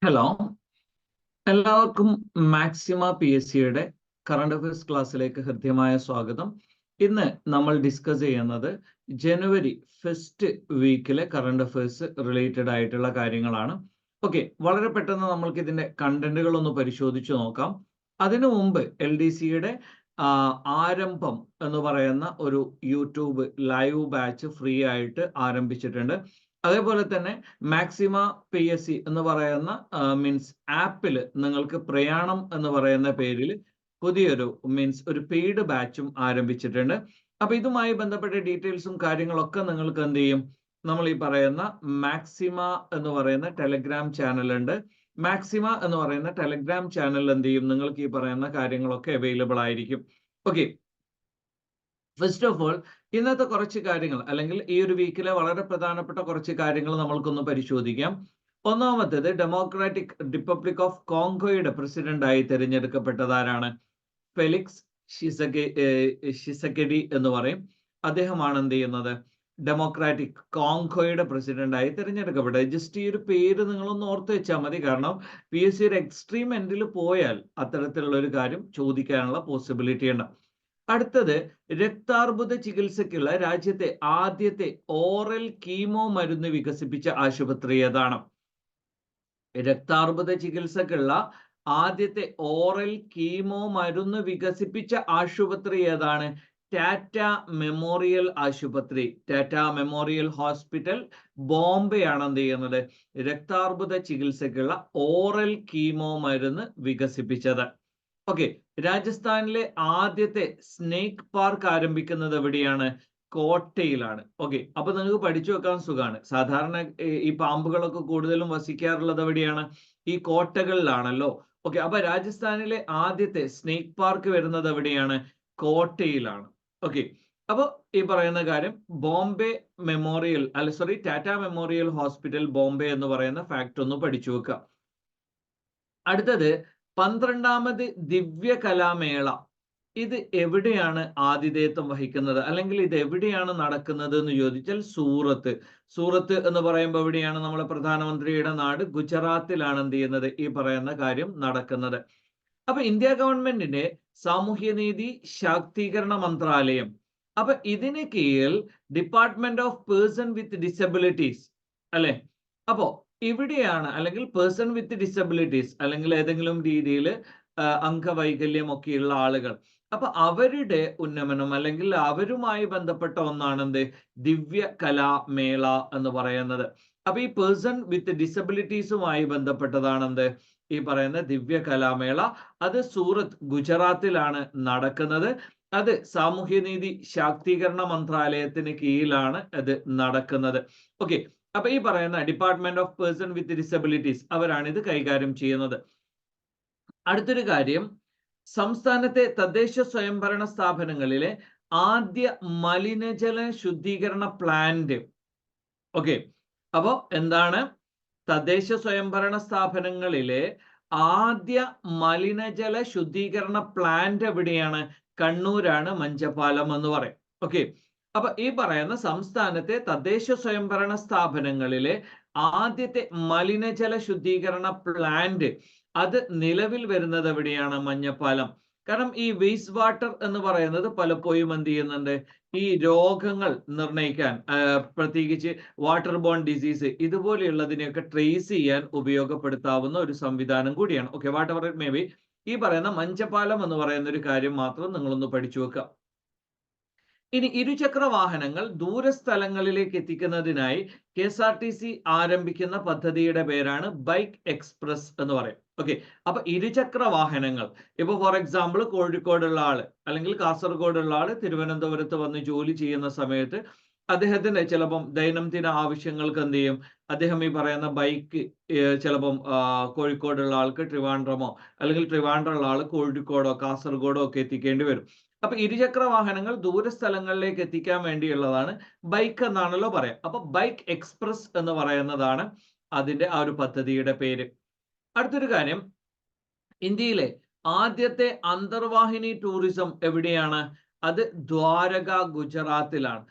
Hello, എല്ലാവർക്കും maxima P S സിയുടെ current affairs ക്ലാസ്സിലേക്ക് ഹൃദ്യമായ സ്വാഗതം. ഇന്ന് നമ്മൾ ഡിസ്കസ് ചെയ്യുന്നത് ജനുവരി ഫസ്റ്റ് വീക്കിലെ കറണ്ട് അഫയേഴ്സ് റിലേറ്റഡ് ആയിട്ടുള്ള കാര്യങ്ങളാണ്. ഓക്കെ, വളരെ പെട്ടെന്ന് നമ്മൾക്ക് ഇതിന്റെ കണ്ടന്റുകൾ ഒന്ന് പരിശോധിച്ച് നോക്കാം. അതിനു മുമ്പ് LDCയുടെ ആരംഭം എന്ന് പറയുന്ന ഒരു യൂട്യൂബ് ലൈവ് ബാച്ച് ഫ്രീ ആയിട്ട് ആരംഭിച്ചിട്ടുണ്ട്. അതേപോലെ തന്നെ മാക്സിമ PSC എന്ന് പറയുന്ന മീൻസ് ആപ്പിൽ നിങ്ങൾക്ക് പ്രയാണം എന്ന് പറയുന്ന പേരിൽ പുതിയൊരു മീൻസ് ഒരു പെയ്ഡ് ബാച്ചും ആരംഭിച്ചിട്ടുണ്ട്. അപ്പൊ ഇതുമായി ബന്ധപ്പെട്ട ഡീറ്റെയിൽസും കാര്യങ്ങളൊക്കെ നിങ്ങൾക്ക് എന്ത് ചെയ്യും, നമ്മൾ ഈ പറയുന്ന മാക്സിമ എന്ന് പറയുന്ന ടെലഗ്രാം ചാനൽ ഉണ്ട്. മാക്സിമ എന്ന് പറയുന്ന ടെലഗ്രാം ചാനൽ എന്ത് ചെയ്യും, നിങ്ങൾക്ക് ഈ പറയുന്ന കാര്യങ്ങളൊക്കെ അവൈലബിൾ ആയിരിക്കും. ഓക്കെ, ഫസ്റ്റ് ഓഫ് ഓൾ ഇന്നത്തെ കുറച്ച് കാര്യങ്ങൾ അല്ലെങ്കിൽ ഈ ഒരു വീക്കിലെ വളരെ പ്രധാനപ്പെട്ട കുറച്ച് കാര്യങ്ങൾ നമ്മൾക്കൊന്ന് പരിശോധിക്കാം. ഒന്നാമത്തേത്, ഡെമോക്രാറ്റിക് റിപ്പബ്ലിക് ഓഫ് കോങ്കോയുടെ പ്രസിഡന്റായി തിരഞ്ഞെടുക്കപ്പെട്ടതാരാണ്? ഫെലിക്സ് ഷിസെക്കെഡി എന്ന് പറയും. അദ്ദേഹമാണ് എന്ത് ചെയ്യുന്നത്, ഡെമോക്രാറ്റിക് കോങ്കോയുടെ പ്രസിഡന്റായി തിരഞ്ഞെടുക്കപ്പെട്ടത്. ജസ്റ്റ് ഈ ഒരു പേര് നിങ്ങളൊന്ന് ഓർത്ത് വെച്ചാൽ മതി, കാരണം PSC എക്സ്ട്രീം എൻഡിൽ പോയാൽ അത്തരത്തിലുള്ള ഒരു കാര്യം ചോദിക്കാനുള്ള പോസിബിലിറ്റി ഉണ്ട്. അടുത്തത്, രക്താർബുദ ചികിത്സയ്ക്കുള്ള രാജ്യത്തെ ആദ്യത്തെ ഓറൽ കീമോ മരുന്ന് വികസിപ്പിച്ച ആശുപത്രി ഏതാണ്? രക്താർബുദ ചികിത്സക്കുള്ള ആദ്യത്തെ ഓറൽ കീമോ മരുന്ന് വികസിപ്പിച്ച ആശുപത്രി ഏതാണ്? ടാറ്റ മെമ്മോറിയൽ ആശുപത്രി, ടാറ്റ മെമ്മോറിയൽ ഹോസ്പിറ്റൽ, ബോംബെ ആണ് എന്ത് ചെയ്യുന്നത്, രക്താർബുദ ചികിത്സക്കുള്ള ഓറൽ കീമോ മരുന്ന് വികസിപ്പിച്ചത്. ഓക്കെ, രാജസ്ഥാനിലെ ആദ്യത്തെ സ്നേക്ക് പാർക്ക് ആരംഭിക്കുന്നത് എവിടെയാണ്? കോട്ടയിലാണ്. ഓക്കെ, അപ്പൊ നിങ്ങൾക്ക് പഠിച്ചു വെക്കാൻ സുഖമാണ്. സാധാരണ ഈ പാമ്പുകളൊക്കെ കൂടുതലും വസിക്കാറുള്ളത് എവിടെയാണ്? ഈ കോട്ടകളിലാണല്ലോ. ഓക്കെ, അപ്പൊ രാജസ്ഥാനിലെ ആദ്യത്തെ സ്നേക്ക് പാർക്ക് വരുന്നത് എവിടെയാണ്? കോട്ടയിലാണ്. ഓക്കെ, അപ്പൊ ഈ പറയുന്ന കാര്യം Bombay memorial Tata memorial hospital Bombay എന്ന് പറയുന്ന ഫാക്ട് ഒന്ന് പഠിച്ചു വെക്കുക. അടുത്തത്, 12ാമത് ദിവ്യ കലാമേള ഇത് എവിടെയാണ് ആതിഥേയത്വം വഹിക്കുന്നത്, അല്ലെങ്കിൽ ഇത് എവിടെയാണ് നടക്കുന്നത് എന്ന് ചോദിച്ചാൽ സൂറത്ത്. സൂറത്ത് എന്ന് പറയുമ്പോൾ എവിടെയാണ്? നമ്മളെ പ്രധാനമന്ത്രിയുടെ നാട് ഗുജറാത്തിലാണ് എന്ത് ചെയ്യുന്നത്, ഈ പറയുന്ന കാര്യം നടക്കുന്നത്. അപ്പൊ ഇന്ത്യ ഗവൺമെന്റിന്റെ സാമൂഹ്യനീതി ശാക്തീകരണ മന്ത്രാലയം, അപ്പൊ ഇതിന് കീഴിൽ department of person with disabilities അല്ലെ, അപ്പോ ഇവിടെയാണ്, അല്ലെങ്കിൽ പേഴ്സൺ വിത്ത് ഡിസബിലിറ്റീസ് അല്ലെങ്കിൽ ഏതെങ്കിലും രീതിയിൽ അംഗവൈകല്യം ഒക്കെയുള്ള ആളുകൾ, അപ്പൊ അവരുടെ ഉന്നമനം അല്ലെങ്കിൽ അവരുമായി ബന്ധപ്പെട്ട ഒന്നാണ് എന്ത്, ദിവ്യ കലാമേള എന്ന് പറയുന്നത്. അപ്പൊ ഈ പേഴ്സൺ വിത്ത് ഡിസബിലിറ്റീസുമായി ബന്ധപ്പെട്ടതാണ് എന്ത്, ഈ പറയുന്ന ദിവ്യ കലാമേള. അത് സൂറത്ത് ഗുജറാത്തിലാണ് നടക്കുന്നത്. അത് സാമൂഹ്യനീതി ശാക്തീകരണ മന്ത്രാലയത്തിന് കീഴിലാണ് അത് നടക്കുന്നത്. ഓക്കെ, അപ്പൊ ഈ പറയുന്ന department of person with disabilities അവരാണ് ഇത് കൈകാര്യം ചെയ്യുന്നത്. അടുത്തൊരു കാര്യം, സംസ്ഥാനത്തെ തദ്ദേശ സ്വയംഭരണ സ്ഥാപനങ്ങളിലെ ആദ്യ മലിനജല ശുദ്ധീകരണ പ്ലാന്റ്. ഓക്കെ, അപ്പോ എന്താണ്? തദ്ദേശ സ്വയംഭരണ സ്ഥാപനങ്ങളിലെ ആദ്യ മലിനജല ശുദ്ധീകരണ പ്ലാന്റ് എവിടെയാണ്? കണ്ണൂരാണ്, മഞ്ചപ്പാലം എന്ന് പറയും. ഓക്കെ, അപ്പൊ ഈ പറയുന്ന സംസ്ഥാനത്തെ തദ്ദേശ സ്വയംഭരണ സ്ഥാപനങ്ങളിലെ ആദ്യത്തെ മലിനജല ശുദ്ധീകരണ പ്ലാന്റ് അത് നിലവിൽ വരുന്നത് എവിടെയാണ്? മഞ്ഞപ്പാലം. കാരണം ഈ വേസ്റ്റ് വാട്ടർ എന്ന് പറയുന്നത് പലപ്പോഴും എന്ത് ചെയ്യുന്നുണ്ട്, ഈ രോഗങ്ങൾ നിർണ്ണയിക്കാൻ, പ്രത്യേകിച്ച് വാട്ടർ ബോൺ ഡിസീസ് ഇതുപോലെയുള്ളതിനെയൊക്കെ ട്രേസ് ചെയ്യാൻ ഉപയോഗപ്പെടുത്താവുന്ന ഒരു സംവിധാനം കൂടിയാണ്. Okay, whatever it may B, ഈ പറയുന്ന മഞ്ചപ്പാലം എന്ന് പറയുന്ന ഒരു കാര്യം മാത്രം നിങ്ങളൊന്ന് പഠിച്ചു വെക്കുക. ഇനി ഇരുചക്ര വാഹനങ്ങൾ ദൂരസ്ഥലങ്ങളിലേക്ക് എത്തിക്കുന്നതിനായി KSRTC ആരംഭിക്കുന്ന പദ്ധതിയുടെ പേരാണ് ബൈക്ക് എക്സ്പ്രസ് എന്ന് പറയും. ഓക്കെ, അപ്പൊ ഇരുചക്ര വാഹനങ്ങൾ, ഇപ്പൊ ഫോർ എക്സാമ്പിൾ കോഴിക്കോടുള്ള ആള് അല്ലെങ്കിൽ കാസർഗോഡുള്ള ആള് തിരുവനന്തപുരത്ത് വന്ന് ജോലി ചെയ്യുന്ന സമയത്ത് അദ്ദേഹത്തിന്റെ ചിലപ്പം ദൈനംദിന ആവശ്യങ്ങൾക്ക് എന്ത് ചെയ്യും, അദ്ദേഹം ഈ പറയുന്ന ബൈക്ക് ചിലപ്പം കോഴിക്കോടുള്ള ആൾക്ക് ട്രിവാൻഡ്രമോ അല്ലെങ്കിൽ ട്രിവാൻഡ്രമുള്ള ആള് കോഴിക്കോടോ കാസർഗോഡോ ഒക്കെ എത്തിക്കേണ്ടി വരും. അപ്പൊ ഇരുചക്ര വാഹനങ്ങൾ ദൂരസ്ഥലങ്ങളിലേക്ക് എത്തിക്കാൻ വേണ്ടിയുള്ളതാണ് ബൈക്ക് എന്നാണല്ലോ പറയാം. അപ്പൊ ബൈക്ക് എക്സ്പ്രസ് എന്ന് പറയുന്നതാണ് അതിന്റെ ആ ഒരു പദ്ധതിയുടെ പേര്. അടുത്തൊരു കാര്യം, ഇന്ത്യയിലെ ആദ്യത്തെ അന്തർവാഹിനി ടൂറിസം എവിടെയാണ്? അത് ദ്വാരക ഗുജറാത്തിലാണ്.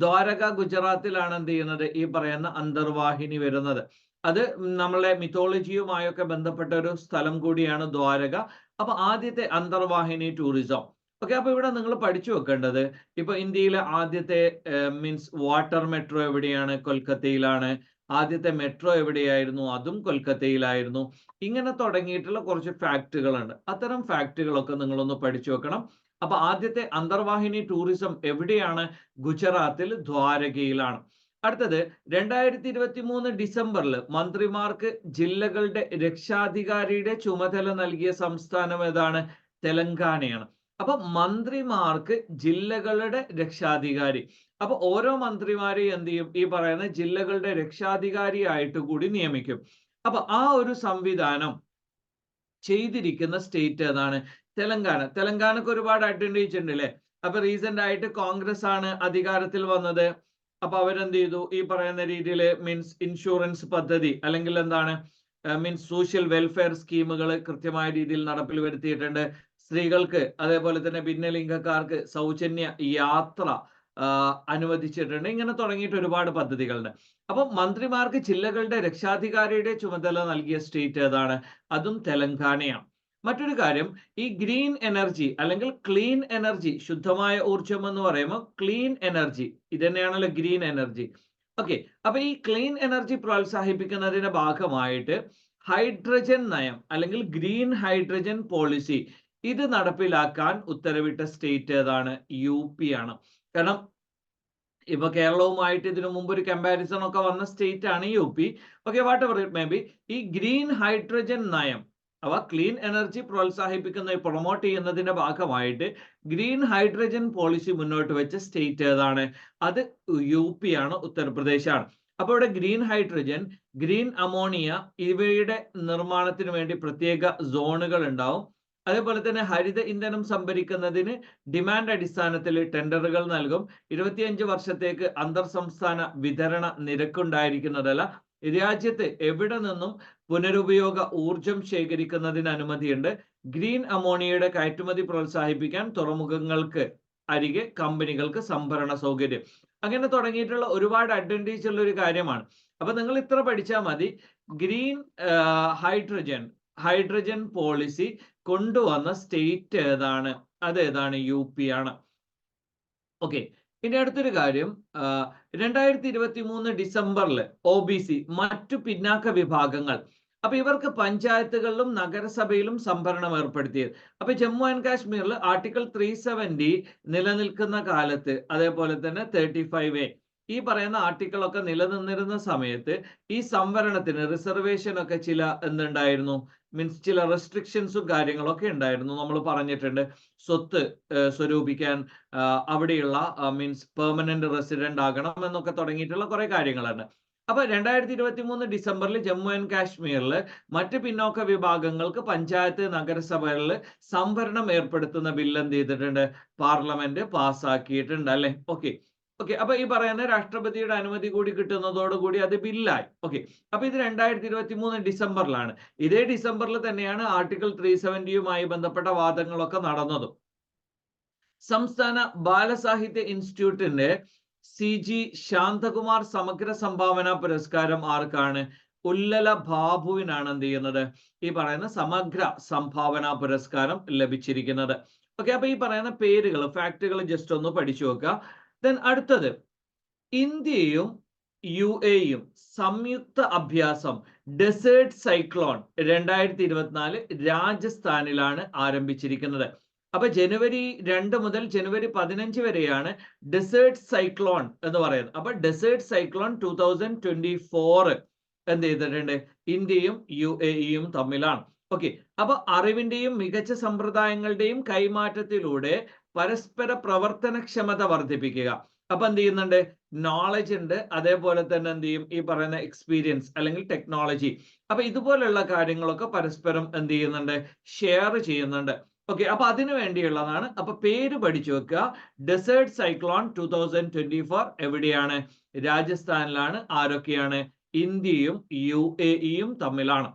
ദ്വാരക ഗുജറാത്തിലാണ് എന്ത് ചെയ്യുന്നത്, ഈ പറയുന്ന അന്തർവാഹിനി വരുന്നത്. അത് നമ്മളെ മിത്തോളജിയുമായൊക്കെ ബന്ധപ്പെട്ട ഒരു സ്ഥലം കൂടിയാണ് ദ്വാരക. അപ്പൊ ആദ്യത്തെ അന്തർവാഹിനി ടൂറിസം. ഓക്കെ, അപ്പൊ ഇവിടെ നിങ്ങൾ പഠിച്ചു വെക്കേണ്ടത്, ഇപ്പൊ ഇന്ത്യയിലെ ആദ്യത്തെ മീൻസ് വാട്ടർ മെട്രോ എവിടെയാണ്? കൊൽക്കത്തയിലാണ്. ആദ്യത്തെ മെട്രോ എവിടെയായിരുന്നു? അതും കൊൽക്കത്തയിലായിരുന്നു. ഇങ്ങനെ തുടങ്ങിയിട്ടുള്ള കുറച്ച് ഫാക്റ്റുകളുണ്ട്. അത്തരം ഫാക്റ്റുകളൊക്കെ നിങ്ങളൊന്ന് പഠിച്ചു വെക്കണം. അപ്പൊ ആദ്യത്തെ അന്തർവാഹിനി ടൂറിസം എവിടെയാണ്? ഗുജറാത്തിൽ ദ്വാരകയിലാണ്. അടുത്തത് 2023 ഡിസംബറിൽ മന്ത്രിമാർക്ക് ജില്ലകളുടെ രക്ഷാധികാരിയുടെ ചുമതല നൽകിയ സംസ്ഥാനം ഏതാണ്? തെലങ്കാനയാണ്. അപ്പൊ മന്ത്രിമാർക്ക് ജില്ലകളുടെ രക്ഷാധികാരി, അപ്പൊ ഓരോ മന്ത്രിമാരെയും എന്ത് ചെയ്യും? ഈ പറയുന്ന ജില്ലകളുടെ രക്ഷാധികാരി ആയിട്ട് കൂടി നിയമിക്കും. അപ്പൊ ആ ഒരു സംവിധാനം ചെയ്തിരിക്കുന്ന സ്റ്റേറ്റ് ഏതാണ്? തെലങ്കാന. തെലങ്കാനക്ക് ഒരുപാട് അഡ്വാൻറ്റേജ് ഉണ്ട് അല്ലേ? അപ്പൊ റീസെന്റ് ആയിട്ട് കോൺഗ്രസ് ആണ് അധികാരത്തിൽ വന്നത്. അപ്പൊ അവരെന്ത് ചെയ്തു? ഈ പറയുന്ന രീതിയിൽ മീൻസ് ഇൻഷുറൻസ് പദ്ധതി അല്ലെങ്കിൽ എന്താണ് മീൻസ് സോഷ്യൽ വെൽഫെയർ സ്കീമുകൾ കൃത്യമായ രീതിയിൽ നടപ്പിൽ വരുത്തിയിട്ടുണ്ട്. സ്ത്രീകൾക്ക് അതേപോലെ തന്നെ ഭിന്നലിംഗക്കാർക്ക് സൗജന്യ യാത്ര അനുവദിച്ചിട്ടുണ്ട്. ഇങ്ങനെ തുടങ്ങിയിട്ട് ഒരുപാട് പദ്ധതികളുണ്ട്. അപ്പൊ മന്ത്രിമാർക്ക് ജില്ലകളുടെ രക്ഷാധികാരിയുടെ ചുമതല നൽകിയ സ്റ്റേറ്റ് ഏതാണ്? അതും തെലങ്കാനയാണ്. മറ്റൊരു കാര്യം, ഈ ഗ്രീൻ എനർജി അല്ലെങ്കിൽ ക്ലീൻ എനർജി, ശുദ്ധമായ ഊർജം എന്ന് പറയുമ്പോൾ ക്ലീൻ എനർജി ഇത് തന്നെയാണല്ലോ ഗ്രീൻ എനർജി. ഓക്കെ, അപ്പൊ ഈ ക്ലീൻ എനർജി പ്രോത്സാഹിപ്പിക്കുന്നതിന്റെ ഭാഗമായിട്ട് ഹൈഡ്രജൻ നയം അല്ലെങ്കിൽ ഗ്രീൻ ഹൈഡ്രജൻ പോളിസി ഇത് നടപ്പിലാക്കാൻ ഉത്തരവിട്ട സ്റ്റേറ്റ് ഏതാണ്? UP ആണ്. കാരണം ഇപ്പൊ കേരളവുമായിട്ട് ഇതിനു മുമ്പ് ഒരു കമ്പാരിസൺ ഒക്കെ വന്ന സ്റ്റേറ്റ് ആണ് UP. Okay, whatever it may B, ഈ ഗ്രീൻ ഹൈഡ്രജൻ നയം അവ ക്ലീൻ എനർജി പ്രോത്സാഹിപ്പിക്കുന്ന പ്രൊമോട്ട് ചെയ്യുന്നതിന്റെ ഭാഗമായിട്ട് ഗ്രീൻ ഹൈഡ്രജൻ പോളിസി മുന്നോട്ട് വെച്ച സ്റ്റേറ്റ് ഏതാണ്? അത് UP ആണ്, ഉത്തർപ്രദേശ് ആണ്. അപ്പോൾ ഇവിടെ ഗ്രീൻ ഹൈഡ്രജൻ, ഗ്രീൻ അമോണിയ ഇവയുടെ നിർമ്മാണത്തിന് വേണ്ടി പ്രത്യേക സോണുകൾ ഉണ്ടാവും. അതേപോലെ തന്നെ ഹരിത ഇന്ധനം സംഭരിക്കുന്നതിന് ഡിമാൻഡ് അടിസ്ഥാനത്തിൽ ടെൻഡറുകൾ നൽകും. 25 വർഷത്തേക്ക് അന്തർ സംസ്ഥാന വിതരണ നിരക്കുണ്ടായിരിക്കുന്നതല്ല. രാജ്യത്ത് എവിടെ നിന്നും പുനരുപയോഗ ഊർജം ശേഖരിക്കുന്നതിന് അനുമതിയുണ്ട്. ഗ്രീൻ അമോണിയയുടെ കയറ്റുമതി പ്രോത്സാഹിപ്പിക്കാൻ തുറമുഖങ്ങൾക്ക് അരികെ കമ്പനികൾക്ക് സംഭരണ സൗകര്യം. അങ്ങനെ തുടങ്ങിയിട്ടുള്ള ഒരുപാട് അഡ്വാൻറ്റേജ് ഉള്ള ഒരു കാര്യമാണ്. അപ്പൊ നിങ്ങൾ ഇത്ര പഠിച്ചാൽ മതി. ഗ്രീൻ ഹൈഡ്രജൻ പോളിസി കൊണ്ടുവന്ന സ്റ്റേറ്റ് ഏതാണ്? അതേതാണ്? UP ആണ്. ഓക്കെ, ഇനി അടുത്തൊരു കാര്യം, 2023 ഡിസംബറിൽ OBC മറ്റു പിന്നാക്ക വിഭാഗങ്ങൾ, അപ്പൊ ഇവർക്ക് പഞ്ചായത്തുകളിലും നഗരസഭയിലും സംഭരണം ഏർപ്പെടുത്തിയത്. അപ്പൊ ജമ്മു ആൻഡ് കാശ്മീരിൽ ആർട്ടിക്കിൾ 370 നിലനിൽക്കുന്ന കാലത്ത്, അതേപോലെ തന്നെ 35A ഈ പറയുന്ന ആർട്ടിക്കിൾ ഒക്കെ നിലനിന്നിരുന്ന സമയത്ത് ഈ സംവരണത്തിന് റിസർവേഷൻ ഒക്കെ ചില എന്തുണ്ടായിരുന്നു? മീൻസ് ചില റെസ്ട്രിക്ഷൻസും കാര്യങ്ങളൊക്കെ ഉണ്ടായിരുന്നു. നമ്മൾ പറഞ്ഞിട്ടുണ്ട്, സ്വത്ത് സ്വരൂപിക്കാൻ അവിടെയുള്ള മീൻസ് പെർമനന്റ് റെസിഡന്റ് ആകണം എന്നൊക്കെ തുടങ്ങിയിട്ടുള്ള കുറെ കാര്യങ്ങളുണ്ട്. അപ്പൊ 2023 ഡിസംബറിൽ ജമ്മു ആൻഡ് കാശ്മീരിൽ മറ്റ് പിന്നോക്ക വിഭാഗങ്ങൾക്ക് പഞ്ചായത്ത് നഗരസഭകളിൽ സംവരണം ഏർപ്പെടുത്തുന്ന ബില്ല് എന്ത് ചെയ്തിട്ടുണ്ട്? പാർലമെന്റ് പാസ്സാക്കിയിട്ടുണ്ട് അല്ലെ? ഓക്കെ, അപ്പൊ ഈ പറയുന്ന രാഷ്ട്രപതിയുടെ അനുമതി കൂടി കിട്ടുന്നതോടുകൂടി അത് ബില്ലായി. ഓക്കെ, അപ്പൊ ഇത് 2023 ഡിസംബറിലാണ്. ഇതേ ഡിസംബറിൽ തന്നെയാണ് ആർട്ടിക്കിൾ 370യുമായി ബന്ധപ്പെട്ട വാദങ്ങളൊക്കെ നടന്നതും. സംസ്ഥാന ബാലസാഹിത്യ ഇൻസ്റ്റിറ്റ്യൂട്ടിന്റെ CG ശാന്തകുമാർ സമഗ്ര സംഭാവന പുരസ്കാരം ആർക്കാണ്? ഉല്ലല ബാബുവിനാണ് എന്ത് ചെയ്യുന്നത്? ഈ പറയുന്ന സമഗ്ര സംഭാവന പുരസ്കാരം ലഭിച്ചിരിക്കുന്നത്. ഓക്കെ, അപ്പൊ ഈ പറയുന്ന പേരുകൾ ഫാക്ടുകൾ ജസ്റ്റ് ഒന്ന് പഠിച്ചു വെക്കുക. ദെൻ അടുത്തത്, ഇന്ത്യയും UAEയും സംയുക്ത അഭ്യാസം ഡെസേർട്ട് സൈക്ലോൺ 2024 രാജസ്ഥാനിലാണ് ആരംഭിച്ചിരിക്കുന്നത്. അപ്പൊ ജനുവരി 2 മുതൽ ജനുവരി 15 വരെയാണ് ഡെസേർട്ട് സൈക്ലോൺ എന്ന് പറയുന്നത്. അപ്പൊ ഡെസേർട്ട് സൈക്ലോൺ 2024 എന്ത് ചെയ്തിട്ടുണ്ട്? ഇന്ത്യയും UAEയും തമ്മിലാണ്. ഓക്കെ, അപ്പൊ അറിവിന്റെയും മികച്ച സമ്പ്രദായങ്ങളുടെയും കൈമാറ്റത്തിലൂടെ പരസ്പര പ്രവർത്തനക്ഷമത വർദ്ധിപ്പിക്കുക. അപ്പൊ എന്ത് ചെയ്യുന്നുണ്ട്? നോളജ് ഉണ്ട്, അതേപോലെ തന്നെ എന്ത് ചെയ്യും? ഈ പറയുന്ന എക്സ്പീരിയൻസ് അല്ലെങ്കിൽ ടെക്നോളജി. അപ്പൊ ഇതുപോലുള്ള കാര്യങ്ങളൊക്കെ പരസ്പരം എന്ത് ചെയ്യുന്നുണ്ട്? ഷെയർ ചെയ്യുന്നുണ്ട്. ഓക്കെ, അപ്പൊ അതിനു വേണ്ടിയുള്ളതാണ്. അപ്പൊ പേര് പഠിച്ചു വെക്കുക. ഡെസേർട്ട് സൈക്ലോൺ 2024 എവിടെയാണ്? രാജസ്ഥാനിലാണ്. ആരൊക്കെയാണ്? ഇന്ത്യയും UAEയും തമ്മിലാണ്.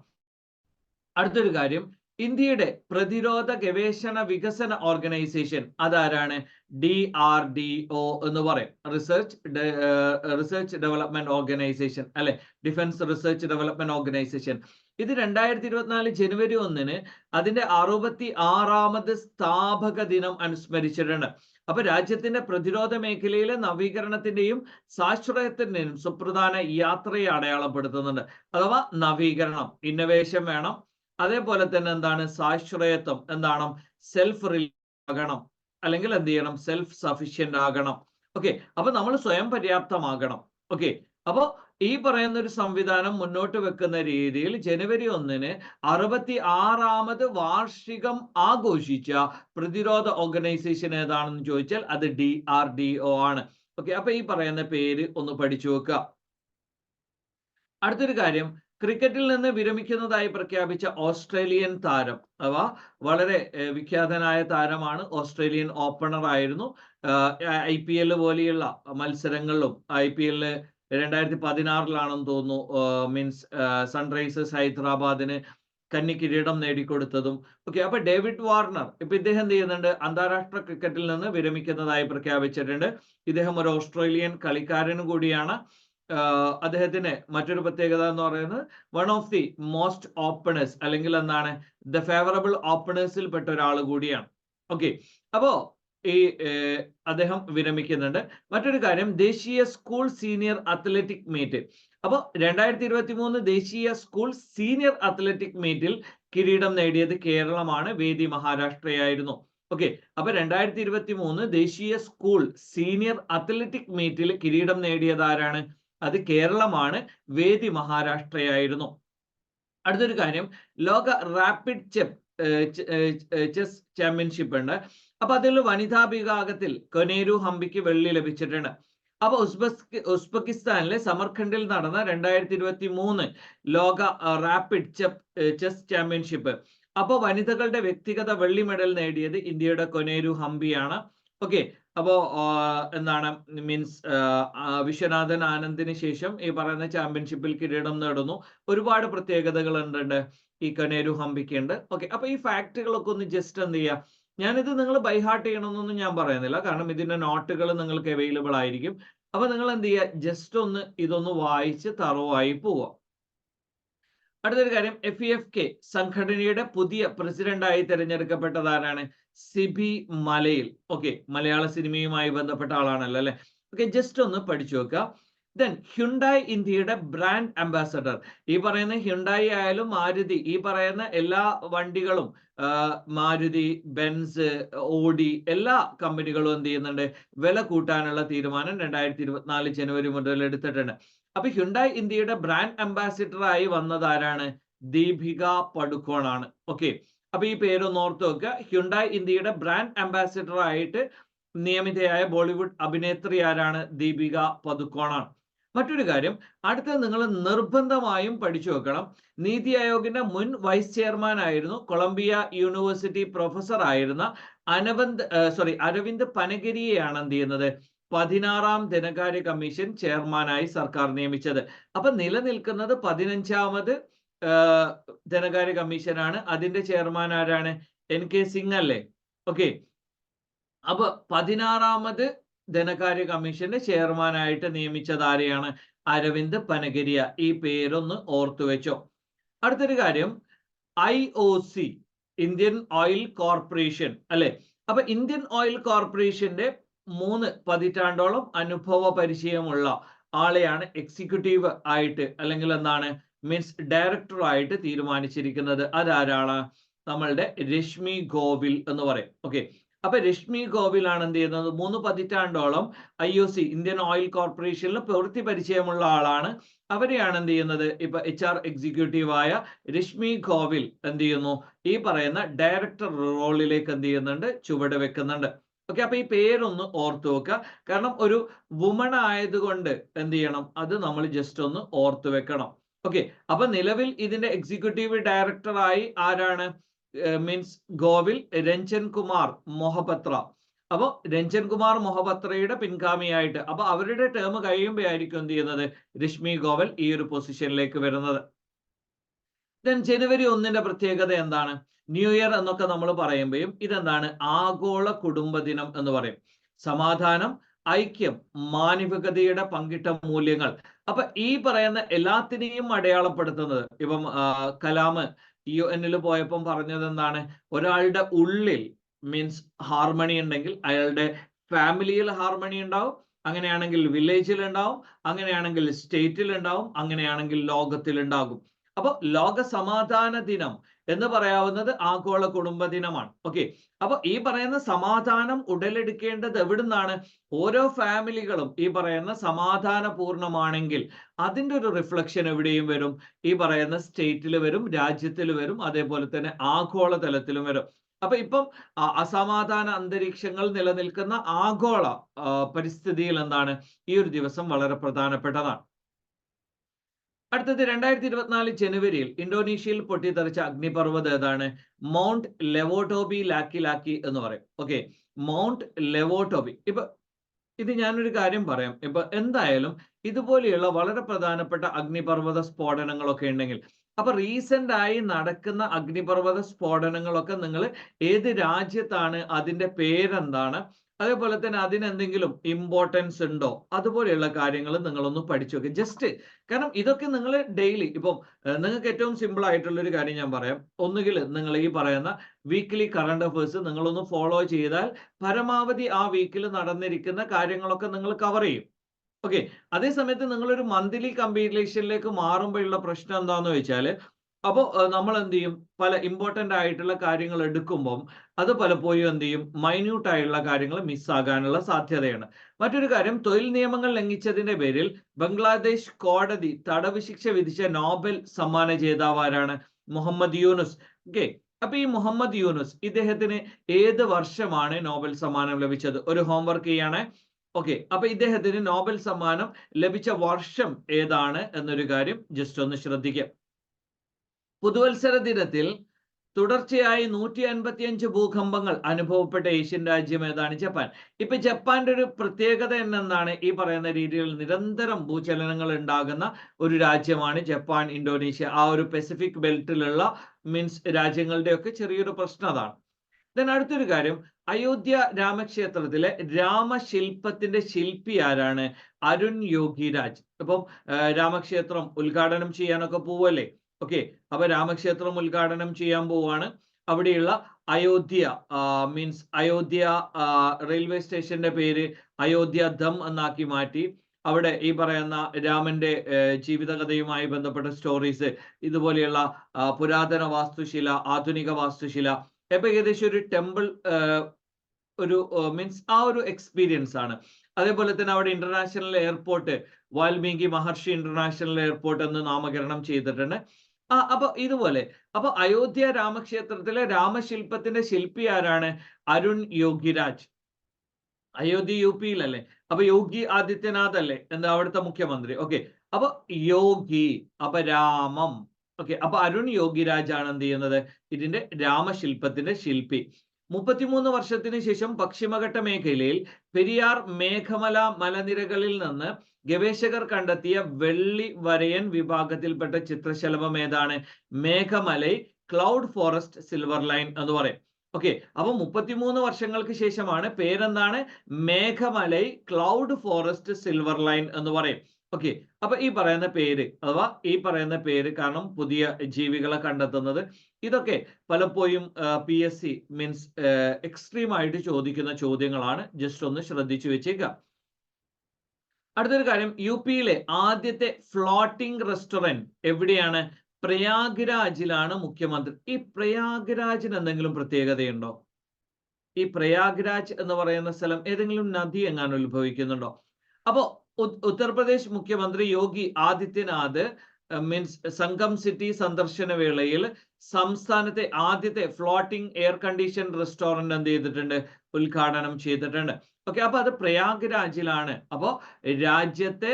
അടുത്തൊരു കാര്യം, ഇന്ത്യയുടെ പ്രതിരോധ ഗവേഷണ വികസന ഓർഗനൈസേഷൻ അതാരാണ്? DRDO എന്ന് പറയും. റിസർച്ച് ഡെവലപ്മെന്റ് ഓർഗനൈസേഷൻ അല്ലെ, ഡിഫൻസ് റിസർച്ച് ഡെവലപ്മെന്റ് ഓർഗനൈസേഷൻ. ഇത് 2024 ജനുവരി 1 അതിന്റെ 66ാമത് സ്ഥാപക ദിനം അനുസ്മരിച്ചിട്ടുണ്ട്. അപ്പൊ രാജ്യത്തിന്റെ പ്രതിരോധ മേഖലയിലെ നവീകരണത്തിന്റെയും സാശ്രയത്തിന്റെയും സുപ്രധാന യാത്രയെ അടയാളപ്പെടുത്തുന്നുണ്ട്. അഥവാ നവീകരണം, ഇന്നവേഷൻ വേണം. അതേപോലെ തന്നെ എന്താണ് സാശ്രയത്വം, എന്താണ് സെൽഫ് ആകണം, അല്ലെങ്കിൽ എന്ത് ചെയ്യണം, സെൽഫ് സഫിഷ്യന്റ് ആകണം. ഓക്കെ, അപ്പൊ നമ്മൾ സ്വയം പര്യാപ്തമാകണം. ഓക്കെ, അപ്പോ ഈ പറയുന്ന ഒരു സംവിധാനം മുന്നോട്ട് വെക്കുന്ന രീതിയിൽ ജനുവരി 1 66ാമത് വാർഷികം ആഘോഷിച്ച പ്രതിരോധ ഓർഗനൈസേഷൻ ഏതാണെന്ന് ചോദിച്ചാൽ അത് DRDO ആണ്. ഓക്കെ, അപ്പൊ ഈ പറയുന്ന പേര് ഒന്ന് പഠിച്ചു വെക്കുക. അടുത്തൊരു കാര്യം, ക്രിക്കറ്റിൽ നിന്ന് വിരമിക്കുന്നതായി പ്രഖ്യാപിച്ച ഓസ്ട്രേലിയൻ താരം, അഥവാ വളരെ വിഖ്യാതനായ താരമാണ്, ഓസ്ട്രേലിയൻ ഓപ്പണർ ആയിരുന്നു. IPL പോലെയുള്ള മത്സരങ്ങളിലും IPL 2016 തോന്നുന്നു, സൺറൈസേഴ്സ് ഹൈദരാബാദിന് കന്നി കിരീടം നേടിക്കൊടുത്തതും. ഓക്കെ, അപ്പൊ ഡേവിഡ് വാർണർ ഇപ്പൊ ഇദ്ദേഹം എന്ത് ചെയ്യുന്നുണ്ട്, അന്താരാഷ്ട്ര ക്രിക്കറ്റിൽ നിന്ന് വിരമിക്കുന്നതായി പ്രഖ്യാപിച്ചിട്ടുണ്ട്. ഇദ്ദേഹം ഒരു ഓസ്ട്രേലിയൻ കളിക്കാരനും കൂടിയാണ്. അദ്ദേഹത്തിന് മറ്റൊരു പ്രത്യേകത എന്ന് പറയുന്നത് one of the most openers, അല്ലെങ്കിൽ എന്താണ് ദ ഫേവറബിൾ ഓപ്പണേഴ്സിൽ പെട്ട ഒരാൾ കൂടിയാണ്. ഓക്കെ, അപ്പോ ഈ അദ്ദേഹം വിരമിക്കുന്നുണ്ട്. മറ്റൊരു കാര്യം, ദേശീയ സ്കൂൾ സീനിയർ അത്ലറ്റിക് മീറ്റ്. അപ്പൊ 2023 ദേശീയ സ്കൂൾ സീനിയർ അത്ലറ്റിക് മീറ്റിൽ കിരീടം നേടിയത് കേരളമാണ്, വേദി മഹാരാഷ്ട്രയായിരുന്നു. ഓക്കെ, അപ്പൊ 2023 ദേശീയ സ്കൂൾ സീനിയർ അത്ലറ്റിക് മീറ്റിൽ കിരീടം നേടിയത് ആരാണ്? അത് കേരളമാണ്, വേദി മഹാരാഷ്ട്രയായിരുന്നു. അടുത്തൊരു കാര്യം, ലോക റാപ്പിഡ് ചെസ് ചാമ്പ്യൻഷിപ്പ് ഉണ്ട്. അപ്പൊ അതിൽ വനിതാ വിഭാഗത്തിൽ കൊനേരു ഹംപിക്ക് വെള്ളി ലഭിച്ചിട്ടുണ്ട്. അപ്പൊ ഉസ്ബെക്കിസ്ഥാനിലെ സമർഖണ്ഡിൽ നടന്ന 2023 ലോക റാപ്പിഡ് ചെസ് ചാമ്പ്യൻഷിപ്പ്, അപ്പൊ വനിതകളുടെ വ്യക്തിഗത വെള്ളി മെഡൽ നേടിയത് ഇന്ത്യയുടെ കൊനേരു ഹംപിയാണ്. ഓക്കെ, അപ്പോ എന്താണ് വിശ്വനാഥൻ ആനന്ദിന് ശേഷം ഈ പറയുന്ന ചാമ്പ്യൻഷിപ്പിൽ കിരീടം നേടുന്നു. ഒരുപാട് പ്രത്യേകതകൾ ഉണ്ട് ഈ കൊനേരു ഹംപിക്ക് ഉണ്ട്. ഓക്കെ, അപ്പൊ ഈ ഫാക്ടുകളൊക്കെ ഒന്ന് ജസ്റ്റ് എന്ത് ചെയ്യുക, ഞാനിത് നിങ്ങൾ ബൈഹാർട്ട് ചെയ്യണമെന്നൊന്നും ഞാൻ പറയുന്നില്ല, കാരണം ഇതിന്റെ നോട്ടുകൾ നിങ്ങൾക്ക് അവൈലബിൾ ആയിരിക്കും. അപ്പൊ നിങ്ങൾ എന്ത് ചെയ്യുക, ജസ്റ്റ് ഒന്ന് ഇതൊന്ന് വായിച്ച് തറവായി പോവുക. അടുത്തൊരു കാര്യം, FEFK സംഘടനയുടെ പുതിയ പ്രസിഡന്റായി തിരഞ്ഞെടുക്കപ്പെട്ടത് ആരാണ്? സിബി മലയിൽ. ഓക്കെ, മലയാള സിനിമയുമായി ബന്ധപ്പെട്ട ആളാണല്ലോ അല്ലെ. ഓക്കെ, ജസ്റ്റ് ഒന്ന് പഠിച്ചു വെക്കുക. ദെൻ ഹ്യുണ്ടായി ഇന്ത്യയുടെ ബ്രാൻഡ് അംബാസഡർ. ഈ പറയുന്ന ഹ്യുണ്ടായി ആയാലും മാരുതി, ഈ പറയുന്ന എല്ലാ വണ്ടികളും, മാരുതി, ബെൻസ്, ഓഡി, എല്ലാ കമ്പനികളും എന്ത് ചെയ്യുന്നുണ്ട്, വില കൂട്ടാനുള്ള തീരുമാനം 2024 ജനുവരി മുതൽ എടുത്തിട്ടുണ്ട്. അപ്പൊ ഹ്യുണ്ടായി ഇന്ത്യയുടെ ബ്രാൻഡ് അംബാസിഡർ ആയി വന്നത് ആരാണ്? ദീപിക പടുക്കോൺ ആണ്. ഓക്കെ, അപ്പൊ ഈ പേരൊന്ന് ഓർത്ത് വെക്കുക. ഹ്യുണ്ടായി ഇന്ത്യയുടെ ബ്രാൻഡ് അംബാസിഡർ ആയിട്ട് നിയമിതയായ ബോളിവുഡ് അഭിനേത്രി ആരാണ്? ദീപിക പടുക്കോൺ ആണ്. മറ്റൊരു കാര്യം, അടുത്ത നിങ്ങൾ നിർബന്ധമായും പഠിച്ചു വെക്കണം, നീതി ആയോഗിന്റെ മുൻ വൈസ് ചെയർമാൻ ആയിരുന്നു, കൊളംബിയ യൂണിവേഴ്സിറ്റി പ്രൊഫസർ ആയിരുന്ന അരവിന്ദ് പനഗരിയെയാണ് എന്ത് ചെയ്യുന്നത്, 16ാം ധനകാര്യ കമ്മീഷൻ ചെയർമാനായി സർക്കാർ നിയമിച്ചത്. അപ്പൊ നിലനിൽക്കുന്നത് 15ാമത് ധനകാര്യ കമ്മീഷനാണ്. അതിന്റെ ചെയർമാൻ ആരാണ്? NK സിംഗ് അല്ലേ. ഓക്കെ, അപ്പൊ 16ാമത് ധനകാര്യ കമ്മീഷന്റെ ചെയർമാനായിട്ട് നിയമിച്ചത് ആരെയാണ്? അരവിന്ദ് പനഗരിയ. ഈ പേരൊന്ന് ഓർത്തു വെച്ചോ. അടുത്തൊരു കാര്യം, IOC ഇന്ത്യൻ ഓയിൽ കോർപ്പറേഷൻ അല്ലെ. അപ്പൊ ഇന്ത്യൻ ഓയിൽ കോർപ്പറേഷന്റെ 3 പതിറ്റാണ്ടോളം അനുഭവ പരിചയമുള്ള ആളെയാണ് എക്സിക്യൂട്ടീവ് ആയിട്ട്, അല്ലെങ്കിൽ എന്താണ് ഡയറക്ടർ ആയിട്ട് തീരുമാനിച്ചിരിക്കുന്നത്. അതാരാണ്? നമ്മളുടെ രശ്മി ഗോവിൽ എന്ന് പറയും. ഓക്കെ, അപ്പൊ രശ്മി ഗോവിൽ ആണ് എന്ത് ചെയ്യുന്നത്, 3 പതിറ്റാണ്ടോളം IOC ഇന്ത്യൻ ഓയിൽ കോർപ്പറേഷനിൽ പ്രവൃത്തി പരിചയമുള്ള ആളാണ്. അവരെയാണ് എന്ത് ചെയ്യുന്നത്, ഇപ്പൊ HR എക്സിക്യൂട്ടീവായ രശ്മി ഗോവിൽ എന്ത് ചെയ്യുന്നു, ഈ പറയുന്ന ഡയറക്ടർ റോളിലേക്ക് എന്ത് ചെയ്യുന്നുണ്ട്, ചുവട് വെക്കുന്നുണ്ട്. ഓക്കെ, അപ്പൊ ഈ പേരൊന്ന് ഓർത്തു വെക്കുക, കാരണം ഒരു വുമൺ ആയതുകൊണ്ട് എന്ത് ചെയ്യണം, അത് നമ്മൾ ജസ്റ്റ് ഒന്ന് ഓർത്തു വെക്കണം. ഓക്കെ, അപ്പൊ നിലവിൽ ഇതിന്റെ എക്സിക്യൂട്ടീവ് ഡയറക്ടറായി ആരാണ്? ഗോവിൽ രഞ്ജൻ കുമാർ മൊഹപത്ര. അപ്പൊ രഞ്ജൻ കുമാർ മൊഹപത്രയുടെ പിൻഗാമിയായിട്ട്, അപ്പൊ അവരുടെ ടേം കഴിയുമ്പോഴായിരിക്കും എന്ത് ചെയ്യുന്നത്, രശ്മി ഗോവൽ ഈ ഒരു പൊസിഷനിലേക്ക് വരുന്നത്. ദെൻ ജനുവരി 1 പ്രത്യേകത എന്താണ്? ന്യൂ ഇയർ എന്നൊക്കെ നമ്മൾ പറയുമ്പോഴും ഇതെന്താണ്? ആഗോള കുടുംബ ദിനം എന്ന് പറയും. സമാധാനം, ഐക്യം, മാനവികതയുടെ പങ്കിട്ട മൂല്യങ്ങൾ. അപ്പൊ ഈ പറയുന്ന എല്ലാത്തിനെയും അടയാളപ്പെടുത്തുന്നത് ഇപ്പം കലാം UN പോയപ്പം പറഞ്ഞത് എന്താണ്? ഒരാളുടെ ഉള്ളിൽ മീൻസ് ഹാർമണി ഉണ്ടെങ്കിൽ അയാളുടെ ഫാമിലിയിൽ ഹാർമണി ഉണ്ടാവും, അങ്ങനെയാണെങ്കിൽ വില്ലേജിൽ ഉണ്ടാവും, അങ്ങനെയാണെങ്കിൽ സ്റ്റേറ്റിൽ ഉണ്ടാവും, അങ്ങനെയാണെങ്കിൽ ലോകത്തിൽ ഉണ്ടാകും. അപ്പൊ ലോക സമാധാന ദിനം എന്ന് പറയാവുന്നത് ആഗോള കുടുംബ ദിനമാണ്. ഓക്കെ, അപ്പൊ ഈ പറയുന്ന സമാധാനം ഉടലെടുക്കേണ്ടത് എവിടുന്നാണ്? ഓരോ ഫാമിലികളും ഈ പറയുന്ന സമാധാനപൂർണമാണെങ്കിൽ അതിൻ്റെ ഒരു റിഫ്ലക്ഷൻ എവിടെയും വരും? ഈ പറയുന്ന സ്റ്റേറ്റിൽ വരും, രാജ്യത്തിൽ വരും, അതേപോലെ തന്നെ ആഗോള തലത്തിലും വരും. അപ്പൊ ഇപ്പം അസമാധാന അന്തരീക്ഷങ്ങൾ നിലനിൽക്കുന്ന ആഗോള പരിസ്ഥിതിയിൽ എന്താണ് ഈ ഒരു ദിവസം വളരെ പ്രധാനപ്പെട്ടതാണ്. അടുത്തത് 2024 ജനുവരിയിൽ ഇന്തോനേഷ്യയിൽ പൊട്ടിത്തെറിച്ച അഗ്നിപർവ്വതം ഏതാണ്? മൗണ്ട് ലെവോട്ടോബി ലാക്കി എന്ന് പറയും. Okay, Mount Lewotobi. ഇപ്പൊ ഇത് ഞാനൊരു കാര്യം പറയാം. ഇപ്പൊ എന്തായാലും ഇതുപോലെയുള്ള വളരെ പ്രധാനപ്പെട്ട അഗ്നിപർവ്വത സ്ഫോടനങ്ങളൊക്കെ ഉണ്ടെങ്കിൽ, അപ്പൊ റീസെന്റ് ആയി നടക്കുന്ന അഗ്നിപർവ്വത സ്ഫോടനങ്ങളൊക്കെ നിങ്ങൾ ഏത് രാജ്യത്താണ്, അതിന്റെ പേരെന്താണ്, അതേപോലെ തന്നെ അതിനെന്തെങ്കിലും ഇമ്പോർട്ടൻസ് ഉണ്ടോ, അതുപോലെയുള്ള കാര്യങ്ങൾ നിങ്ങളൊന്ന് പഠിച്ചു വെക്കുക. ജസ്റ്റ് കാരണം ഇതൊക്കെ നിങ്ങൾ ഡെയിലി ഇപ്പം നിങ്ങൾക്ക് ഏറ്റവും സിമ്പിൾ ആയിട്ടുള്ള ഒരു കാര്യം ഞാൻ പറയാം. ഒന്നുകിൽ നിങ്ങൾ ഈ പറയുന്ന വീക്ക്ലി കറണ്ട് അഫേഴ്സ് നിങ്ങളൊന്ന് ഫോളോ ചെയ്താൽ പരമാവധി ആ വീക്കിൽ നടന്നിരിക്കുന്ന കാര്യങ്ങളൊക്കെ നിങ്ങൾ കവർ ചെയ്യും. ഓക്കെ, അതേ സമയത്ത് നിങ്ങളൊരു മന്ത്ലി കമ്പീലേഷനിലേക്ക് മാറുമ്പോഴുള്ള പ്രശ്നം എന്താന്ന് വെച്ചാൽ, അപ്പോൾ നമ്മൾ എന്ത് ചെയ്യും? പല ഇമ്പോർട്ടന്റ് ആയിട്ടുള്ള കാര്യങ്ങൾ എടുക്കുമ്പം അത് പലപ്പോഴും എന്ത് ചെയ്യും? മൈന്യൂട്ട് ആയിട്ടുള്ള കാര്യങ്ങൾ മിസ്സാകാനുള്ള സാധ്യതയാണ്. മറ്റൊരു കാര്യം, തൊഴിൽ നിയമങ്ങൾ ലംഘിച്ചതിന്റെ പേരിൽ ബംഗ്ലാദേശ് കോടതി തടവ് ശിക്ഷ വിധിച്ച നോബൽ സമ്മാന ജേതാവ് ആരാണ്? മുഹമ്മദ് യൂനുസ്. ഓക്കെ, അപ്പൊ ഈ മുഹമ്മദ് യൂനുസ് ഇദ്ദേഹത്തിന് ഏത് വർഷമാണ് നോബൽ സമ്മാനം ലഭിച്ചത്? ഒരു ഹോംവർക്ക് ചെയ്യാണ്. ഓക്കെ, അപ്പൊ ഇദ്ദേഹത്തിന് നോബൽ സമ്മാനം ലഭിച്ച വർഷം ഏതാണ് എന്നൊരു കാര്യം ജസ്റ്റ് ഒന്ന് ശ്രദ്ധിക്കാം. പുതുവത്സര ദിനത്തിൽ തുടർച്ചയായി 155 ഭൂകമ്പങ്ങൾ അനുഭവപ്പെട്ട ഏഷ്യൻ രാജ്യം ഏതാണ്? ജപ്പാൻ. ഇപ്പൊ ജപ്പാന്റെ ഒരു പ്രത്യേകത എന്താണ്? ഈ പറയുന്ന രീതിയിൽ നിരന്തരം ഭൂചലനങ്ങൾ ഉണ്ടാകുന്ന ഒരു രാജ്യമാണ് ജപ്പാൻ, ഇന്തോനേഷ്യ. ആ ഒരു പസഫിക് ബെൽറ്റിലുള്ള മീൻസ് രാജ്യങ്ങളുടെ ഒക്കെ ചെറിയൊരു പ്രശ്നം അതാണ്. ദെൻ അടുത്തൊരു കാര്യം, അയോധ്യ രാമക്ഷേത്രത്തിലെ രാമശില്പത്തിന്റെ ശില്പി ആരാണ്? അരുൺ യോഗിരാജ്. അപ്പം രാമക്ഷേത്രം ഉദ്ഘാടനം ചെയ്യാനൊക്കെ പോവല്ലേ? ഓക്കെ, അപ്പൊ രാമക്ഷേത്രം ഉദ്ഘാടനം ചെയ്യാൻ പോവാണ്. അവിടെയുള്ള അയോധ്യ മീൻസ് അയോധ്യ റെയിൽവേ സ്റ്റേഷന്റെ പേര് അയോധ്യ ധം എന്നാക്കി മാറ്റി. അവിടെ ഈ പറയുന്ന രാമന്റെ ജീവിതകഥയുമായി ബന്ധപ്പെട്ട സ്റ്റോറീസ്, ഇതുപോലെയുള്ള പുരാതന വാസ്തുശില, ആധുനിക വാസ്തുശില, ഇപ്പൊ ഏകദേശം ഒരു ടെമ്പിൾ ഒരു മീൻസ് ആ ഒരു എക്സ്പീരിയൻസ് ആണ്. അതേപോലെ തന്നെ അവിടെ ഇന്റർനാഷണൽ എയർപോർട്ട് വാൽമീകി മഹർഷി ഇന്റർനാഷണൽ എയർപോർട്ട് എന്ന് നാമകരണം ചെയ്തിട്ടുണ്ട്. അപ്പൊ ഇതുപോലെ അപ്പൊ അയോധ്യ രാമക്ഷേത്രത്തിലെ രാമശില്പത്തിന്റെ ശില്പി ആരാണ്? അരുൺ യോഗിരാജ്. അയോധ്യ UP-യിലല്ലേ? അപ്പൊ യോഗി ആദിത്യനാഥ് അല്ലേ എന്താ അവിടുത്തെ മുഖ്യമന്ത്രി? ഓക്കെ, അപ്പൊ യോഗി, അപ്പൊ രാമം. ഓക്കെ, അപ്പൊ അരുൺ യോഗിരാജ് ആണ് എന്ത് ചെയ്യുന്നത്? ഇതിന്റെ രാമശില്പത്തിന്റെ ശില്പി. 33 വർഷത്തിന് ശേഷം പശ്ചിമഘട്ട മേഖലയിൽ പെരിയാർ മേഘമല മലനിരകളിൽ നിന്ന് ഗവേഷകർ കണ്ടെത്തിയ വെള്ളി വരയൻ വിഭാഗത്തിൽപ്പെട്ട ചിത്രശലഭം ഏതാണ്? Meghamalai cloud forest silver line എന്ന് പറയും. ഓക്കെ, അപ്പൊ 33 വർഷങ്ങൾക്ക് ശേഷമാണ്, പേരെന്താണ്? Meghamalai cloud forest silver line എന്ന് പറയും. ഓക്കെ, അപ്പൊ ഈ പറയുന്ന പേര് അഥവാ ഈ പറയുന്ന പേര് കാരണം പുതിയ ജീവികളെ കണ്ടെത്തുന്നത്, ഇതൊക്കെ പലപ്പോഴും PSC മീൻസ് എക്സ്ട്രീം ആയിട്ട് ചോദിക്കുന്ന ചോദ്യങ്ങളാണ്. ജസ്റ്റ് ഒന്ന് ശ്രദ്ധിച്ചു വെച്ചേക്കുക. അടുത്തൊരു കാര്യം, UP-യിലെ ആദ്യത്തെ ഫ്ലോട്ടിംഗ് റെസ്റ്റോറന്റ് എവിടെയാണ്? പ്രയാഗ്രാജിലാണ് മുഖ്യമന്ത്രി. ഈ പ്രയാഗ്രാജിന് എന്തെങ്കിലും പ്രത്യേകതയുണ്ടോ? ഈ പ്രയാഗ്രാജ് എന്ന് പറയുന്ന സ്ഥലം ഏതെങ്കിലും നദി എങ്ങാനും ഉത്ഭവിക്കുന്നുണ്ടോ? അപ്പോ ഉത്തർപ്രദേശ് മുഖ്യമന്ത്രി യോഗി ആദിത്യനാഥ് മീൻസ് സംഗം സിറ്റി സന്ദർശന വേളയിൽ സംസ്ഥാനത്തെ ആദ്യത്തെ ഫ്ലോട്ടിംഗ് എയർ കണ്ടീഷൻ റെസ്റ്റോറന്റ് എന്ത് ചെയ്തിട്ടുണ്ട്? ഉദ്ഘാടനം ചെയ്തിട്ടുണ്ട്. ഓക്കെ, അപ്പൊ അത് പ്രയാഗ്രാജിലാണ്. അപ്പോ രാജ്യത്തെ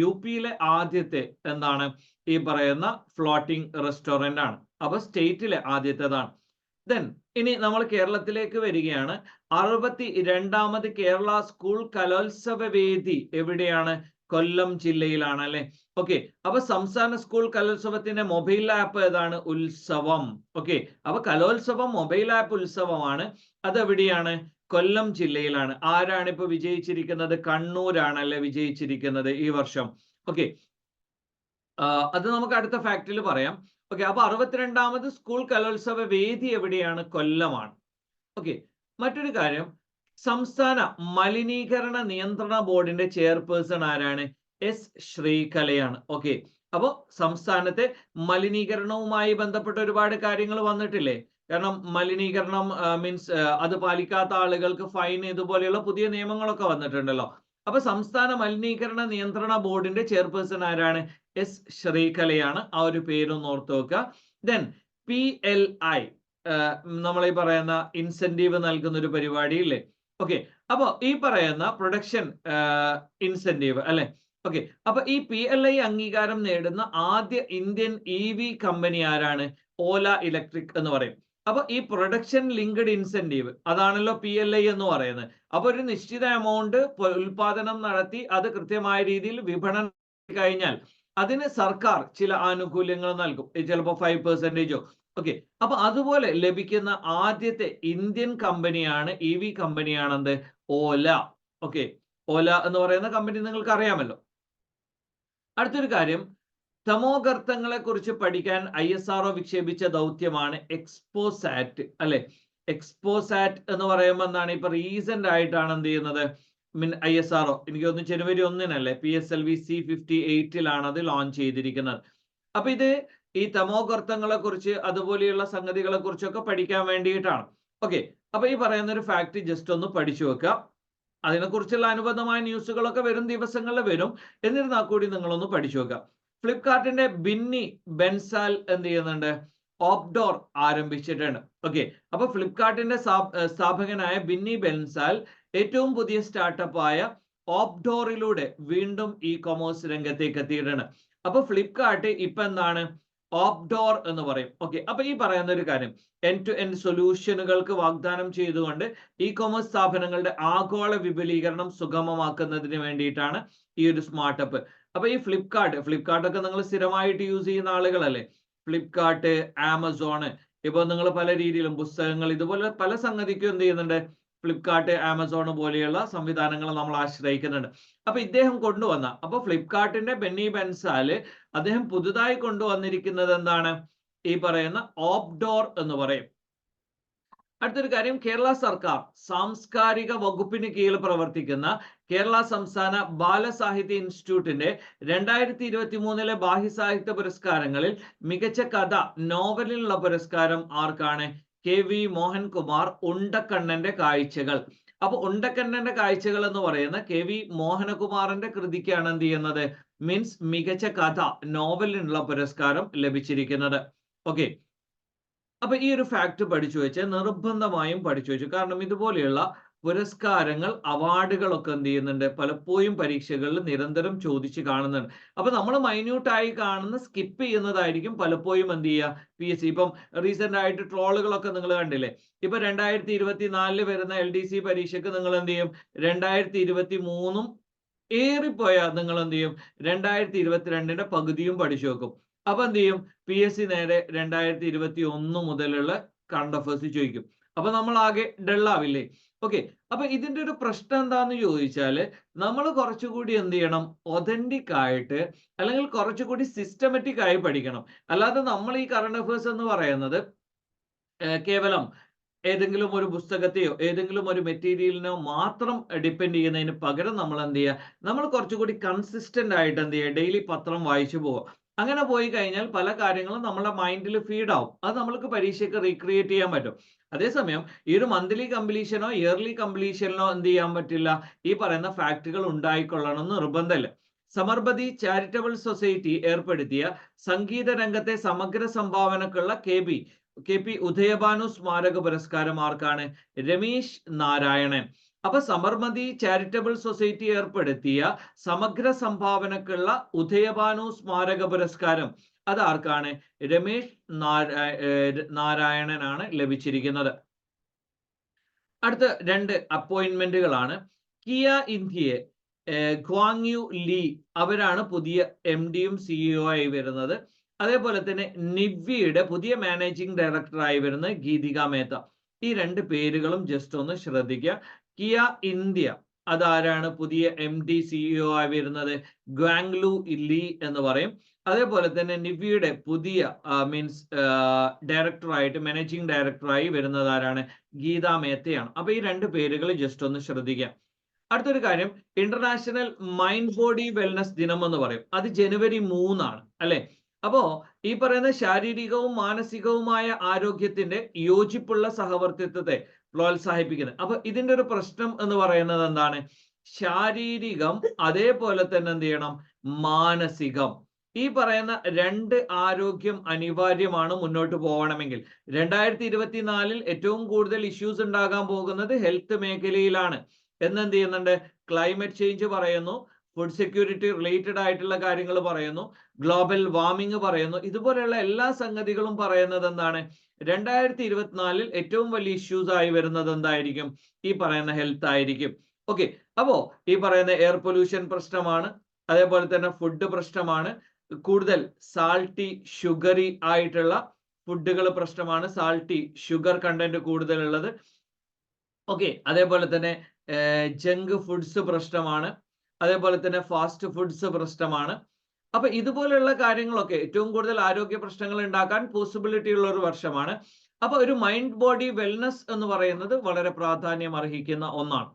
UP-യിലെ ആദ്യത്തെ എന്താണ് ഈ പറയുന്ന ഫ്ലോട്ടിംഗ് റെസ്റ്റോറന്റ് ആണ്. അപ്പൊ സ്റ്റേറ്റിലെ ആദ്യത്തേതാണ്. ദെൻ ഇനി നമ്മൾ കേരളത്തിലേക്ക് വരികയാണ്. 62ാമത് കേരള സ്കൂൾ കലോത്സവ വേദി എവിടെയാണ്? കൊല്ലം ജില്ലയിലാണ് അല്ലെ? ഓക്കെ, അപ്പൊ സംസ്ഥാന സ്കൂൾ കലോത്സവത്തിന്റെ മൊബൈൽ ആപ്പ് ഏതാണ്? ഉത്സവം. ഓക്കെ, അപ്പൊ കലോത്സവം മൊബൈൽ ആപ്പ് ഉത്സവമാണ്. അതെവിടെയാണ്? കൊല്ലം ജില്ലയിലാണ്. ആരാണ് ഇപ്പൊ വിജയിച്ചിരിക്കുന്നത്? കണ്ണൂരാണ് അല്ലെ വിജയിച്ചിരിക്കുന്നത് ഈ വർഷം. ഓക്കെ, അത് നമുക്ക് അടുത്ത ഫാക്ടിൽ പറയാം. ഓക്കെ, അപ്പൊ 62ാമത് സ്കൂൾ കലോത്സവ വേദി എവിടെയാണ്? കൊല്ലമാണ്. ഓക്കെ, മറ്റൊരു കാര്യം, സംസ്ഥാന മലിനീകരണ നിയന്ത്രണ ബോർഡിന്റെ ചെയർപേഴ്സൺ ആരാണ്? എസ് ശ്രീകലയാണ്. ഓക്കെ, അപ്പോ സംസ്ഥാനത്തെ മലിനീകരണവുമായി ബന്ധപ്പെട്ട ഒരുപാട് കാര്യങ്ങൾ വന്നിട്ടില്ലേ? കാരണം മലിനീകരണം മീൻസ് അത് പാലിക്കാത്ത ആളുകൾക്ക് ഫൈൻ, ഇതുപോലെയുള്ള പുതിയ നിയമങ്ങളൊക്കെ വന്നിട്ടുണ്ടല്ലോ. അപ്പൊ സംസ്ഥാന മലിനീകരണ നിയന്ത്രണ ബോർഡിന്റെ ചെയർപേഴ്സൺ ആരാണ്? എസ് ശ്രീകലയാണ്. ആ ഒരു പേരൊന്ന് ഓർത്ത് വെക്കുക. ദെൻ PLI, നമ്മൾ ഈ പറയുന്ന ഇൻസെന്റീവ് നൽകുന്ന ഒരു പരിപാടി ഇല്ലേ? ഓക്കെ, അപ്പൊ ഈ പറയുന്ന പ്രൊഡക്ഷൻ ഇൻസെന്റീവ് അല്ലെ? ഓക്കെ, അപ്പൊ ഈ PLI അംഗീകാരം നേടുന്ന ആദ്യ ഇന്ത്യൻ EV കമ്പനി ആരാണ്? ഓല ഇലക്ട്രിക് എന്ന് പറയും. അപ്പൊ ഈ പ്രൊഡക്ഷൻ ലിങ്ക്ഡ് ഇൻസെന്റീവ്, അതാണല്ലോ PLI എന്ന് പറയുന്നത്. അപ്പൊ ഒരു നിശ്ചിത എമൗണ്ട് ഉൽപാദനം നടത്തി അത് കൃത്യമായ രീതിയിൽ വിപണനം കഴിഞ്ഞാൽ അതിന് സർക്കാർ ചില ആനുകൂല്യങ്ങൾ നൽകും. ചിലപ്പോൾ 5%. ഓക്കെ, അപ്പൊ അതുപോലെ ലഭിക്കുന്ന ആദ്യത്തെ ഇന്ത്യൻ കമ്പനിയാണ്, EV കമ്പനിയാണെന്ത്? ഓല. ഓക്കെ, ഓല എന്ന് പറയുന്ന കമ്പനി നിങ്ങൾക്ക് അറിയാമല്ലോ. അടുത്തൊരു കാര്യം, തമോഗർത്തങ്ങളെ കുറിച്ച് പഠിക്കാൻ ISRO വിക്ഷേപിച്ച ദൗത്യമാണ് എക്സ്പോസാറ്റ് അല്ലെ? എക്സ്പോസാറ്റ് എന്ന് പറയുമ്പോൾ എന്താണ്? ഇപ്പൊ റീസെന്റ് ആയിട്ടാണ് എന്ത് ചെയ്യുന്നത്? ISRO, എനിക്ക് തോന്നുന്നു ജനുവരി 1-നല്ലേ PSLV C58-ലാണ് അത് ലോഞ്ച് ചെയ്തിരിക്കുന്നത്. അപ്പൊ ഇത് ഈ തമോഗർത്തങ്ങളെ കുറിച്ച് അതുപോലെയുള്ള സംഗതികളെ കുറിച്ചൊക്കെ പഠിക്കാൻ വേണ്ടിയിട്ടാണ്. ഓക്കെ, അപ്പൊ ഈ പറയുന്ന ഒരു ഫാക്ട് ജസ്റ്റ് ഒന്ന് പഠിച്ചു വെക്കുക. അതിനെക്കുറിച്ചുള്ള അനുബന്ധമായ ന്യൂസുകളൊക്കെ വരും ദിവസങ്ങളിൽ വരും. എന്നിരുന്നാൽ കൂടി നിങ്ങളൊന്ന് പഠിച്ചു വെക്കുക. ഫ്ലിപ്കാർട്ടിന്റെ ബിന്നി ബെൻസാൽ എന്ത് ചെയ്യുന്നുണ്ട്? ഓപ്ഡോർ ആരംഭിച്ചിട്ടുണ്ട്. ഓക്കെ, അപ്പൊ ഫ്ലിപ്കാർട്ടിന്റെ സ്ഥാപകനായ ബിന്നി ബെൻസാൽ ഏറ്റവും പുതിയ സ്റ്റാർട്ടപ്പ് ആയ ഓപ്ഡോറിലൂടെ വീണ്ടും കൊമേഴ്സ് രംഗത്തേക്ക് എത്തിയിട്ടുണ്ട്. അപ്പൊ ഫ്ലിപ്കാർട്ട് ഇപ്പൊ എന്താണ്? ഓപ്ഡോർ എന്ന് പറയും. ഓക്കെ, അപ്പൊ ഈ പറയുന്ന ഒരു കാര്യം, എൻഡ് ടു എൻഡ് സൊല്യൂഷനുകൾക്ക് വാഗ്ദാനം ചെയ്തുകൊണ്ട് കൊമേഴ്സ് സ്ഥാപനങ്ങളുടെ ആഗോള വിപുലീകരണം സുഗമമാക്കുന്നതിന് വേണ്ടിയിട്ടാണ് ഈ ഒരു സ്മാർട്ടപ്പ്. അപ്പൊ ഈ ഫ്ലിപ്കാർട്ട് ഒക്കെ നിങ്ങൾ സ്ഥിരമായിട്ട് യൂസ് ചെയ്യുന്ന ആളുകളല്ലേ? ഫ്ലിപ്കാർട്ട്, ആമസോൺ, ഇപ്പൊ നിങ്ങൾ പല രീതിയിലും പുസ്തകങ്ങൾ, ഇതുപോലെ പല സംഗതിക്കും എന്ത് ചെയ്യുന്നുണ്ട്? ഫ്ലിപ്കാർട്ട്, ആമസോൺ പോലെയുള്ള സംവിധാനങ്ങൾ നമ്മൾ ആശ്രയിക്കുന്നുണ്ട്. അപ്പൊ ഇദ്ദേഹം കൊണ്ടുവന്ന, അപ്പൊ ഫ്ലിപ്കാർട്ടിന്റെ ബെന്നി ബെൻസാല് അദ്ദേഹം പുതുതായി കൊണ്ടുവന്നിരിക്കുന്നത് എന്താണ്? ഈ പറയുന്ന ഓപ്ഡോർ എന്ന് പറയും. അടുത്തൊരു കാര്യം, കേരള സർക്കാർ സാംസ്കാരിക വകുപ്പിന് കീഴിൽ പ്രവർത്തിക്കുന്ന കേരള സംസ്ഥാന ബാലസാഹിത്യ ഇൻസ്റ്റിറ്റ്യൂട്ടിന്റെ 2023-ലെ ബാഹ്യസാഹിത്യ പുരസ്കാരങ്ങളിൽ മികച്ച കഥ നോവലിനുള്ള പുരസ്കാരം ആർക്കാണ്? KV മോഹൻകുമാർ, ഉണ്ടക്കണ്ണന്റെ കാഴ്ചകൾ. അപ്പൊ ഉണ്ടക്കണ്ണന്റെ കാഴ്ചകൾ എന്ന് പറയുന്ന KV മോഹനകുമാറിന്റെ കൃതിക്കാണ് എന്ത് ചെയ്യുന്നത്? മീൻസ് മികച്ച കഥ നോവലിനുള്ള പുരസ്കാരം ലഭിച്ചിരിക്കുന്നത്. ഓക്കെ, അപ്പൊ ഈ ഒരു ഫാക്ട് പഠിച്ചു വെച്ച് നിർബന്ധമായും പഠിച്ചു വെച്ചു. കാരണം ഇതുപോലെയുള്ള പുരസ്കാരങ്ങൾ, അവാർഡുകളൊക്കെ എന്ത് ചെയ്യുന്നുണ്ട്? പലപ്പോഴും പരീക്ഷകളിൽ നിരന്തരം ചോദിച്ച് കാണുന്നുണ്ട്. അപ്പൊ നമ്മൾ മൈന്യൂട്ടായി കാണുന്ന സ്കിപ്പ് ചെയ്യുന്നതായിരിക്കും പലപ്പോഴും എന്ത് ചെയ്യുക? PSC. ഇപ്പം റീസെന്റ് ആയിട്ട് ട്രോളുകളൊക്കെ നിങ്ങൾ കണ്ടില്ലേ? ഇപ്പൊ 2024 വരുന്ന LDC പരീക്ഷയ്ക്ക് നിങ്ങൾ എന്ത് ചെയ്യും? 2023 ഏറിപ്പോയാൽ നിങ്ങൾ എന്ത് ചെയ്യും? 2022 പകുതിയും പഠിച്ചു വെക്കും. അപ്പൊ എന്ത് ചെയ്യും? PSC നേരെ 2021 മുതലുള്ള കറണ്ട് അഫയേഴ്സ് ചോദിക്കും. അപ്പൊ നമ്മൾ ആകെ ഡള്ളാവില്ലേ? ഓക്കെ, അപ്പൊ ഇതിന്റെ ഒരു പ്രശ്നം എന്താന്ന് ചോദിച്ചാൽ, നമ്മൾ കുറച്ചുകൂടി എന്ത് ചെയ്യണം? ഒതന്റിക് ആയിട്ട്, അല്ലെങ്കിൽ കുറച്ചുകൂടി സിസ്റ്റമാറ്റിക് ആയി പഠിക്കണം. അല്ലാതെ നമ്മൾ ഈ കറണ്ട് അഫയേഴ്സ് എന്ന് പറയുന്നത് കേവലം ഏതെങ്കിലും ഒരു പുസ്തകത്തെയോ ഏതെങ്കിലും ഒരു മെറ്റീരിയലിനോ മാത്രം ഡിപ്പെൻഡ് ചെയ്യുന്നതിന് പകരം നമ്മൾ എന്ത് ചെയ്യുക? നമ്മൾ കുറച്ചുകൂടി കൺസിസ്റ്റന്റ് ആയിട്ട് എന്ത് ചെയ്യുക? ഡെയിലി പത്രം വായിച്ചു പോവുക. അങ്ങനെ പോയി കഴിഞ്ഞാൽ പല കാര്യങ്ങളും നമ്മുടെ മൈൻഡിൽ ഫീഡ് ആവും. അത് നമ്മൾക്ക് പരീക്ഷയ്ക്ക് റീക്രിയേറ്റ് ചെയ്യാൻ പറ്റും. അതേസമയം ഈ ഒരു മന്ത്ലി കംപ്ലീഷനോ ഇയർലി കംപ്ലീഷനിലോ എന്ത് ചെയ്യാൻ പറ്റില്ല? ഈ പറയുന്ന ഫാക്ടുകൾ ഉണ്ടായിക്കൊള്ളണം എന്ന് നിർബന്ധമില്ല. സമർബതി ചാരിറ്റബിൾ സൊസൈറ്റി ഏർപ്പെടുത്തിയ സംഗീത രംഗത്തെ സമഗ്ര സംഭാവനക്കുള്ള KP ഉദയഭാനു സ്മാരക പുരസ്കാരം ആർക്കാണ്? രമേശ് നാരായണൻ. അപ്പൊ സമർമതി ചാരിറ്റബിൾ സൊസൈറ്റി ഏർപ്പെടുത്തിയ സമഗ്ര സംഭാവനക്കുള്ള ഉദയഭാനു സ്മാരക പുരസ്കാരം അത് ആർക്കാണ്? രമേശ് നാരായണനാണ് ലഭിച്ചിരിക്കുന്നത്. അടുത്ത 2 അപ്പോയിന്റ്മെന്റുകളാണ്. കിയ ഇന്ത്യയെ ഗ്വാങ്യു ലീ അവരാണ് പുതിയ MD-യും CEO ആയി വരുന്നത്. അതേപോലെ തന്നെ നിവ്വിയുടെ പുതിയ മാനേജിംഗ് ഡയറക്ടറായി വരുന്ന ഗീതിക മേത്ത. ഈ രണ്ട് പേരുകളും ജസ്റ്റ് ഒന്ന് ശ്രദ്ധിക്കുക. കിയ ഇന്ത്യ അതാരാണ് പുതിയ MD CEO ആയി വരുന്നത്? ഗ്വാങ്ലു ലീ എന്ന് പറയും. അതേപോലെ തന്നെ നിവ്വിയുടെ പുതിയ ഡയറക്ടറായിട്ട് മാനേജിംഗ് ഡയറക്ടറായി വരുന്നത് ആരാണ്? ഗീത മേത്തയാണ്. അപ്പൊ ഈ രണ്ട് പേരുകൾ ജസ്റ്റ് ഒന്ന് ശ്രദ്ധിക്കുക. അടുത്തൊരു കാര്യം, ഇന്റർനാഷണൽ മൈൻഡ് ബോഡി വെൽനസ് ദിനം എന്ന് പറയും. അത് ജനുവരി 3 അല്ലെ? അപ്പോ ഈ പറയുന്ന ശാരീരികവും മാനസികവുമായ ആരോഗ്യത്തിന്റെ യോജിപ്പുള്ള സഹവർത്തിത്വത്തെ പ്രോത്സാഹിപ്പിക്കുന്നത്. അപ്പൊ ഇതിന്റെ ഒരു പ്രശ്നം എന്ന് പറയുന്നത് എന്താണ്? ശാരീരികം അതേപോലെ തന്നെ എന്ത് ചെയ്യണം? മാനസികം. ഈ പറയുന്ന രണ്ട് ആരോഗ്യം അനിവാര്യമാണ് മുന്നോട്ട് പോകണമെങ്കിൽ. 2024 ഏറ്റവും കൂടുതൽ ഇഷ്യൂസ് ഉണ്ടാകാൻ പോകുന്നത് ഹെൽത്ത് മേഖലയിലാണ് എന്നെന്ത് ചെയ്യുന്നുണ്ട്? ക്ലൈമറ്റ് ചേഞ്ച് പറയുന്നു, ഫുഡ് സെക്യൂരിറ്റി റിലേറ്റഡ് ആയിട്ടുള്ള കാര്യങ്ങൾ പറയുന്നു, ഗ്ലോബൽ വാർമിംഗ് പറയുന്നു. ഇതുപോലെയുള്ള എല്ലാ സംഗതികളും പറയുന്നത് എന്താണ്? 2024 ഏറ്റവും വലിയ ഇഷ്യൂസ് ആയി വരുന്നത് എന്തായിരിക്കും? ഈ പറയുന്ന ഹെൽത്ത് ആയിരിക്കും. ഓക്കെ, അപ്പോ ഈ പറയുന്ന എയർ പൊല്യൂഷൻ പ്രശ്നമാണ്, അതേപോലെ തന്നെ ഫുഡ് പ്രശ്നമാണ്, കൂടുതൽ സാൾട്ടി ഷുഗറി ആയിട്ടുള്ള ഫുഡുകൾ പ്രശ്നമാണ്, സാൾട്ടി ഷുഗർ കണ്ടന്റ് കൂടുതലുള്ളത്. ഓക്കെ, അതേപോലെ തന്നെ ജങ്ക് ഫുഡ്സ് പ്രശ്നമാണ്, അതേപോലെ തന്നെ ഫാസ്റ്റ് ഫുഡ്സ് പ്രശ്നമാണ്. അപ്പൊ ഇതുപോലെയുള്ള കാര്യങ്ങളൊക്കെ ഏറ്റവും കൂടുതൽ ആരോഗ്യ പ്രശ്നങ്ങൾ ഉണ്ടാക്കാൻ പോസിബിലിറ്റി ഉള്ള ഒരു വർഷമാണ്. അപ്പൊ ഒരു മൈൻഡ് ബോഡി വെൽനസ് എന്ന് പറയുന്നത് വളരെ പ്രാധാന്യം അർഹിക്കുന്ന ഒന്നാണ്.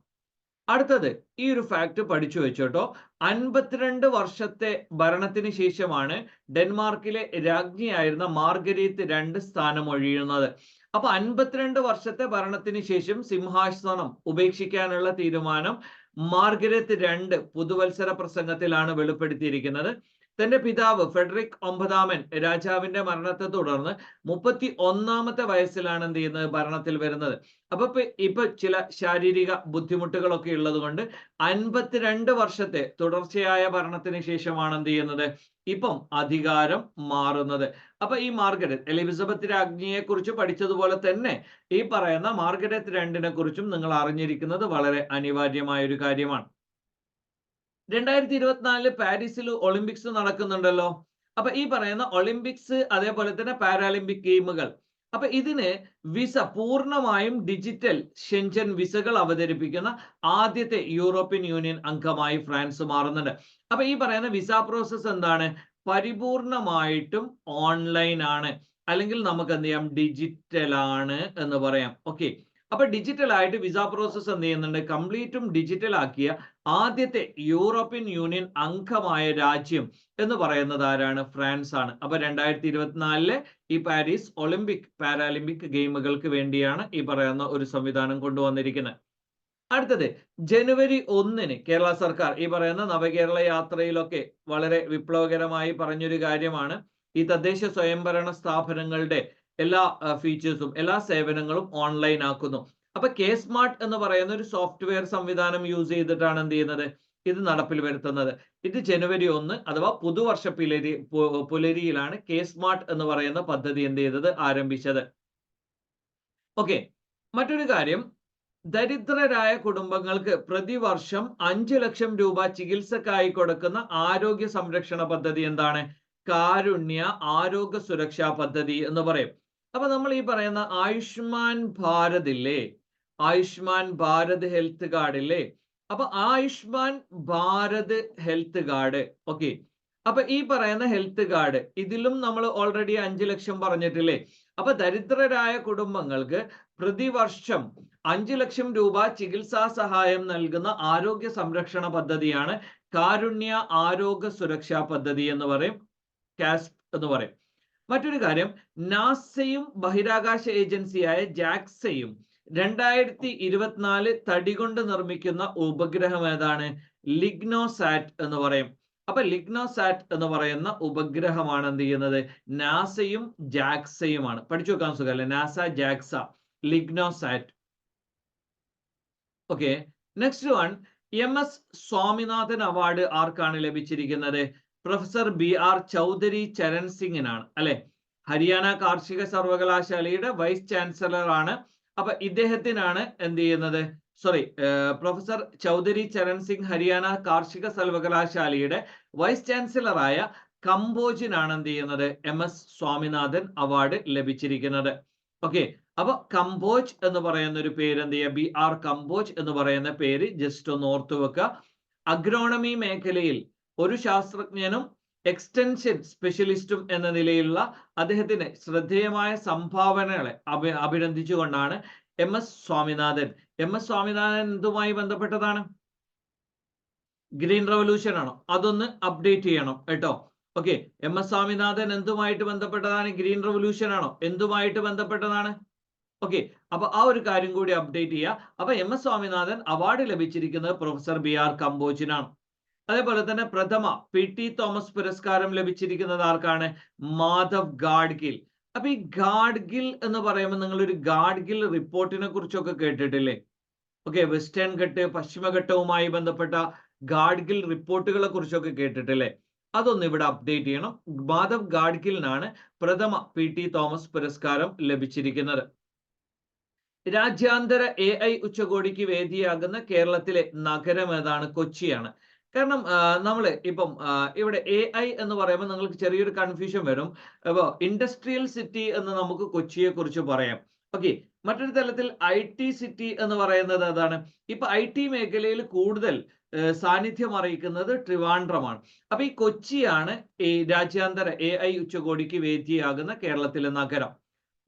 അടുത്തത്, ഈ ഒരു ഫാക്ട് പഠിച്ചു വെച്ചോട്ടോ. 52 വർഷത്തെ ഭരണത്തിന് ശേഷമാണ് ഡെൻമാർക്കിലെ രാജ്ഞിയായിരുന്ന മാർഗരീത്ത് 2 സ്ഥാനം ഒഴിയുന്നത്. അപ്പൊ 52 വർഷത്തെ ഭരണത്തിന് ശേഷം സിംഹാസനം ഉപേക്ഷിക്കാനുള്ള തീരുമാനം മാർഗരറ്റ് 2 പുതുവത്സര പ്രസംഗത്തിലാണ് വെളിപ്പെടുത്തിയിരിക്കുന്നത്. തന്റെ പിതാവ് ഫെഡറിക് 9 രാജാവിന്റെ മരണത്തെ തുടർന്ന് 31 വയസ്സിലാണ് എന്ത് ചെയ്യുന്നത്? ഭരണത്തിൽ വരുന്നത്. അപ്പൊ ഇപ്പൊ ചില ശാരീരിക ബുദ്ധിമുട്ടുകളൊക്കെ ഉള്ളത് കൊണ്ട് 52 വർഷത്തെ തുടർച്ചയായ ഭരണത്തിന് ശേഷമാണ് എന്ത് ചെയ്യുന്നത്? ഇപ്പം അധികാരം മാറുന്നത്. അപ്പൊ ഈ മാർഗരറ്റ് എലിസബത്ത് രാജ്ഞിയെ കുറിച്ച് പഠിച്ചതുപോലെ തന്നെ ഈ പറയുന്ന മാർഗരറ്റ് 2 കുറിച്ചും നിങ്ങൾ അറിഞ്ഞിരിക്കുന്നത് വളരെ അനിവാര്യമായ ഒരു കാര്യമാണ്. 2024 പാരീസിൽ ഒളിമ്പിക്സ് നടക്കുന്നുണ്ടല്ലോ. അപ്പൊ ഈ പറയുന്ന ഒളിമ്പിക്സ് അതേപോലെ തന്നെ പാരാലിമ്പിക് ഗെയിമുകൾ, അപ്പൊ ഇതിന് വിസ പൂർണ്ണമായും ഡിജിറ്റൽ ഷെൻജൻ വിസകൾ അവതരിപ്പിക്കുന്ന ആദ്യത്തെ യൂറോപ്യൻ യൂണിയൻ അംഗമായി ഫ്രാൻസ് മാറുന്നുണ്ട്. അപ്പൊ ഈ പറയുന്ന വിസ പ്രോസസ് എന്താണ്? പരിപൂർണമായിട്ടും ഓൺലൈൻ ആണ്, അല്ലെങ്കിൽ നമുക്ക് എന്ത് ചെയ്യാം? ഡിജിറ്റൽ ആണ് എന്ന് പറയാം. ഓക്കെ, അപ്പൊ ഡിജിറ്റൽ ആയിട്ട് വിസ പ്രോസസ് എന്ത് ചെയ്യുന്നുണ്ട്? കംപ്ലീറ്റും ഡിജിറ്റൽ ആക്കിയ ആദ്യത്തെ യൂറോപ്യൻ യൂണിയൻ അംഗമായ രാജ്യം എന്ന് പറയുന്നത് ആരാണ്? ഫ്രാൻസ് ആണ്. അപ്പൊ 2024 ഈ പാരീസ് ഒളിമ്പിക് പാരാലിമ്പിക് ഗെയിമുകൾക്ക് വേണ്ടിയാണ് ഈ പറയുന്ന ഒരു സംവിധാനം കൊണ്ടുവന്നിരിക്കുന്നത്. അടുത്തത്, ജനുവരി 1 കേരള സർക്കാർ ഈ പറയുന്ന നവകേരള യാത്രയിലൊക്കെ വളരെ വിപ്ലവകരമായി പറഞ്ഞൊരു കാര്യമാണ്, ഈ തദ്ദേശ സ്വയംഭരണ സ്ഥാപനങ്ങളുടെ എല്ലാ ഫീച്ചേഴ്സും എല്ലാ സേവനങ്ങളും ഓൺലൈൻ ആക്കുന്നു. അപ്പൊ കെ സ്മാർട്ട് എന്ന് പറയുന്ന ഒരു സോഫ്റ്റ്വെയർ സംവിധാനം യൂസ് ചെയ്തിട്ടാണ് എന്ത് ചെയ്യുന്നത്? ഇത് നടപ്പിൽ വരുത്തുന്നത്. ഇത് ജനുവരി 1 അഥവാ പുതുവർഷ പുലരിയിലാണ് കെ സ്മാർട്ട് എന്ന് പറയുന്ന പദ്ധതി എന്ത് ചെയ്തത്? ആരംഭിച്ചത്. ഓക്കെ, മറ്റൊരു കാര്യം, ദരിദ്രരായ കുടുംബങ്ങൾക്ക് പ്രതിവർഷം 5 ലക്ഷം രൂപ ചികിത്സക്കായി കൊടുക്കുന്ന ആരോഗ്യ സംരക്ഷണ പദ്ധതി എന്താണ്? കാരുണ്യ ആരോഗ്യ സുരക്ഷാ പദ്ധതി എന്ന് പറയും. അപ്പൊ നമ്മൾ ഈ പറയുന്ന ആയുഷ്മാൻ ഭാരത് ഇല്ലേ, ആയുഷ്മാൻ ഭാരത് ഹെൽത്ത് കാർഡ് ഇല്ലേ, അപ്പൊ Ayushman Bharat health card, okay, അപ്പൊ ഈ പറയുന്ന ഹെൽത്ത് കാർഡ് ഇതിലും നമ്മൾ ഓൾറെഡി 5 ലക്ഷം പറഞ്ഞിട്ടില്ലേ? അപ്പൊ ദരിദ്രരായ കുടുംബങ്ങൾക്ക് പ്രതിവർഷം 5 ലക്ഷം രൂപ ചികിത്സാ സഹായം നൽകുന്ന ആരോഗ്യ സംരക്ഷണ പദ്ധതിയാണ് കാരുണ്യ ആരോഗ്യ സുരക്ഷാ പദ്ധതി എന്ന് പറയും, കാസ്പ് എന്ന് പറയും. മറ്റൊരു കാര്യം, നാസയും ബഹിരാകാശ ഏജൻസിയായ ജാക്സയും 2024 തടി കൊണ്ട് നിർമ്മിക്കുന്ന ഉപഗ്രഹം ഏതാണ്? ലിഗ്നോസാറ്റ് എന്ന് പറയും. അപ്പൊ ലിഗ്നോസാറ്റ് എന്ന് പറയുന്ന ഉപഗ്രഹമാണ് എന്ത് ചെയ്യുന്നത്? നാസയും ജാക്സയുമാണ്. പഠിച്ചു വെക്കാൻ സുഖമല്ലേ? NASA, JAXA, LignoSat. Okay, next one, MS Swaminathan award ആർക്കാണ് ലഭിച്ചിരിക്കുന്നത്? പ്രൊഫസർ BR ചൗധരി ചരൺ സിംഗിനാണ് അല്ലെ. ഹരിയാന കാർഷിക സർവകലാശാലയുടെ വൈസ് ചാൻസലർ ആണ്. അപ്പൊ ഇദ്ദേഹത്തിനാണ് എന്ത് ചെയ്യുന്നത്? പ്രൊഫസർ ചൗധരി ചരൺ സിംഗ് ഹരിയാന കാർഷിക സർവകലാശാലയുടെ വൈസ് ചാൻസലറായ കംബോജിനാണ് എന്ത് ചെയ്യുന്നത് MS സ്വാമിനാഥൻ അവാർഡ് ലഭിച്ചിരിക്കുന്നത്. ഓക്കെ, അപ്പൊ കംബോജ് എന്ന് പറയുന്ന ഒരു പേര് എന്ത് ചെയ്യുക, BR കംബോജ് എന്ന് പറയുന്ന പേര് ജസ്റ്റ് ഒന്ന് ഓർത്തു വെക്കുക. അഗ്രോണമി മേഖലയിൽ ഒരു ശാസ്ത്രജ്ഞനും എക്സ്റ്റൻഷൻ സ്പെഷ്യലിസ്റ്റും എന്ന നിലയിലുള്ള അദ്ദേഹത്തിന് ശ്രദ്ധേയമായ സംഭാവനകളെ അഭിനന്ദിച്ചുകൊണ്ടാണ് MS സ്വാമിനാഥൻ. MS സ്വാമിനാഥൻ എന്തുമായി ബന്ധപ്പെട്ടതാണ്? ഗ്രീൻ റവല്യൂഷൻ ആണോ? അതൊന്ന് അപ്ഡേറ്റ് ചെയ്യണം കേട്ടോ. ഓക്കെ, MS സ്വാമിനാഥൻ എന്തുമായിട്ട് ബന്ധപ്പെട്ടതാണ്? ഗ്രീൻ റവല്യൂഷൻ ആണോ? എന്തുമായിട്ട് ബന്ധപ്പെട്ടതാണ്? ഓക്കെ, അപ്പൊ ആ ഒരു കാര്യം കൂടി അപ്ഡേറ്റ് ചെയ്യുക. അപ്പൊ MS സ്വാമിനാഥൻ അവാർഡ് ലഭിച്ചിരിക്കുന്നത് പ്രൊഫസർ BR കംബോജിനാണ്. അതേപോലെ തന്നെ പ്രഥമ PT തോമസ് പുരസ്കാരം ലഭിച്ചിരിക്കുന്നത് ആർക്കാണ്? മാധവ് ഗാഡ്ഗിൽ. അപ്പൊ ഈ ഗാഡ്ഗിൽ എന്ന് പറയുമ്പോൾ നിങ്ങൾ ഒരു ഗാഡ്ഗിൽ റിപ്പോർട്ടിനെ കുറിച്ചൊക്കെ കേട്ടിട്ടില്ലേ? ഓക്കെ, വെസ്റ്റേൺ ഘട്ട് പശ്ചിമഘട്ടവുമായി ബന്ധപ്പെട്ട ഗാഡ്ഗിൽ റിപ്പോർട്ടുകളെ കുറിച്ചൊക്കെ കേട്ടിട്ടില്ലേ? അതൊന്ന് ഇവിടെ അപ്ഡേറ്റ് ചെയ്യണം. മാധവ് ഗാഡ്ഗിലിനാണ് പ്രഥമ PT തോമസ് പുരസ്കാരം ലഭിച്ചിരിക്കുന്നത്. രാജ്യാന്തര AI ഉച്ചകോടിക്ക് വേദിയാകുന്ന കേരളത്തിലെ നഗരം ഏതാണ്? കൊച്ചിയാണ്. കാരണം നമ്മൾ ഇപ്പം ഇവിടെ AI എന്ന് പറയുമ്പോൾ നിങ്ങൾക്ക് ചെറിയൊരു കൺഫ്യൂഷൻ വരും. അപ്പോൾ ഇൻഡസ്ട്രിയൽ സിറ്റി എന്ന് നമുക്ക് കൊച്ചിയെ കുറിച്ച് പറയാം. ഓക്കെ, മറ്റൊരു തലത്തിൽ IT സിറ്റി എന്ന് പറയുന്നത് അതാണ്. ഇപ്പൊ IT മേഖലയിൽ കൂടുതൽ സാന്നിധ്യം അറിയിക്കുന്നത് ട്രിവാൻഡ്രമാണ്. അപ്പൊ ഈ കൊച്ചിയാണ് ഈ രാജ്യാന്തര AI ഉച്ചകോടിക്ക് വേദിയാകുന്ന കേരളത്തിലെ നഗരം.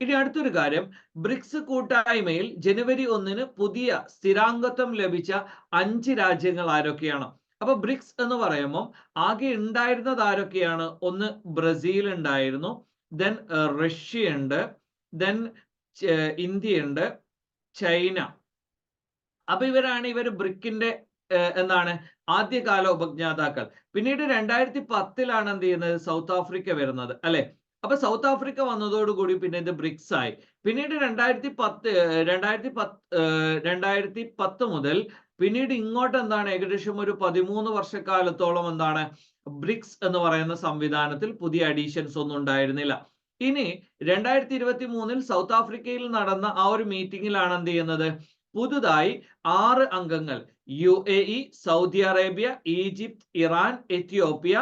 ഇനി അടുത്തൊരു കാര്യം, ബ്രിക്സ് കൂട്ടായ്മയിൽ ജനുവരി 1 പുതിയ സ്ഥിരാംഗത്വം ലഭിച്ച 5 രാജ്യങ്ങൾ ആരൊക്കെയാണ്? അപ്പൊ ബ്രിക്സ് എന്ന് പറയുമ്പോൾ ആകെ ഉണ്ടായിരുന്നത് ആരൊക്കെയാണ്? ഒന്ന് ബ്രസീൽ ഉണ്ടായിരുന്നു, ദെൻ റഷ്യ ഉണ്ട്, ദെൻ ഇന്ത്യ ഉണ്ട്, ചൈന. അപ്പൊ ഇവർ ബ്രിക്കിന്റെ എന്താണ് ആദ്യകാല ഉപജ്ഞാതാക്കൾ. പിന്നീട് 2010 എന്ത് ചെയ്യുന്നത്? സൗത്ത് ആഫ്രിക്ക വരുന്നത് അല്ലെ? അപ്പൊ സൗത്ത് ആഫ്രിക്ക വന്നതോടുകൂടി പിന്നെ ഇത് ബ്രിക്സ് ആയി. പിന്നീട് 2010 മുതൽ പിന്നീട് ഇങ്ങോട്ട് എന്താണ് ഏകദേശം ഒരു 13 വർഷക്കാലത്തോളം എന്താണ് ബ്രിക്സ് എന്ന് പറയുന്ന സംവിധാനത്തിൽ പുതിയ അഡീഷൻസ് ഒന്നും ഉണ്ടായിരുന്നില്ല. ഇനി 2023 സൗത്ത് ആഫ്രിക്കയിൽ നടന്ന ആ ഒരു മീറ്റിംഗിലാണ് എന്ത് ചെയ്യുന്നത്? പുതുതായി 6 അംഗങ്ങൾ UAE, Saudi Arabia, Egypt, Iran, Ethiopia,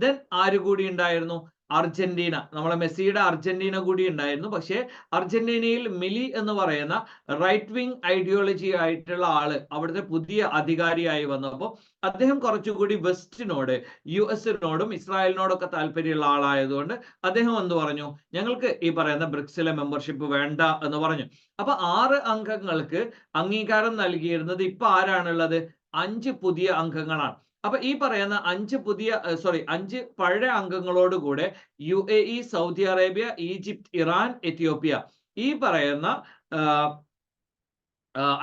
then ആര് കൂടി ഉണ്ടായിരുന്നു? അർജന്റീന. നമ്മളെ മെസ്സിയുടെ അർജന്റീന കൂടി ഉണ്ടായിരുന്നു. പക്ഷേ അർജന്റീനയിൽ മിലി എന്ന് പറയുന്ന റൈറ്റ് വിങ് ഐഡിയോളജി ആയിട്ടുള്ള ആള് അവിടുത്തെ പുതിയ അധികാരിയായി വന്നപ്പോൾ അദ്ദേഹം കുറച്ചുകൂടി വെസ്റ്റിനോട്, US-നോടും ഇസ്രായേലിനോടൊക്കെ താല്പര്യമുള്ള ആളായതുകൊണ്ട് അദ്ദേഹം എന്ത് പറഞ്ഞു? ഞങ്ങൾക്ക് ഈ പറയുന്ന ബ്രിക്സിലെ മെമ്പർഷിപ്പ് വേണ്ട എന്ന് പറഞ്ഞു. അപ്പൊ 6 അംഗങ്ങൾക്ക് അംഗീകാരം നൽകിയിരുന്നത് ഇപ്പൊ ആരാണുള്ളത്? 5 പുതിയ അംഗങ്ങളാണ്. അപ്പൊ ഈ പറയുന്ന 5 പഴയ അംഗങ്ങളോട് കൂടെ UAE, Saudi Arabia, Egypt, Iran, Ethiopia ഈ പറയുന്ന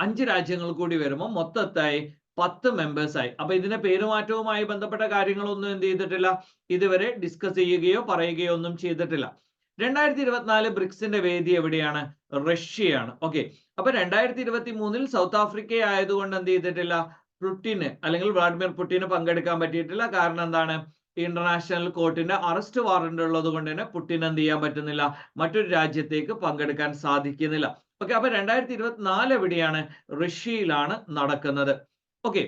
5 രാജ്യങ്ങൾ കൂടി വരുമ്പോൾ മൊത്തത്തായി 10 മെമ്പേഴ്സായി. അപ്പൊ ഇതിന്റെ പേരുമാറ്റവുമായി ബന്ധപ്പെട്ട കാര്യങ്ങളൊന്നും എന്ത് ചെയ്തിട്ടില്ല, ഇതുവരെ ഡിസ്കസ് ചെയ്യുകയോ പറയുകയോ ഒന്നും ചെയ്തിട്ടില്ല. 2024 ബ്രിക്സിന്റെ വേദി എവിടെയാണ്? റഷ്യയാണ്. ഓക്കെ, അപ്പൊ 2023 സൗത്ത് ആഫ്രിക്ക ആയതുകൊണ്ട് എന്ത് ചെയ്തിട്ടില്ല? പുടിന് അല്ലെങ്കിൽ വ്ളാഡിമിർ പുടിന് പങ്കെടുക്കാൻ പറ്റിയിട്ടില്ല. കാരണം എന്താണ്? ഇന്റർനാഷണൽ കോർട്ടിന്റെ അറസ്റ്റ് വാറന്റ് ഉള്ളത് കൊണ്ട് തന്നെ പുടിന് എന്ത് ചെയ്യാൻ പറ്റുന്നില്ല? മറ്റൊരു രാജ്യത്തേക്ക് പങ്കെടുക്കാൻ സാധിക്കുന്നില്ല. ഓക്കെ, അപ്പൊ 2024 എവിടെയാണ്? റഷ്യയിലാണ് നടക്കുന്നത്. ഓക്കെ,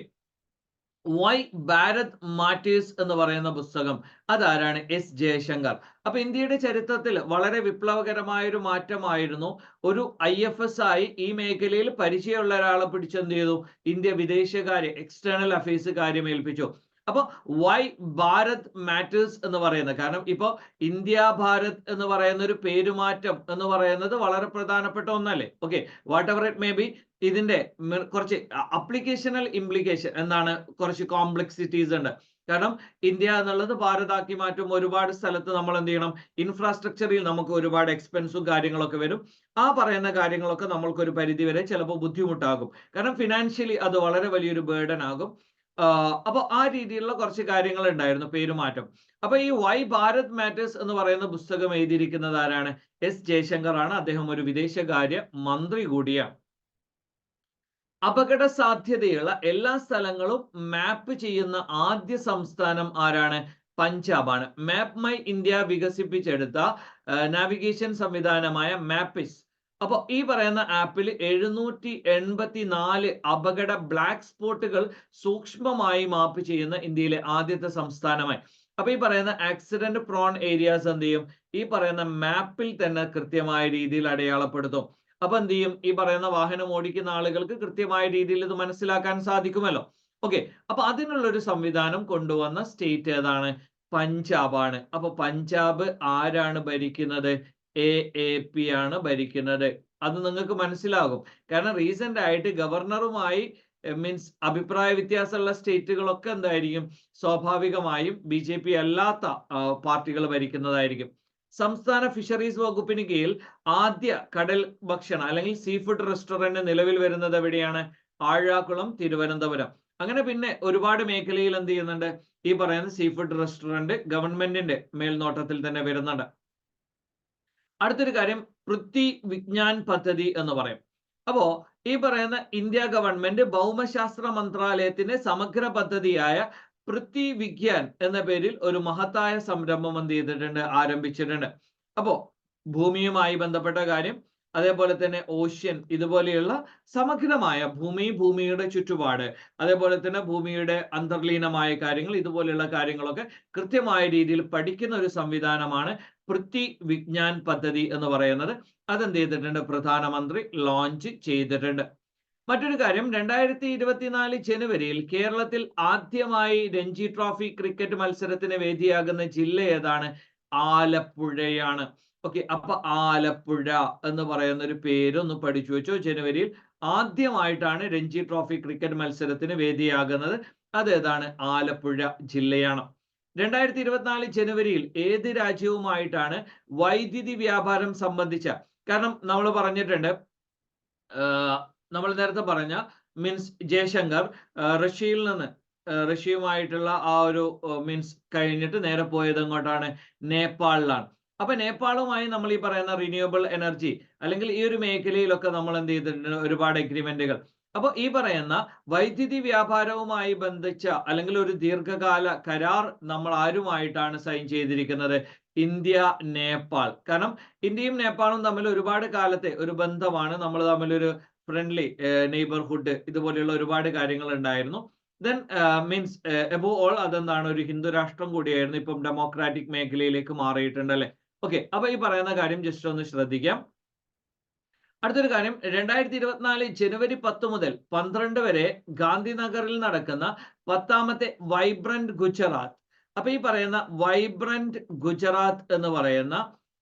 വൈ ഭാരത് മാറ്റേഴ്സ് എന്ന് പറയുന്ന പുസ്തകം അതാരാണ്? S ജയശങ്കർ. അപ്പൊ ഇന്ത്യയുടെ ചരിത്രത്തിൽ വളരെ വിപ്ലവകരമായ ഒരു മാറ്റമായിരുന്നു. ഒരു IFS ആയി ഈ മേഖലയിൽ പരിചയമുള്ള ഒരാളെ പിടിച്ചെന്ത് ചെയ്തു? ഇന്ത്യ വിദേശകാര്യ എക്സ്റ്റേണൽ അഫയേഴ്സ് കാര്യം ഏൽപ്പിച്ചു. അപ്പൊ വൈ ഭാരത് മാറ്റേഴ്സ് എന്ന് പറയുന്നത്, കാരണം ഇപ്പോ ഇന്ത്യ ഭാരത് എന്ന് പറയുന്ന ഒരു പേരുമാറ്റം എന്ന് പറയുന്നത് വളരെ പ്രധാനപ്പെട്ട ഒന്നല്ലേ? Okay, whatever it may B, ഇതിന്റെ കുറച്ച് അപ്ലിക്കേഷണൽ ഇംപ്ലിക്കേഷൻ എന്താണ്? കുറച്ച് കോംപ്ലക്സിറ്റീസ് ഉണ്ട്. കാരണം ഇന്ത്യ എന്നുള്ളത് ഭാരതാക്കി മാറ്റും. ഒരുപാട് സ്ഥലത്ത് നമ്മൾ എന്ത് ചെയ്യണം? ഇൻഫ്രാസ്ട്രക്ചറിൽ നമുക്ക് ഒരുപാട് എക്സ്പെൻസും കാര്യങ്ങളൊക്കെ വരും. ആ പറയുന്ന കാര്യങ്ങളൊക്കെ നമ്മൾക്ക് ഒരു പരിധി വരെ ചിലപ്പോൾ ബുദ്ധിമുട്ടാകും. കാരണം ഫിനാൻഷ്യലി അത് വളരെ വലിയൊരു ബേർഡൻ ആകും. അപ്പൊ ആ രീതിയിലുള്ള കുറച്ച് കാര്യങ്ങൾ ഉണ്ടായിരുന്നു പേരുമാറ്റം. അപ്പൊ ഈ വൈ ഭാരത് മാറ്റേഴ്സ് എന്ന് പറയുന്ന പുസ്തകം എഴുതിയിരിക്കുന്നത് ആരാണ്? S ജയശങ്കർ ആണ്. അദ്ദേഹം ഒരു വിദേശകാര്യ മന്ത്രി കൂടിയാണ്. അപകട സാധ്യതയുള്ള എല്ലാ സ്ഥലങ്ങളും മാപ്പ് ചെയ്യുന്ന ആദ്യ സംസ്ഥാനം ആരാണ്? പഞ്ചാബാണ്. മാപ്പ് മൈ ഇന്ത്യ വികസിപ്പിച്ചെടുത്ത നാവിഗേഷൻ സംവിധാനമായ മാപ്പിസ് അപ്പൊ ഈ പറയുന്ന ആപ്പിൽ 784 അപകട ബ്ലാക്ക് സ്പോട്ടുകൾ സൂക്ഷ്മമായി മാപ്പ് ചെയ്യുന്ന ഇന്ത്യയിലെ ആദ്യത്തെ സംസ്ഥാനമായി. അപ്പൊ ഈ പറയുന്ന ആക്സിഡന്റ് പ്രോൺ ഏരിയാസ് എന്ത് ചെയ്യും? ഈ പറയുന്ന മാപ്പിൽ തന്നെ കൃത്യമായ രീതിയിൽ അടയാളപ്പെടുത്തും. അപ്പൊ എന്ത് ചെയ്യും? ഈ പറയുന്ന വാഹനം ഓടിക്കുന്ന ആളുകൾക്ക് കൃത്യമായ രീതിയിൽ ഇത് മനസ്സിലാക്കാൻ സാധിക്കുമല്ലോ. ഓക്കെ, അപ്പൊ അതിനുള്ള ഒരു സംവിധാനം കൊണ്ടുവന്ന സ്റ്റേറ്റ് ഏതാണ്? പഞ്ചാബാണ്. അപ്പൊ പഞ്ചാബ് ആരാണ് ഭരിക്കുന്നത്? AAP ആണ് ഭരിക്കുന്നത്. അത് നിങ്ങൾക്ക് മനസ്സിലാകും. കാരണം റീസെന്റ് ആയിട്ട് ഗവർണറുമായി മീൻസ് അഭിപ്രായ വ്യത്യാസമുള്ള സ്റ്റേറ്റുകളൊക്കെ എന്തായിരിക്കും? സ്വാഭാവികമായും BJP അല്ലാത്ത പാർട്ടികൾ ഭരിക്കുന്നതായിരിക്കും. സംസ്ഥാന ഫിഷറീസ് വകുപ്പിന് കീഴിൽ ആദ്യ കടൽ ഭക്ഷണ അല്ലെങ്കിൽ സീ ഫുഡ് റെസ്റ്റോറന്റ് നിലവിൽ വരുന്നത് എവിടെയാണ്? ആഴാകുളം, തിരുവനന്തപുരം. അങ്ങനെ പിന്നെ ഒരുപാട് മേഖലയിൽ എന്ത് ചെയ്യുന്നുണ്ട്? ഈ പറയുന്ന സീ ഫുഡ് റെസ്റ്റോറന്റ് ഗവൺമെന്റിന്റെ മേൽനോട്ടത്തിൽ തന്നെ വരുന്നുണ്ട്. അടുത്തൊരു കാര്യം പൃഥ്വി വിജ്ഞാൻ പദ്ധതി എന്ന് പറയും. അപ്പോ ഈ പറയുന്ന ഇന്ത്യ ഗവൺമെന്റ് ഭൗമശാസ്ത്ര മന്ത്രാലയത്തിന്റെ സമഗ്ര പദ്ധതിയായ പൃഥ്വി വിജ്ഞാൻ എന്ന പേരിൽ ഒരു മഹത്തായ സംരംഭം എന്ത് ചെയ്തിട്ടുണ്ട്? ആരംഭിച്ചിട്ടുണ്ട്. അപ്പോ ഭൂമിയുമായി ബന്ധപ്പെട്ട കാര്യം, അതേപോലെ തന്നെ ഓഷ്യൻ, ഇതുപോലെയുള്ള സമഗ്രമായ ഭൂമി, ഭൂമിയുടെ ചുറ്റുപാട്, അതേപോലെ തന്നെ ഭൂമിയുടെ അന്തർലീനമായ കാര്യങ്ങൾ, ഇതുപോലെയുള്ള കാര്യങ്ങളൊക്കെ കൃത്യമായ രീതിയിൽ പഠിക്കുന്ന ഒരു സംവിധാനമാണ് പൃഥ്വി വിജ്ഞാൻ പദ്ധതി എന്ന് പറയുന്നത്. അതെന്ത് ചെയ്തിട്ടുണ്ട്? പ്രധാനമന്ത്രി ലോഞ്ച് ചെയ്തിട്ടുണ്ട്. മറ്റൊരു കാര്യം, 2024 ജനുവരിയിൽ കേരളത്തിൽ ആദ്യമായി രഞ്ജി ട്രോഫി ക്രിക്കറ്റ് മത്സരത്തിന് വേദിയാകുന്ന ജില്ല ഏതാണ്? ആലപ്പുഴയാണ്. ഓക്കെ, അപ്പൊ ആലപ്പുഴ എന്ന് പറയുന്ന ഒരു പേരൊന്ന് പഠിച്ചു വെച്ചോ. ജനുവരിയിൽ ആദ്യമായിട്ടാണ് രഞ്ജി ട്രോഫി ക്രിക്കറ്റ് മത്സരത്തിന് വേദിയാകുന്നത്. അതേതാണ്? ആലപ്പുഴ ജില്ലയാണ്. 2024 ജനുവരിയിൽ ഏത് രാജ്യവുമായിട്ടാണ് വൈദ്യുതി വ്യാപാരം സംബന്ധിച്ച, കാരണം നമ്മൾ പറഞ്ഞിട്ടുണ്ട്, നമ്മൾ നേരത്തെ പറഞ്ഞ മീൻസ് ജയശങ്കർ റഷ്യയിൽ നിന്ന് റഷ്യയുമായിട്ടുള്ള ആ ഒരു മീൻസ് കഴിഞ്ഞിട്ട് നേരെ പോയത് എങ്ങോട്ടാണ്? നേപ്പാളിലാണ്. അപ്പൊ നേപ്പാളുമായി നമ്മൾ ഈ പറയുന്ന റിന്യൂവബിൾ എനർജി അല്ലെങ്കിൽ ഈ ഒരു മേഖലയിലൊക്കെ നമ്മൾ എന്ത് ചെയ്തിട്ടുണ്ട്? ഒരുപാട് എഗ്രിമെന്റുകൾ. അപ്പൊ ഈ പറയുന്ന വൈദ്യുതി വ്യാപാരവുമായി ബന്ധിച്ച അല്ലെങ്കിൽ ഒരു ദീർഘകാല കരാർ നമ്മൾ ആരുമായിട്ടാണ് സൈൻ ചെയ്തിരിക്കുന്നത്? ഇന്ത്യ നേപ്പാൾ. കാരണം ഇന്ത്യയും നേപ്പാളും തമ്മിൽ ഒരുപാട് കാലത്തെ ഒരു ബന്ധമാണ്. നമ്മൾ തമ്മിലൊരു ഫ്രണ്ട്ലി നെയ്ബർഹുഡ്, ഇതുപോലെയുള്ള ഒരുപാട് കാര്യങ്ങൾ ഉണ്ടായിരുന്നു. ദെൻ മീൻസ് എബോവ് ഓൾ അതെന്താണ്? ഒരു ഹിന്ദു രാഷ്ട്രം കൂടിയായിരുന്നു. ഇപ്പം ഡെമോക്രാറ്റിക് മേഖലയിലേക്ക് മാറിയിട്ടുണ്ട് അല്ലെ. ഓക്കെ, അപ്പൊ ഈ പറയുന്ന കാര്യം ജസ്റ്റ് ഒന്ന് ശ്രദ്ധിക്കാം. അടുത്തൊരു കാര്യം, 2024 ജനുവരി 10 മുതൽ 12 വരെ ഗാന്ധിനഗറിൽ നടക്കുന്ന 10ാമത്തെ വൈബ്രന്റ് ഗുജറാത്ത്. അപ്പൊ ഈ പറയുന്ന വൈബ്രന്റ് ഗുജറാത്ത് എന്ന് പറയുന്ന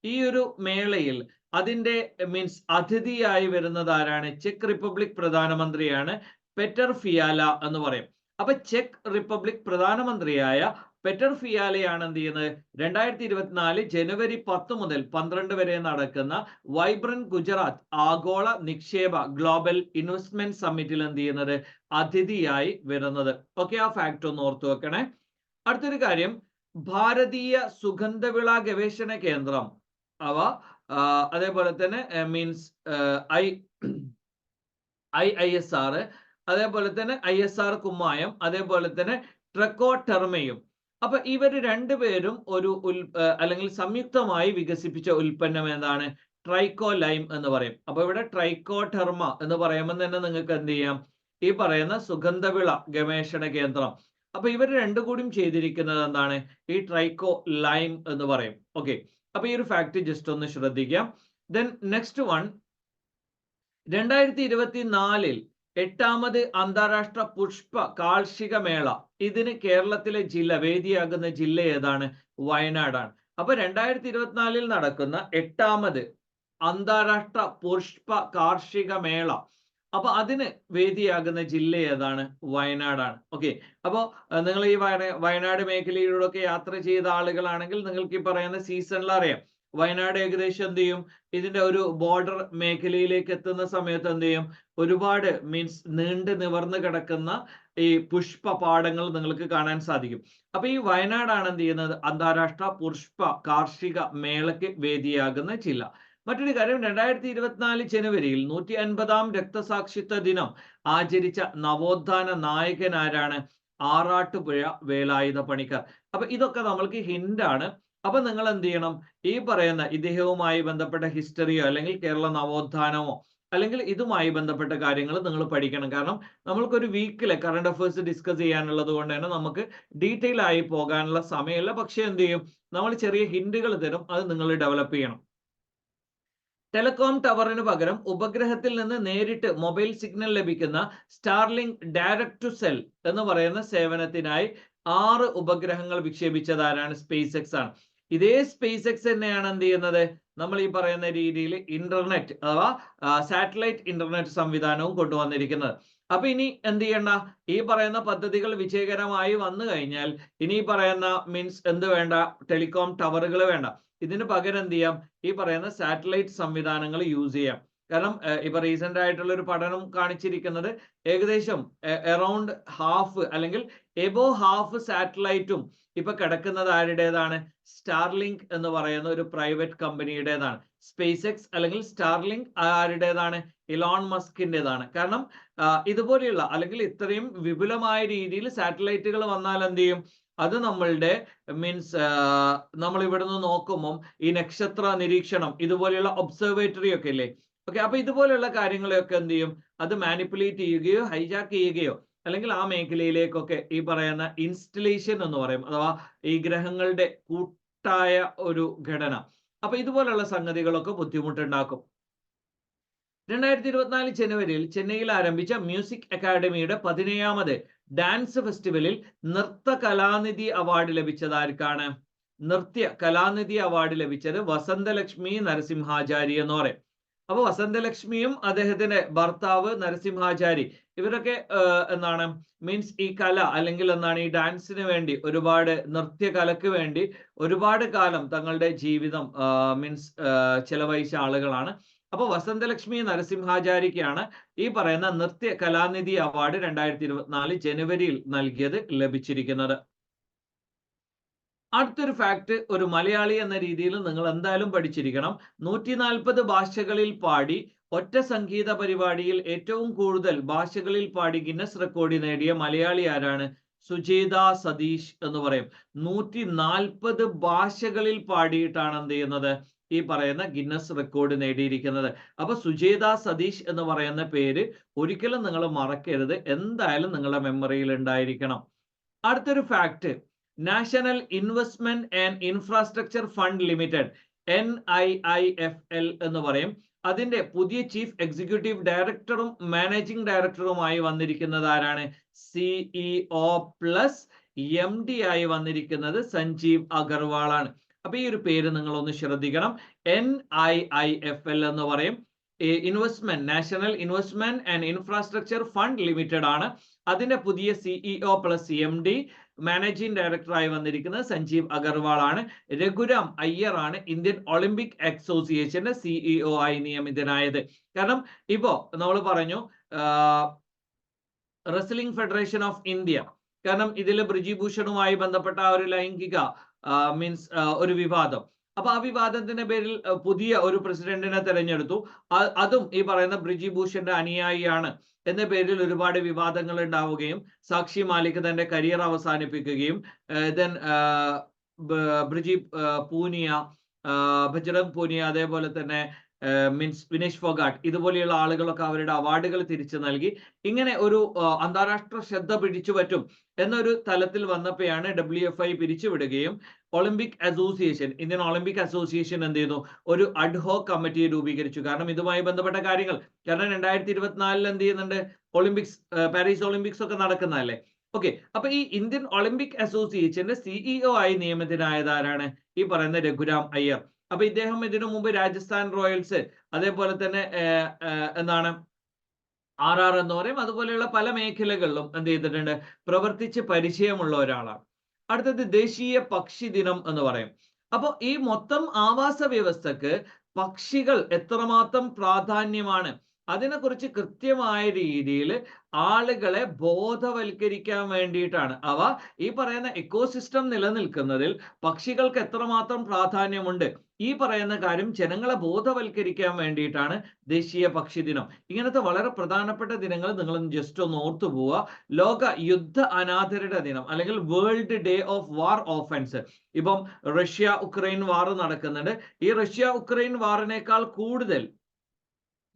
ഈ ഒരു മേളയിൽ അതിന്റെ മീൻസ് അതിഥിയായി വരുന്നത് ആരാണ്? ചെക്ക് റിപ്പബ്ലിക് പ്രധാനമന്ത്രിയാണ് പെറ്റർ ഫിയാല എന്ന് പറയും. അപ്പൊ ചെക്ക് റിപ്പബ്ലിക് പ്രധാനമന്ത്രിയായ പെറ്റർ ഫിയാലയാണ് എന്ത് ചെയ്യുന്നത്? 2024 ജനുവരി 10 മുതൽ 12 വരെ നടക്കുന്ന വൈബ്രന്റ് ഗുജറാത്ത് ആഗോള നിക്ഷേപ ഗ്ലോബൽ ഇൻവെസ്റ്റ്മെന്റ് സമ്മിറ്റിൽ എന്ത് ചെയ്യുന്നത്? അതിഥിയായി വരുന്നത്. ഓക്കെ, ആ ഫാക്ട് ഒന്ന് ഓർത്തു വെക്കണേ. അടുത്തൊരു കാര്യം, ഭാരതീയ സുഗന്ധവിള ഗവേഷണ കേന്ദ്രം അതേപോലെ തന്നെ മീൻസ് IISR, അതേപോലെ തന്നെ ISR കുമ്മായം, അതേപോലെ തന്നെ ട്രക്കോടെർമയും. അപ്പൊ ഇവർ രണ്ടുപേരും ഒരു അല്ലെങ്കിൽ സംയുക്തമായി വികസിപ്പിച്ച ഉൽപ്പന്നം എന്താണ്? ട്രൈക്കോ ലൈം എന്ന് പറയും. അപ്പൊ ഇവിടെ ട്രൈക്കോടെർമ എന്ന് പറയുമ്പോൾ തന്നെ നിങ്ങൾക്ക് എന്ത് ചെയ്യാം? ഈ പറയുന്ന സുഗന്ധവിള ഗവേഷണ കേന്ദ്രം. അപ്പൊ ഇവർ രണ്ടു കൂടിയും ചെയ്തിരിക്കുന്നത് എന്താണ്? ഈ ട്രൈക്കോ ലൈം എന്ന് പറയും. ഓക്കെ, അപ്പൊ ഈ ഒരു ഫാക്ട് ജസ്റ്റ് ഒന്ന് ശ്രദ്ധിക്കാം. ദെൻ നെക്സ്റ്റ് വൺ, 2024 8ാമത് അന്താരാഷ്ട്ര പുഷ്പ കാർഷിക മേള. ഇതിന് കേരളത്തിലെ ജില്ല വേദിയാകുന്ന ജില്ല ഏതാണ്? വയനാടാണ്. അപ്പൊ 2024 നടക്കുന്ന 8ാമത് അന്താരാഷ്ട്ര പുഷ്പ കാർഷിക മേള, അപ്പൊ അതിന് വേദിയാകുന്ന ജില്ല ഏതാണ്? വയനാടാണ്. ഓക്കെ, അപ്പോ നിങ്ങൾ ഈ വയനാട് മേഖലയിലൂടെ യാത്ര ചെയ്ത ആളുകളാണെങ്കിൽ നിങ്ങൾക്ക് ഈ പറയുന്ന സീസണിൽ അറിയാം, വയനാട് ഏകദേശം എന്ത് ചെയ്യും? ഇതിന്റെ ഒരു ബോർഡർ മേഖലയിലേക്ക് എത്തുന്ന സമയത്ത് എന്ത് ചെയ്യും? ഒരുപാട് മീൻസ് നീണ്ടു നിവർന്ന് കിടക്കുന്ന ഈ പുഷ്പ പാടങ്ങൾ നിങ്ങൾക്ക് കാണാൻ സാധിക്കും. അപ്പൊ ഈ വയനാടാണ് എന്ത് ചെയ്യുന്നത്? അന്താരാഷ്ട്ര പുഷ്പ കാർഷിക മേളയ്ക്ക് വേദിയാകുന്ന ജില്ല. മറ്റൊരു കാര്യം, 2024 ജനുവരിയിൽ 150ാം രക്തസാക്ഷിത്വ ദിനം ആചരിച്ച നവോത്ഥാന നായകൻ ആരാണ്? ആറാട്ടുപുഴ വേലായുധ പണിക്കർ. അപ്പൊ ഇതൊക്കെ നമ്മൾക്ക് ഹിന്റ് ആണ്. അപ്പൊ നിങ്ങൾ എന്ത് ചെയ്യണം, ഈ പറയുന്ന ഇദ്ദേഹവുമായി ബന്ധപ്പെട്ട ഹിസ്റ്ററിയോ അല്ലെങ്കിൽ കേരള നവോത്ഥാനമോ അല്ലെങ്കിൽ ഇതുമായി ബന്ധപ്പെട്ട കാര്യങ്ങൾ നിങ്ങൾ പഠിക്കണം. കാരണം നമ്മൾക്കൊരു വീക്കിലെ കറണ്ട് അഫയേഴ്സ് ഡിസ്കസ് ചെയ്യാനുള്ളത് കൊണ്ട് തന്നെ നമുക്ക് ഡീറ്റെയിൽ ആയി പോകാനുള്ള സമയമില്ല. പക്ഷെ എന്ത് ചെയ്യും, നമ്മൾ ചെറിയ ഹിന്റുകൾ തരും, അത് നിങ്ങൾ ഡെവലപ്പ് ചെയ്യണം. ടെലികോം ടവറിന് പകരം ഉപഗ്രഹത്തിൽ നിന്ന് നേരിട്ട് മൊബൈൽ സിഗ്നൽ ലഭിക്കുന്ന സ്റ്റാർലിങ്ക് ഡയറക്ട് ടു സെൽ എന്ന് പറയുന്ന സേവനത്തിനായി 6 ഉപഗ്രഹങ്ങൾ വിക്ഷേപിച്ചതാരാണ്? സ്പേസ് എക്സ് ആണ്. ഇതേ സ്പേസ് എക്സ് തന്നെയാണ് എന്ത് ചെയ്യുന്നത്, നമ്മൾ ഈ പറയുന്ന രീതിയിൽ ഇന്റർനെറ്റ് അഥവാ സാറ്റലൈറ്റ് ഇന്റർനെറ്റ് സംവിധാനവും കൊണ്ടുവന്നിരിക്കുന്നത്. അപ്പൊ ഇനി എന്ത് ചെയ്യണ്ട, ഈ പറയുന്ന പദ്ധതികൾ വിജയകരമായി വന്നു കഴിഞ്ഞാൽ ഇനി ഈ പറയുന്ന മീൻസ് എന്ത് വേണ്ട, ടെലികോം ടവറുകൾ വേണ്ട. ഇതിന് പകരം എന്ത് ചെയ്യാം, ഈ പറയുന്ന സാറ്റലൈറ്റ് സംവിധാനങ്ങൾ യൂസ് ചെയ്യാം. കാരണം ഇപ്പൊ റീസെന്റ് ആയിട്ടുള്ള ഒരു പഠനം കാണിച്ചിരിക്കുന്നത് ഏകദേശം അറൌണ്ട് ഹാഫ് അല്ലെങ്കിൽ എബോ ഹാഫ് സാറ്റലൈറ്റും ഇപ്പൊ കിടക്കുന്നത് ആരുടേതാണ്? സ്റ്റാർലിങ്ക് എന്ന് പറയുന്ന ഒരു പ്രൈവറ്റ് കമ്പനിയുടേതാണ്. സ്പേസ് എക്സ് അല്ലെങ്കിൽ സ്റ്റാർലിങ്ക് ആരുടേതാണ്? ഇലോൺ മസ്കിൻ്റെതാണ്. കാരണം ഇതുപോലെയുള്ള അല്ലെങ്കിൽ ഇത്രയും വിപുലമായ രീതിയിൽ സാറ്റലൈറ്റുകൾ വന്നാൽ എന്ത് ചെയ്യും, അത് നമ്മളുടെ മീൻസ് നമ്മൾ ഇവിടുന്ന് നോക്കുമ്പോൾ ഈ നക്ഷത്ര നിരീക്ഷണം ഇതുപോലെയുള്ള ഒബ്സർവേറ്ററി ഒക്കെ ഇല്ലേ, ഓക്കെ, അപ്പൊ ഇതുപോലെയുള്ള കാര്യങ്ങളെയൊക്കെ എന്ത് ചെയ്യും, അത് മാനിപ്പുലേറ്റ് ചെയ്യുകയോ ഹൈജാക്ക് ചെയ്യുകയോ അല്ലെങ്കിൽ ആ മേഖലയിലേക്കൊക്കെ ഈ പറയുന്ന ഇൻസ്റ്റലേഷൻ എന്ന് പറയും, അഥവാ ഈ ഗ്രഹങ്ങളുടെ കൂട്ടായ ഒരു ഘടന. അപ്പൊ ഇതുപോലുള്ള സംഗതികളൊക്കെ ബുദ്ധിമുട്ടുണ്ടാക്കും. 2024 ജനുവരിയിൽ ചെന്നൈയിൽ ആരംഭിച്ച മ്യൂസിക് അക്കാദമിയുടെ 17ാമത് ഡാൻസ് ഫെസ്റ്റിവലിൽ നൃത്ത കലാനിധി അവാർഡ് ലഭിച്ചത് ആർക്കാണ്? നൃത്യ കലാനിധി അവാർഡ് ലഭിച്ചത് വസന്തലക്ഷ്മി നരസിംഹാചാരി എന്ന് പറയും. അപ്പൊ വസന്തലക്ഷ്മിയും അദ്ദേഹത്തിന്റെ ഭർത്താവ് നരസിംഹാചാരി ഇവരൊക്കെ എന്താണ് മീൻസ് ഈ കല അല്ലെങ്കിൽ എന്താണ് ഈ ഡാൻസിന് വേണ്ടി ഒരുപാട് നൃത്യകലക്ക് വേണ്ടി ഒരുപാട് കാലം തങ്ങളുടെ ജീവിതം മീൻസ് ചെലവഴിച്ച ആളുകളാണ്. അപ്പൊ വസന്തലക്ഷ്മി നരസിംഹാചാരിക്കാണ് ഈ പറയുന്ന നൃത്യ കലാനിധി അവാർഡ് 2024 ജനുവരിയിൽ ലഭിച്ചിരിക്കുന്നത്. അടുത്തൊരു ഫാക്ട്, ഒരു മലയാളി എന്ന രീതിയിൽ നിങ്ങൾ എന്തായാലും പഠിച്ചിരിക്കണം. 140 ഭാഷകളിൽ പാടി ഒറ്റ സംഗീത പരിപാടിയിൽ ഏറ്റവും കൂടുതൽ ഭാഷകളിൽ പാടി ഗിന്നസ് റെക്കോർഡ് നേടിയ മലയാളി ആരാണ്? സുജേത സതീഷ് എന്ന് പറയും. 140 ഭാഷകളിൽ പാടിയിട്ടാണ് എന്ത് ചെയ്യുന്നത്, ഈ പറയുന്ന ഗിന്നസ് റെക്കോർഡ് നേടിയിരിക്കുന്നത്. അപ്പൊ സുജേത സതീഷ് എന്ന് പറയുന്ന പേര് ഒരിക്കലും നിങ്ങൾ മറക്കരുത്, എന്തായാലും നിങ്ങളുടെ മെമ്മറിയിൽ ഉണ്ടായിരിക്കണം. അടുത്തൊരു fact, national investment and infrastructure fund limited NIIFL എന്ന് പറയും. അതിന്റെ പുതിയ ചീഫ് എക്സിക്യൂട്ടീവ് ഡയറക്ടറും മാനേജിംഗ് ഡയറക്ടറുമായി വന്നിരിക്കുന്നത് ആരാണ്? CEO പ്ലസ് MD ആയി വന്നിരിക്കുന്നത് സഞ്ജീവ് അഗർവാൾ ആണ്. അപ്പൊ ഈ ഒരു പേര് നിങ്ങൾ ഒന്ന് ശ്രദ്ധിക്കണം. NIIFL എന്ന് പറയും. Investment, national investment and infrastructure fund limited ആണ്. അതിന്റെ പുതിയ CEO പ്ലസ് MD മാനേജിംഗ് ഡയറക്ടറായി വന്നിരിക്കുന്നത് സഞ്ജീവ് അഗർവാൾ ആണ്. രഘുരാം അയ്യർ ആണ് ഇന്ത്യൻ ഒളിമ്പിക് അസോസിയേഷന്റെ CEO ആയി നിയമിതനായത്. കാരണം ഇപ്പോ നമ്മൾ പറഞ്ഞു റെസ്ലിംഗ് ഫെഡറേഷൻ ഓഫ് ഇന്ത്യ, കാരണം ഇതിൽ ബ്രിജിഭൂഷണുമായി ബന്ധപ്പെട്ട ഒരു ലൈംഗിക മീൻസ് ഒരു വിവാദം, അപ്പൊ ആ വിവാദത്തിന്റെ പേരിൽ പുതിയ ഒരു പ്രസിഡന്റിനെ തെരഞ്ഞെടുത്തു. അതും ഈ പറയുന്ന ബ്രിജിഭൂഷന്റെ അനുയായിയാണ് എന്ന പേരിൽ ഒരുപാട് വിവാദങ്ങൾ ഉണ്ടാവുകയും സാക്ഷി മാലിക് തന്റെ കരിയർ അവസാനിപ്പിക്കുകയും ദെൻ ബ്രിജി പൂനിയ, ബജ്രംഗ് പൂനിയ, അതേപോലെ തന്നെ മീൻസ് വിനേഷ് ഫോഗാട്ട് ഇതുപോലെയുള്ള ആളുകളൊക്കെ അവരുടെ അവാർഡുകൾ തിരിച്ചു നൽകി. ഇങ്ങനെ ഒരു അന്താരാഷ്ട്ര ശ്രദ്ധ പിടിച്ചു പറ്റും എന്നൊരു തലത്തിൽ വന്നപ്പോഴാണ് WFI പിരിച്ചുവിടുകയും Olympic association, Indian Olympic association എന്ത് ചെയ്തു, ഒരു അഡ്ഹോക് കമ്മിറ്റി രൂപീകരിച്ചു. കാരണം ഇതുമായി ബന്ധപ്പെട്ട കാര്യങ്ങൾ, കാരണം 2024 എന്ത് ചെയ്യുന്നുണ്ട്, ഒളിമ്പിക്സ്, പാരീസ് ഒളിമ്പിക്സ് ഒക്കെ നടക്കുന്നതല്ലേ. ഓക്കെ, അപ്പൊ ഈ ഇന്ത്യൻ ഒളിമ്പിക് അസോസിയേഷന്റെ CEO ആയി നിയമിതനായത് ആരാണ്? ഈ പറയുന്ന രഘുരാം അയ്യർ. അപ്പൊ ഇദ്ദേഹം ഇതിനു മുമ്പ് രാജസ്ഥാൻ റോയൽസ്, അതേപോലെ തന്നെ എന്താണ് RR എന്ന് പറയും, അതുപോലെയുള്ള പല മേഖലകളിലും എന്ത് ചെയ്തിട്ടുണ്ട്, പ്രവർത്തിച്ച് പരിചയമുള്ള ഒരാളാണ്. അടുത്തത് ദേശീയ പക്ഷി ദിനം എന്ന് പറയും. അപ്പൊ ഈ മൊത്തം ആവാസ വ്യവസ്ഥക്ക് പക്ഷികൾ എത്രമാത്രം പ്രാധാന്യമാണ് അതിനെക്കുറിച്ച് കൃത്യമായ രീതിയിൽ ആളുകളെ ബോധവൽക്കരിക്കാൻ വേണ്ടിയിട്ടാണ്. അവ ഈ പറയുന്ന ഇക്കോസിസ്റ്റം നിലനിൽക്കുന്നതിൽ പക്ഷികൾക്ക് എത്രമാത്രം പ്രാധാന്യമുണ്ട്, ഈ പറയുന്ന കാര്യം ജനങ്ങളെ ബോധവൽക്കരിക്കാൻ വേണ്ടിയിട്ടാണ് ദേശീയ പക്ഷി ദിനം. ഇങ്ങനത്തെ വളരെ പ്രധാനപ്പെട്ട ദിനങ്ങൾ നിങ്ങൾ ജസ്റ്റ് ഒന്ന് ഓർത്തു പോവുക. ലോക യുദ്ധ അനാഥരുടെ ദിനം അല്ലെങ്കിൽ world day of war offence. ഇപ്പം റഷ്യ ഉക്രൈൻ വാർ നടക്കുന്നുണ്ട്. ഈ റഷ്യ ഉക്രൈൻ വാറിനേക്കാൾ കൂടുതൽ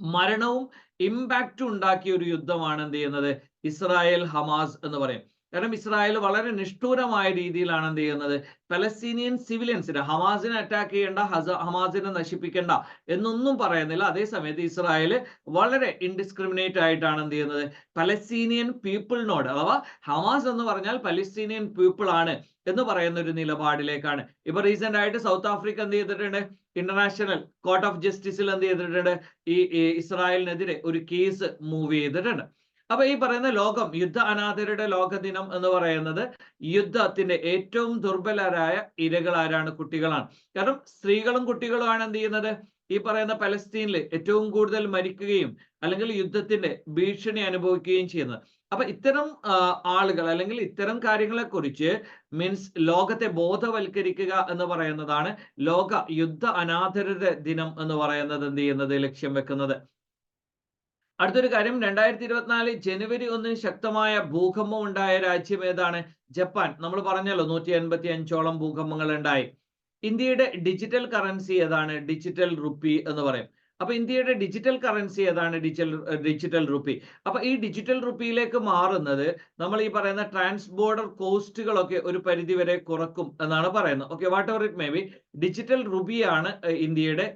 മരണവും ഇമ്പാക്റ്റും ഉണ്ടാക്കിയ ഒരു യുദ്ധമാണ് എന്ത് ചെയ്യുന്നത്, ഇസ്രായേൽ ഹമാസ് എന്ന് പറയും. കാരണം ഇസ്രായേൽ വളരെ നിഷ്ഠൂരമായ രീതിയിലാണ് എന്ത് ചെയ്യുന്നത്, പലസ്തീനിയൻ സിവിലിയൻസിനെ, ഹമാസിനെ അറ്റാക്ക് ചെയ്യേണ്ട, ഹമാസിനെ നശിപ്പിക്കേണ്ട എന്നൊന്നും പറയുന്നില്ല. അതേസമയത്ത് ഇസ്രായേൽ വളരെ ഇൻഡിസ്ക്രിമിനേറ്റ് ആയിട്ടാണ് എന്ത് ചെയ്യുന്നത്, പലസ്തീനിയൻ പീപ്പിളിനോട്, അഥവാ ഹമാസ് എന്ന് പറഞ്ഞാൽ പലസ്തീനിയൻ പീപ്പിൾ ആണ് എന്ന് പറയുന്ന ഒരു നിലപാടിലേക്കാണ്. ഇപ്പൊ റീസെന്റ് ആയിട്ട് സൗത്ത് ആഫ്രിക്ക എന്ത് ചെയ്തിട്ടുണ്ട്, ഇന്റർനാഷണൽ കോർട്ട് ഓഫ് ജസ്റ്റിസിൽ എന്ത് ചെയ്തിട്ടുണ്ട്, ഈ ഇസ്രായേലിനെതിരെ ഒരു കേസ് മൂവ് ചെയ്തിട്ടുണ്ട്. അപ്പൊ ഈ പറയുന്ന ലോകം യുദ്ധ അനാഥരുടെ ലോക ദിനം എന്ന് പറയുന്നത് യുദ്ധത്തിന്റെ ഏറ്റവും ദുർബലരായ ഇരകൾ ആരാണ്, കുട്ടികളാണ്. കാരണം സ്ത്രീകളും കുട്ടികളുമാണ് എന്ത് ചെയ്യുന്നത്, ഈ പറയുന്ന പലസ്തീനിൽ ഏറ്റവും കൂടുതൽ മരിക്കുകയും അല്ലെങ്കിൽ യുദ്ധത്തിന്റെ ഭീഷണി അനുഭവിക്കുകയും ചെയ്യുന്നത്. അപ്പൊ ഇത്തരം ആളുകൾ അല്ലെങ്കിൽ ഇത്തരം കാര്യങ്ങളെ കുറിച്ച് മീൻസ് ലോകത്തെ ബോധവൽക്കരിക്കുക എന്ന് പറയുന്നതാണ് ലോക യുദ്ധ അനാഥരുടെ ദിനം എന്ന് പറയുന്നത് എന്ത് ചെയ്യുന്നത്, ലക്ഷ്യം വെക്കുന്നത്. അടുത്തൊരു കാര്യം, 2024 ജനുവരി 1 ശക്തമായ ഭൂകമ്പം ഉണ്ടായ രാജ്യം ഏതാണ്, ജപ്പാൻ. നമ്മൾ പറഞ്ഞല്ലോ 185ഓളം ഭൂകമ്പങ്ങൾ ഉണ്ടായി. ഇന്ത്യയുടെ ഡിജിറ്റൽ കറൻസി ഏതാണ്, ഡിജിറ്റൽ റുപ്പി എന്ന് പറയും. അപ്പൊ ഇന്ത്യയുടെ ഡിജിറ്റൽ കറൻസി ഏതാണ്, ഡിജിറ്റൽ റുപ്പി. അപ്പൊ ഈ ഡിജിറ്റൽ റുപ്പിയിലേക്ക് മാറുന്നത് നമ്മൾ ഈ പറയുന്ന ട്രാൻസ് ബോർഡർ കോസ്റ്റുകളൊക്കെ ഒരു പരിധി വരെ കുറക്കും എന്നാണ് പറയുന്നത്. Okay, whatever it may be, digital റുപ്പിയാണ് ഇന്ത്യയുടെ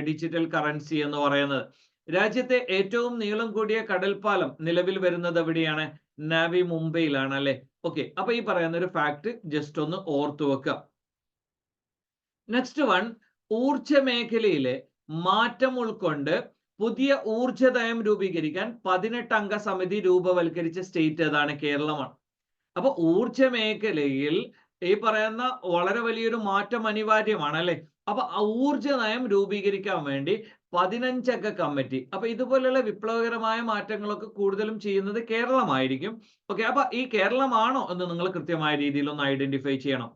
ഡിജിറ്റൽ കറൻസി എന്ന് പറയുന്നത്. രാജ്യത്തെ ഏറ്റവും നീളം കൂടിയ കടൽപ്പാലം നിലവിൽ വരുന്നത് എവിടെയാണ്, നാവി മുംബൈയിലാണ് അല്ലെ. ഓക്കെ, അപ്പൊ ഈ പറയുന്ന ഒരു ഫാക്ട് ജസ്റ്റ് ഒന്ന് ഓർത്തു വെക്കുക. നെക്സ്റ്റ് വൺ, ഊർജ മേഖലയിലെ മാറ്റം ഉൾക്കൊണ്ട് പുതിയ ഊർജ നയം രൂപീകരിക്കാൻ 18 അംഗ സമിതി രൂപവൽക്കരിച്ച സ്റ്റേറ്റ് ഏതാണ്, കേരളമാണ്. അപ്പൊ ഊർജ മേഖലയിൽ ഈ പറയുന്ന വളരെ വലിയൊരു മാറ്റം അനിവാര്യമാണ് അല്ലെ. അപ്പൊ ഊർജ നയം രൂപീകരിക്കാൻ വേണ്ടി 15 അംഗ കമ്മിറ്റി. അപ്പൊ ഇതുപോലെയുള്ള വിപ്ലവകരമായ മാറ്റങ്ങളൊക്കെ കൂടുതലും ചെയ്യുന്നത് കേരളമായിരിക്കും. ഓക്കെ, അപ്പൊ ഈ കേരളമാണോ എന്ന് നിങ്ങൾ കൃത്യമായ രീതിയിൽ ഒന്ന് ഐഡന്റിഫൈ ചെയ്യണം.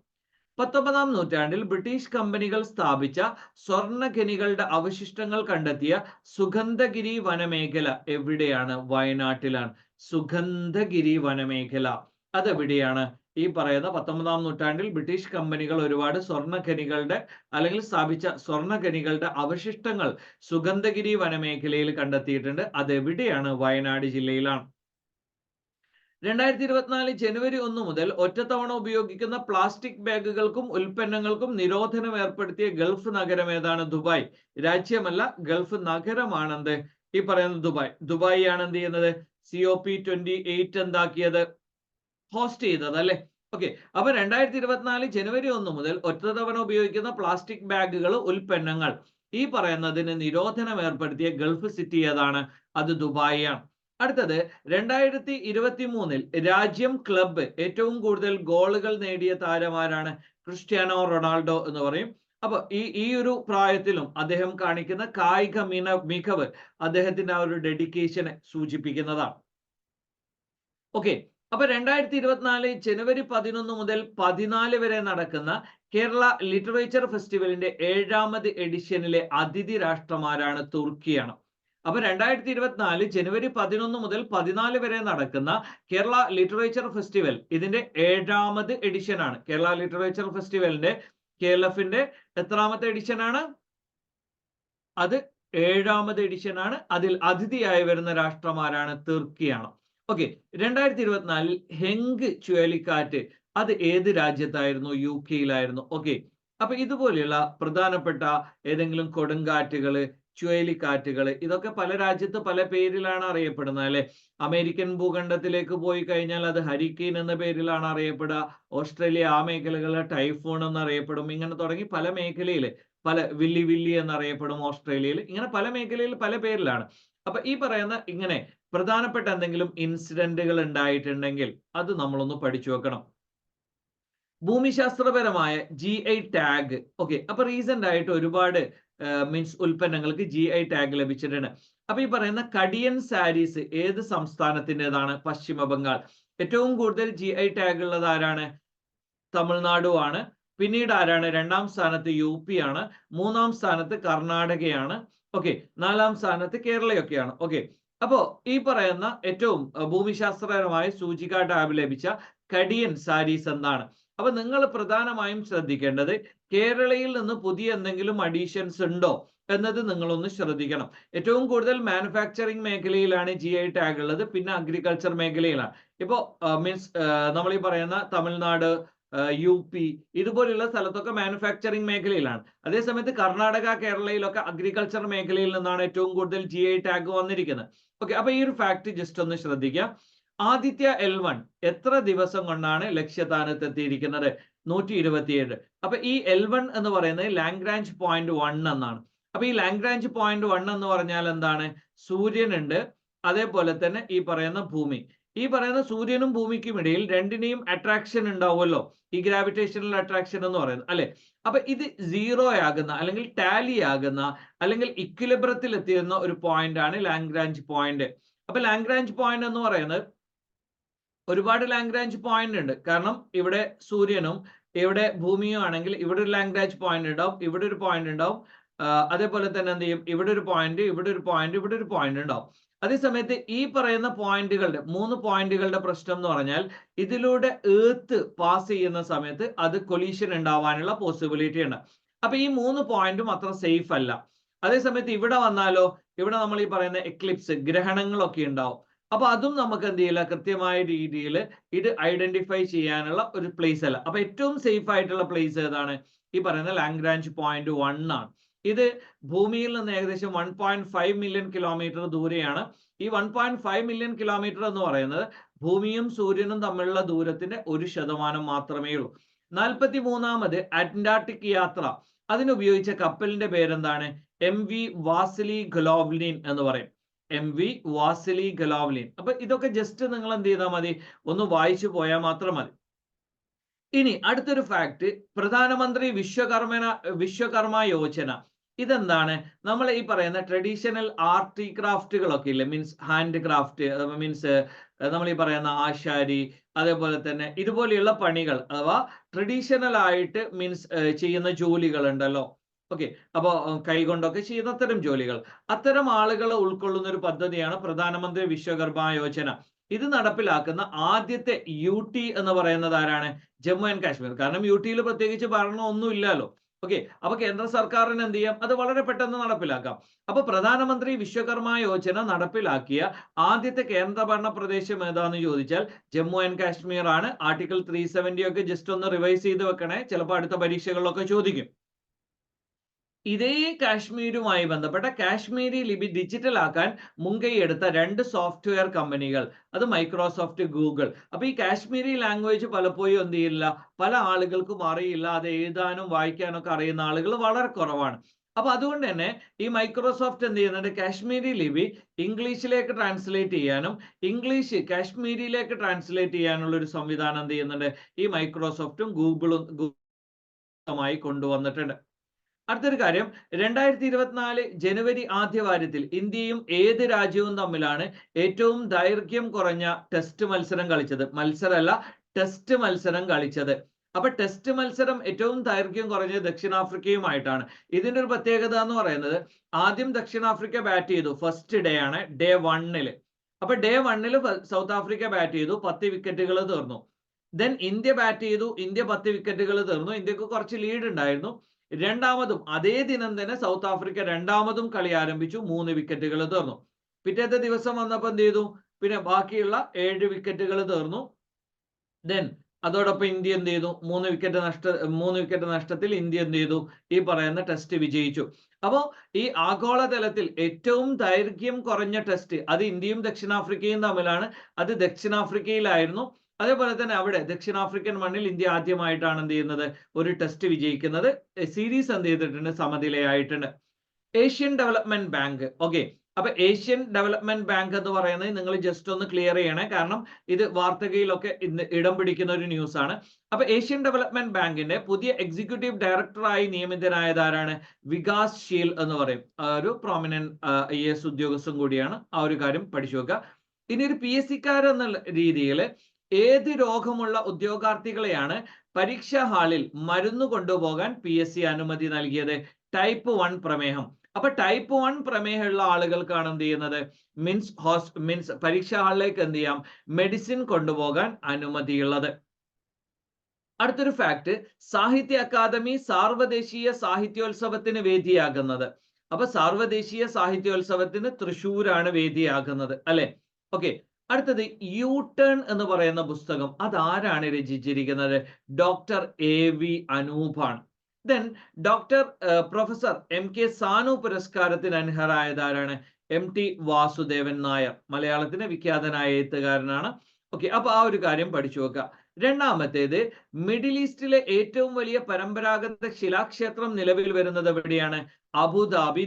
19ാം നൂറ്റാണ്ടിൽ ബ്രിട്ടീഷ് കമ്പനികൾ സ്ഥാപിച്ച സ്വർണ്ണഖനികളുടെ അവശിഷ്ടങ്ങൾ കണ്ടെത്തിയ സുഗന്ധഗിരി വനമേഖല എവിടെയാണ്, വയനാട്ടിലാണ്. സുഗന്ധഗിരി വനമേഖല അതെവിടെയാണ്, ഈ പറയുന്ന 19ാം നൂറ്റാണ്ടിൽ ബ്രിട്ടീഷ് കമ്പനികൾ ഒരുപാട് സ്വർണ്ണഖനികളുടെ അല്ലെങ്കിൽ സ്ഥാപിച്ച സ്വർണ്ണഖനികളുടെ അവശിഷ്ടങ്ങൾ സുഗന്ധഗിരി വനമേഖലയിൽ കണ്ടെത്തിയിട്ടുണ്ട്. അതെവിടെയാണ്, വയനാട് ജില്ലയിലാണ്. 2024 ജനുവരി 1 മുതൽ ഒറ്റത്തവണ ഉപയോഗിക്കുന്ന പ്ലാസ്റ്റിക് ബാഗുകൾക്കും ഉൽപ്പന്നങ്ങൾക്കും നിരോധനം ഏർപ്പെടുത്തിയ ഗൾഫ് നഗരം ഏതാണ്, ദുബായ്. രാജ്യമല്ല, ഗൾഫ് നഗരമാണെന്ത്, ഈ പറയുന്നത് ദുബായ്. ദുബായ് ആണ് എന്ത് ചെയ്യുന്നത്, COP28 എന്താക്കിയത്, ഹോസ്റ്റ് ചെയ്തത് അല്ലെ. ഓക്കെ, അപ്പൊ 2024 ജനുവരി 1 മുതൽ ഒറ്റത്തവണ ഉപയോഗിക്കുന്ന പ്ലാസ്റ്റിക് ബാഗുകൾ, ഉൽപ്പന്നങ്ങൾ ഈ പറയുന്നതിന് നിരോധനം ഏർപ്പെടുത്തിയ ഗൾഫ് സിറ്റി ഏതാണ്, അത് ദുബായ് ആണ്. അടുത്തത് 2023 രാജ്യം ക്ലബ്ബ് ഏറ്റവും കൂടുതൽ ഗോളുകൾ നേടിയ താരമാരാണ്, ക്രിസ്ത്യാനോ റൊണാൾഡോ എന്ന് പറയും. അപ്പൊ ഈ ഒരു പ്രായത്തിലും അദ്ദേഹം കാണിക്കുന്ന കായിക മികവ് അദ്ദേഹത്തിന്റെ ആ ഒരു ഡെഡിക്കേഷനെ സൂചിപ്പിക്കുന്നതാണ്. ഓക്കെ, അപ്പൊ 2024 ജനുവരി 11 മുതൽ 14 വരെ നടക്കുന്ന കേരള ലിറ്ററേച്ചർ ഫെസ്റ്റിവലിന്റെ 7ാമത് എഡിഷനിലെ അതിഥി രാഷ്ട്രമാരാണ്, തുർക്കിയാണ്. അപ്പൊ 2024 ജനുവരി 11 മുതൽ 14 വരെ നടക്കുന്ന കേരള ലിറ്ററേച്ചർ ഫെസ്റ്റിവൽ ഇതിന്റെ 7ാമത് എഡിഷൻ ആണ്. കേരള ലിറ്ററേച്ചർ ഫെസ്റ്റിവലിന്റെ KLF-ന്റെ എത്രാമത്തെ എഡിഷൻ ആണ്, അത് 7ാമത് എഡിഷൻ ആണ്. അതിൽ അതിഥിയായി വരുന്ന രാഷ്ട്രമാരാണ്, തുർക്കിയാണ്. ഓക്കെ, 2024 ഹെങ്ക് ചുഴലിക്കാറ്റ് അത് ഏത് രാജ്യത്തായിരുന്നു, UK-യിലായിരുന്നു. ഓക്കെ, അപ്പൊ ഇതുപോലെയുള്ള പ്രധാനപ്പെട്ട ഏതെങ്കിലും കൊടുങ്കാറ്റുകള്, ചുഴലിക്കാറ്റുകൾ ഇതൊക്കെ പല രാജ്യത്ത് പല പേരിലാണ് അറിയപ്പെടുന്നത് അല്ലെ. അമേരിക്കൻ ഭൂഖണ്ഡത്തിലേക്ക് പോയി കഴിഞ്ഞാൽ അത് ഹരിക്കെയിൻ എന്ന പേരിലാണ് അറിയപ്പെടുക. ഓസ്ട്രേലിയ ആ മേഖലകളിലെ ടൈഫൂൺ എന്നറിയപ്പെടും. ഇങ്ങനെ തുടങ്ങി പല മേഖലയിൽ പല വില്ലി എന്നറിയപ്പെടും ഓസ്ട്രേലിയയിൽ. ഇങ്ങനെ പല മേഖലയിൽ പല പേരിലാണ്. അപ്പൊ ഈ പറയുന്ന ഇങ്ങനെ പ്രധാനപ്പെട്ട എന്തെങ്കിലും ഇൻസിഡന്റുകൾ ഉണ്ടായിട്ടുണ്ടെങ്കിൽ അത് നമ്മളൊന്ന് പഠിച്ചു വെക്കണം. ഭൂമിശാസ്ത്രപരമായ GI ടാഗ്. ഓക്കെ, അപ്പൊ റീസെന്റ് ആയിട്ട് ഒരുപാട് മീൻസ് ഉൽപ്പന്നങ്ങൾക്ക് GI ടാഗ് ലഭിച്ചിട്ടുണ്ട്. അപ്പൊ ഈ പറയുന്ന കടിയൻ സാരീസ് ഏത് സംസ്ഥാനത്തിൻ്റെതാണ്? പശ്ചിമ ബംഗാൾ. ഏറ്റവും കൂടുതൽ GI ടാഗ് ഉള്ളത് ആരാണ്? തമിഴ്നാടു ആണ്. പിന്നീട് ആരാണ്? രണ്ടാം സ്ഥാനത്ത് UP ആണ്. മൂന്നാം സ്ഥാനത്ത് കർണാടകയാണ്. ഓക്കെ, നാലാം സ്ഥാനത്ത് കേരളയൊക്കെയാണ്. ഓക്കെ, അപ്പോ ഈ പറയുന്ന ഏറ്റവും ഭൂമിശാസ്ത്രപരമായ സൂചിക ടാബ് ലഭിച്ച കടിയൻ സാരീസ് എന്താണ്? അപ്പൊ നിങ്ങൾ പ്രധാനമായും ശ്രദ്ധിക്കേണ്ടത് കേരളയിൽ നിന്ന് പുതിയ എന്തെങ്കിലും അഡീഷൻസ് ഉണ്ടോ എന്നത് നിങ്ങളൊന്ന് ശ്രദ്ധിക്കണം. ഏറ്റവും കൂടുതൽ മാനുഫാക്ചറിങ് മേഖലയിലാണ് GI ടാഗ് ഉള്ളത്, പിന്നെ അഗ്രികൾച്ചർ മേഖലയിലാണ്. ഇപ്പോ മീൻസ് നമ്മൾ ഈ പറയുന്ന തമിഴ്നാട്, UP ഇതുപോലുള്ള സ്ഥലത്തൊക്കെ മാനുഫാക്ചറിങ് മേഖലയിലാണ്. അതേസമയത്ത് കർണാടക, കേരളയിലൊക്കെ അഗ്രികൾച്ചർ മേഖലയിൽ നിന്നാണ് ഏറ്റവും കൂടുതൽ GI ടാഗ് വന്നിരിക്കുന്നത്. ഓക്കെ, അപ്പൊ ഈ ഒരു ഫാക്ട് ജസ്റ്റ് ഒന്ന് ശ്രദ്ധിക്കുക. ആദിത്യ L1 എത്ര ദിവസം കൊണ്ടാണ് ലക്ഷ്യസ്ഥാനത്ത് എത്തിയിരിക്കുന്നത്? 127. അപ്പൊ ഈ L1 എന്ന് പറയുന്നത് ലാഗ്രാഞ്ച് പോയിന്റ് 1 എന്നാണ്. അപ്പൊ ഈ ലാഗ്രാഞ്ച് പോയിന്റ് 1 എന്ന് പറഞ്ഞാൽ എന്താണ്? സൂര്യനുണ്ട്, അതേപോലെ തന്നെ ഈ പറയുന്ന ഭൂമി. ഈ പറയുന്ന സൂര്യനും ഭൂമിക്കും ഇടയിൽ രണ്ടിനെയും അട്രാക്ഷൻ ഉണ്ടാവുമല്ലോ, ഈ ഗ്രാവിറ്റേഷണൽ അട്രാക്ഷൻ എന്ന് പറയുന്നത്, അല്ലെ? അപ്പൊ ഇത് സീറോ ആകുന്ന അല്ലെങ്കിൽ ടാലി ആകുന്ന അല്ലെങ്കിൽ ഇക്വിലിബ്രത്തിൽ എത്തിയിരുന്ന ഒരു പോയിന്റ് ആണ് ലാഗ്രാഞ്ച് പോയിന്റ്. അപ്പൊ ലാഗ്രാഞ്ച് പോയിന്റ് എന്ന് പറയുന്നത് ഒരുപാട് ലാഗ്രാഞ്ച് പോയിന്റ് ഉണ്ട്. കാരണം ഇവിടെ സൂര്യനും ഇവിടെ ഭൂമിയും ആണെങ്കിൽ ഇവിടെ ഒരു ലാഗ്രാഞ്ച് പോയിന്റ് ഉണ്ടാവും, ഇവിടെ ഒരു പോയിന്റ് ഉണ്ടാവും. അതേപോലെ തന്നെ എന്ത് ചെയ്യും? ഇവിടെ ഒരു പോയിന്റ്, ഇവിടെ ഒരു പോയിന്റ്, ഇവിടെ ഒരു പോയിന്റ് ഉണ്ടാവും. അതേസമയത്ത് ഈ പറയുന്ന പോയിന്റുകളുടെ 3 പോയിന്റുകളുടെ പ്രശ്നം എന്ന് പറഞ്ഞാൽ ഇതിലൂടെ എർത്ത് പാസ് ചെയ്യുന്ന സമയത്ത് അത് കൊളീഷൻ ഉണ്ടാവാനുള്ള പോസിബിലിറ്റി ഉണ്ട്. അപ്പൊ ഈ 3 പോയിന്റും അത്ര സേഫ് അല്ല. അതേസമയത്ത് ഇവിടെ വന്നാലോ, ഇവിടെ നമ്മൾ ഈ പറയുന്ന എക്ലിപ്സ്, ഗ്രഹണങ്ങളൊക്കെ ഉണ്ടാവും. അപ്പൊ അതും നമുക്ക് എന്ത് ചെയ്യില്ല, കൃത്യമായ രീതിയിൽ ഇത് ഐഡന്റിഫൈ ചെയ്യാനുള്ള ഒരു പ്ലേസ് അല്ല. അപ്പൊ ഏറ്റവും സേഫ് ആയിട്ടുള്ള പ്ലേസ് ഏതാണ്? ഈ പറയുന്ന ലാഗ്രാഞ്ച് പോയിന്റ് 1 ആണ്. ഇത് ഭൂമിയിൽ നിന്ന് ഏകദേശം 1.5 മില്യൺ കിലോമീറ്റർ ദൂരെയാണ്. ഈ 1.5 മില്യൺ കിലോമീറ്റർ എന്ന് പറയുന്നത് ഭൂമിയും സൂര്യനും തമ്മിലുള്ള ദൂരത്തിന്റെ 1% മാത്രമേ ഉള്ളൂ. 43ാമത് അന്റാർട്ടിക് യാത്ര, അതിനുപയോഗിച്ച കപ്പലിന്റെ പേരെന്താണ്? MV വാസിലി ഗലോവ്ലിൻ എന്ന് പറയും. MV Vasily Golovnin. അപ്പൊ ഇതൊക്കെ ജസ്റ്റ് നിങ്ങൾ എന്ത് ചെയ്താൽ മതി, ഒന്ന് വായിച്ചു പോയാൽ മാത്രം മതി. ഇനി അടുത്തൊരു ഫാക്ട്, പ്രധാനമന്ത്രി വിശ്വകർമ്മ യോജന. ഇതെന്താണ്? നമ്മൾ ഈ പറയുന്ന ട്രഡീഷണൽ ആർട്ട് ക്രാഫ്റ്റുകളൊക്കെ ഇല്ലേ, മീൻസ് ഹാൻഡ് ക്രാഫ്റ്റ്, മീൻസ് നമ്മൾ ഈ പറയുന്ന ആശാരി, അതേപോലെ തന്നെ ഇതുപോലെയുള്ള പണികൾ, അഥവാ ട്രഡീഷണൽ ആയിട്ട് മീൻസ് ചെയ്യുന്ന ജോലികൾ ഉണ്ടല്ലോ. ഓക്കെ, അപ്പോ കൈകൊണ്ടൊക്കെ ചെയ്യുന്ന അത്തരം ജോലികൾ, അത്തരം ആളുകളെ ഉൾക്കൊള്ളുന്ന ഒരു പദ്ധതിയാണ് പ്രധാനമന്ത്രി വിശ്വകർമ്മ യോജന. ഇത് നടപ്പിലാക്കുന്ന ആദ്യത്തെ UT എന്ന് പറയുന്നത് ആരാണ്? ജമ്മു ആൻഡ് കാശ്മീർ. കാരണം UT-യിൽ പ്രത്യേകിച്ച് ഭരണം ഒന്നും ഇല്ലല്ലോ. ഓക്കെ, അപ്പൊ കേന്ദ്ര സർക്കാരിന് എന്ത് ചെയ്യാം? അത് വളരെ പെട്ടെന്ന് നടപ്പിലാക്കാം. അപ്പൊ പ്രധാനമന്ത്രി വിശ്വകർമ്മ യോജന നടപ്പിലാക്കിയ ആദ്യത്തെ കേന്ദ്രഭരണ പ്രദേശം ഏതാന്ന് ചോദിച്ചാൽ ജമ്മു ആൻഡ് കാശ്മീർ ആണ്. ആർട്ടിക്കിൾ 370 ഒക്കെ ജസ്റ്റ് ഒന്ന് റിവൈസ് ചെയ്ത് വെക്കണേ, ചിലപ്പോൾ അടുത്ത പരീക്ഷകളിലൊക്കെ ചോദിക്കും. ഇതേ കാശ്മീരുമായി ബന്ധപ്പെട്ട കാശ്മീരി ലിപി ഡിജിറ്റൽ ആക്കാൻ മുൻകൈയെടുത്ത 2 സോഫ്റ്റ്വെയർ കമ്പനികൾ, അത് മൈക്രോസോഫ്റ്റ്, ഗൂഗിൾ. അപ്പൊ ഈ കാശ്മീരി ലാംഗ്വേജ് പലപ്പോഴും എന്ത് ചെയ്യില്ല, പല ആളുകൾക്കും അറിയില്ല. അത് എഴുതാനും വായിക്കാനും ഒക്കെ അറിയുന്ന ആളുകൾ വളരെ കുറവാണ്. അപ്പൊ അതുകൊണ്ട് തന്നെ ഈ മൈക്രോസോഫ്റ്റ് എന്ത് ചെയ്യുന്നുണ്ട്? കാശ്മീരി ലിപി ഇംഗ്ലീഷിലേക്ക് ട്രാൻസ്ലേറ്റ് ചെയ്യാനും ഇംഗ്ലീഷ് കാശ്മീരിയിലേക്ക് ട്രാൻസ്ലേറ്റ് ചെയ്യാനുള്ള ഒരു സംവിധാനം എന്ത് ചെയ്യുന്നുണ്ട്? ഈ മൈക്രോസോഫ്റ്റും ഗൂഗിളും കൊണ്ടുവന്നിട്ടുണ്ട്. അടുത്തൊരു കാര്യം, 2024 ജനുവരി ആദ്യവാരത്തിൽ ഇന്ത്യയും ഏത് രാജ്യവും തമ്മിലാണ് ഏറ്റവും ദൈർഘ്യം കുറഞ്ഞ ടെസ്റ്റ് മത്സരം കളിച്ചത്? മത്സരമല്ല, ടെസ്റ്റ് മത്സരം കളിച്ചത്. അപ്പൊ ടെസ്റ്റ് മത്സരം ഏറ്റവും ദൈർഘ്യം കുറഞ്ഞത് ദക്ഷിണാഫ്രിക്കയുമായിട്ടാണ്. ഇതിന്റെ ഒരു പ്രത്യേകത എന്ന് പറയുന്നത്, ആദ്യം ദക്ഷിണാഫ്രിക്ക ബാറ്റ് ചെയ്തു, ഫസ്റ്റ് ഡേ ആണ്, ഡേ 1-ൽ. അപ്പൊ ഡേ 1-ൽ സൗത്ത് ആഫ്രിക്ക ബാറ്റ് ചെയ്തു, 10 വിക്കറ്റുകൾ തീർന്നു. ദെൻ ഇന്ത്യ ബാറ്റ് ചെയ്തു, ഇന്ത്യ 10 വിക്കറ്റുകൾ തീർന്നു. ഇന്ത്യക്ക് കുറച്ച് ലീഡ് ഉണ്ടായിരുന്നു. രണ്ടാമതും അതേ ദിനം തന്നെ സൗത്ത് ആഫ്രിക്ക രണ്ടാമതും കളി ആരംഭിച്ചു, 3 വിക്കറ്റുകൾ തീർന്നു. പിറ്റേത്തെ ദിവസം വന്നപ്പോൾ എന്ത് ചെയ്തു? പിന്നെ ബാക്കിയുള്ള 7 വിക്കറ്റുകൾ തീർന്നു. ദെൻ അതോടൊപ്പം ഇന്ത്യ എന്ത് ചെയ്തു? 3 വിക്കറ്റ് നഷ്ടത്തിൽ ഇന്ത്യ എന്ത് ചെയ്തു? ഈ പറയുന്ന ടെസ്റ്റ് വിജയിച്ചു. അപ്പോ ഈ ആഗോളതലത്തിൽ ഏറ്റവും ദൈർഘ്യം കുറഞ്ഞ ടെസ്റ്റ് അത് ഇന്ത്യയും ദക്ഷിണാഫ്രിക്കയും തമ്മിലാണ്. അത് ദക്ഷിണാഫ്രിക്കയിലായിരുന്നു. അതേപോലെ തന്നെ അവിടെ ദക്ഷിണാഫ്രിക്കൻ മണ്ണിൽ ഇന്ത്യ ആദ്യമായിട്ടാണ് എന്ത് ചെയ്യുന്നത്? ഒരു ടെസ്റ്റ് വിജയിക്കുന്നത്. സീരീസ് എന്ത് ചെയ്തിട്ടുണ്ട്? സമനിലയായിട്ടുണ്ട്. ഏഷ്യൻ ഡെവലപ്മെന്റ് ബാങ്ക്, ഓക്കെ, അപ്പൊ ഏഷ്യൻ ഡെവലപ്മെന്റ് ബാങ്ക് എന്ന് പറയുന്നത് നിങ്ങൾ ജസ്റ്റ് ഒന്ന് ക്ലിയർ ചെയ്യണേ, കാരണം ഇത് വാർത്തകയിലൊക്കെ ഇന്ന് ഇടം പിടിക്കുന്ന ഒരു ന്യൂസ് ആണ്. അപ്പൊ ഏഷ്യൻ ഡെവലപ്മെന്റ് ബാങ്കിന്റെ പുതിയ എക്സിക്യൂട്ടീവ് ഡയറക്ടറായി നിയമിതനായത് ആരാണ്? വികാസ് ശീൽ എന്ന് പറയും. ഒരു പ്രോമിനന്റ് IAS ഉദ്യോഗസ്ഥൻ കൂടിയാണ്. ആ ഒരു കാര്യം പഠിച്ചു വെക്കുക. ഇനി ഒരു PSC എന്നുള്ള രീതിയിൽ ഏത് രോഗമുള്ള ഉദ്യോഗാർത്ഥികളെയാണ് പരീക്ഷാ ഹാളിൽ മരുന്ന് കൊണ്ടുപോകാൻ PSC അനുമതി നൽകിയത്? ടൈപ്പ് 1 പ്രമേഹം. അപ്പൊ ടൈപ്പ് 1 പ്രമേഹമുള്ള ആളുകൾക്കാണ് എന്ത് ചെയ്യുന്നത്? മീൻസ് പരീക്ഷാ ഹാളിലേക്ക് എന്ത് ചെയ്യാം? മെഡിസിൻ കൊണ്ടുപോകാൻ അനുമതിയുള്ളത്. അടുത്തൊരു ഫാക്ട്, സാഹിത്യ അക്കാദമി സാർവദേശീയ സാഹിത്യോത്സവത്തിന് വേദിയാകുന്നത്. അപ്പൊ സാർവദേശീയ സാഹിത്യോത്സവത്തിന് തൃശ്ശൂരാണ് വേദിയാകുന്നത്, അല്ലെ? ഓക്കെ. അടുത്തത് യു-ടേൺ എന്ന് പറയുന്ന പുസ്തകം അതാരാണ് രചിച്ചിരിക്കുന്നത്? ഡോക്ടർ AV അനൂപാണ്. Then doctor professor MK Sanu പുരസ്കാരത്തിന് അർഹരായത് ആരാണ്? MT വാസുദേവൻ നായർ. മലയാളത്തിന് വിഖ്യാതനായ എഴുത്തുകാരനാണ്. ഓക്കെ, അപ്പൊ ആ ഒരു കാര്യം പഠിച്ചു വെക്കുക. രണ്ടാമത്തേത്, മിഡിൽ ഈസ്റ്റിലെ ഏറ്റവും വലിയ പരമ്പരാഗത ശിലാക്ഷേത്രം നിലവിൽ വരുന്നത് എവിടെയാണ്? അബുദാബി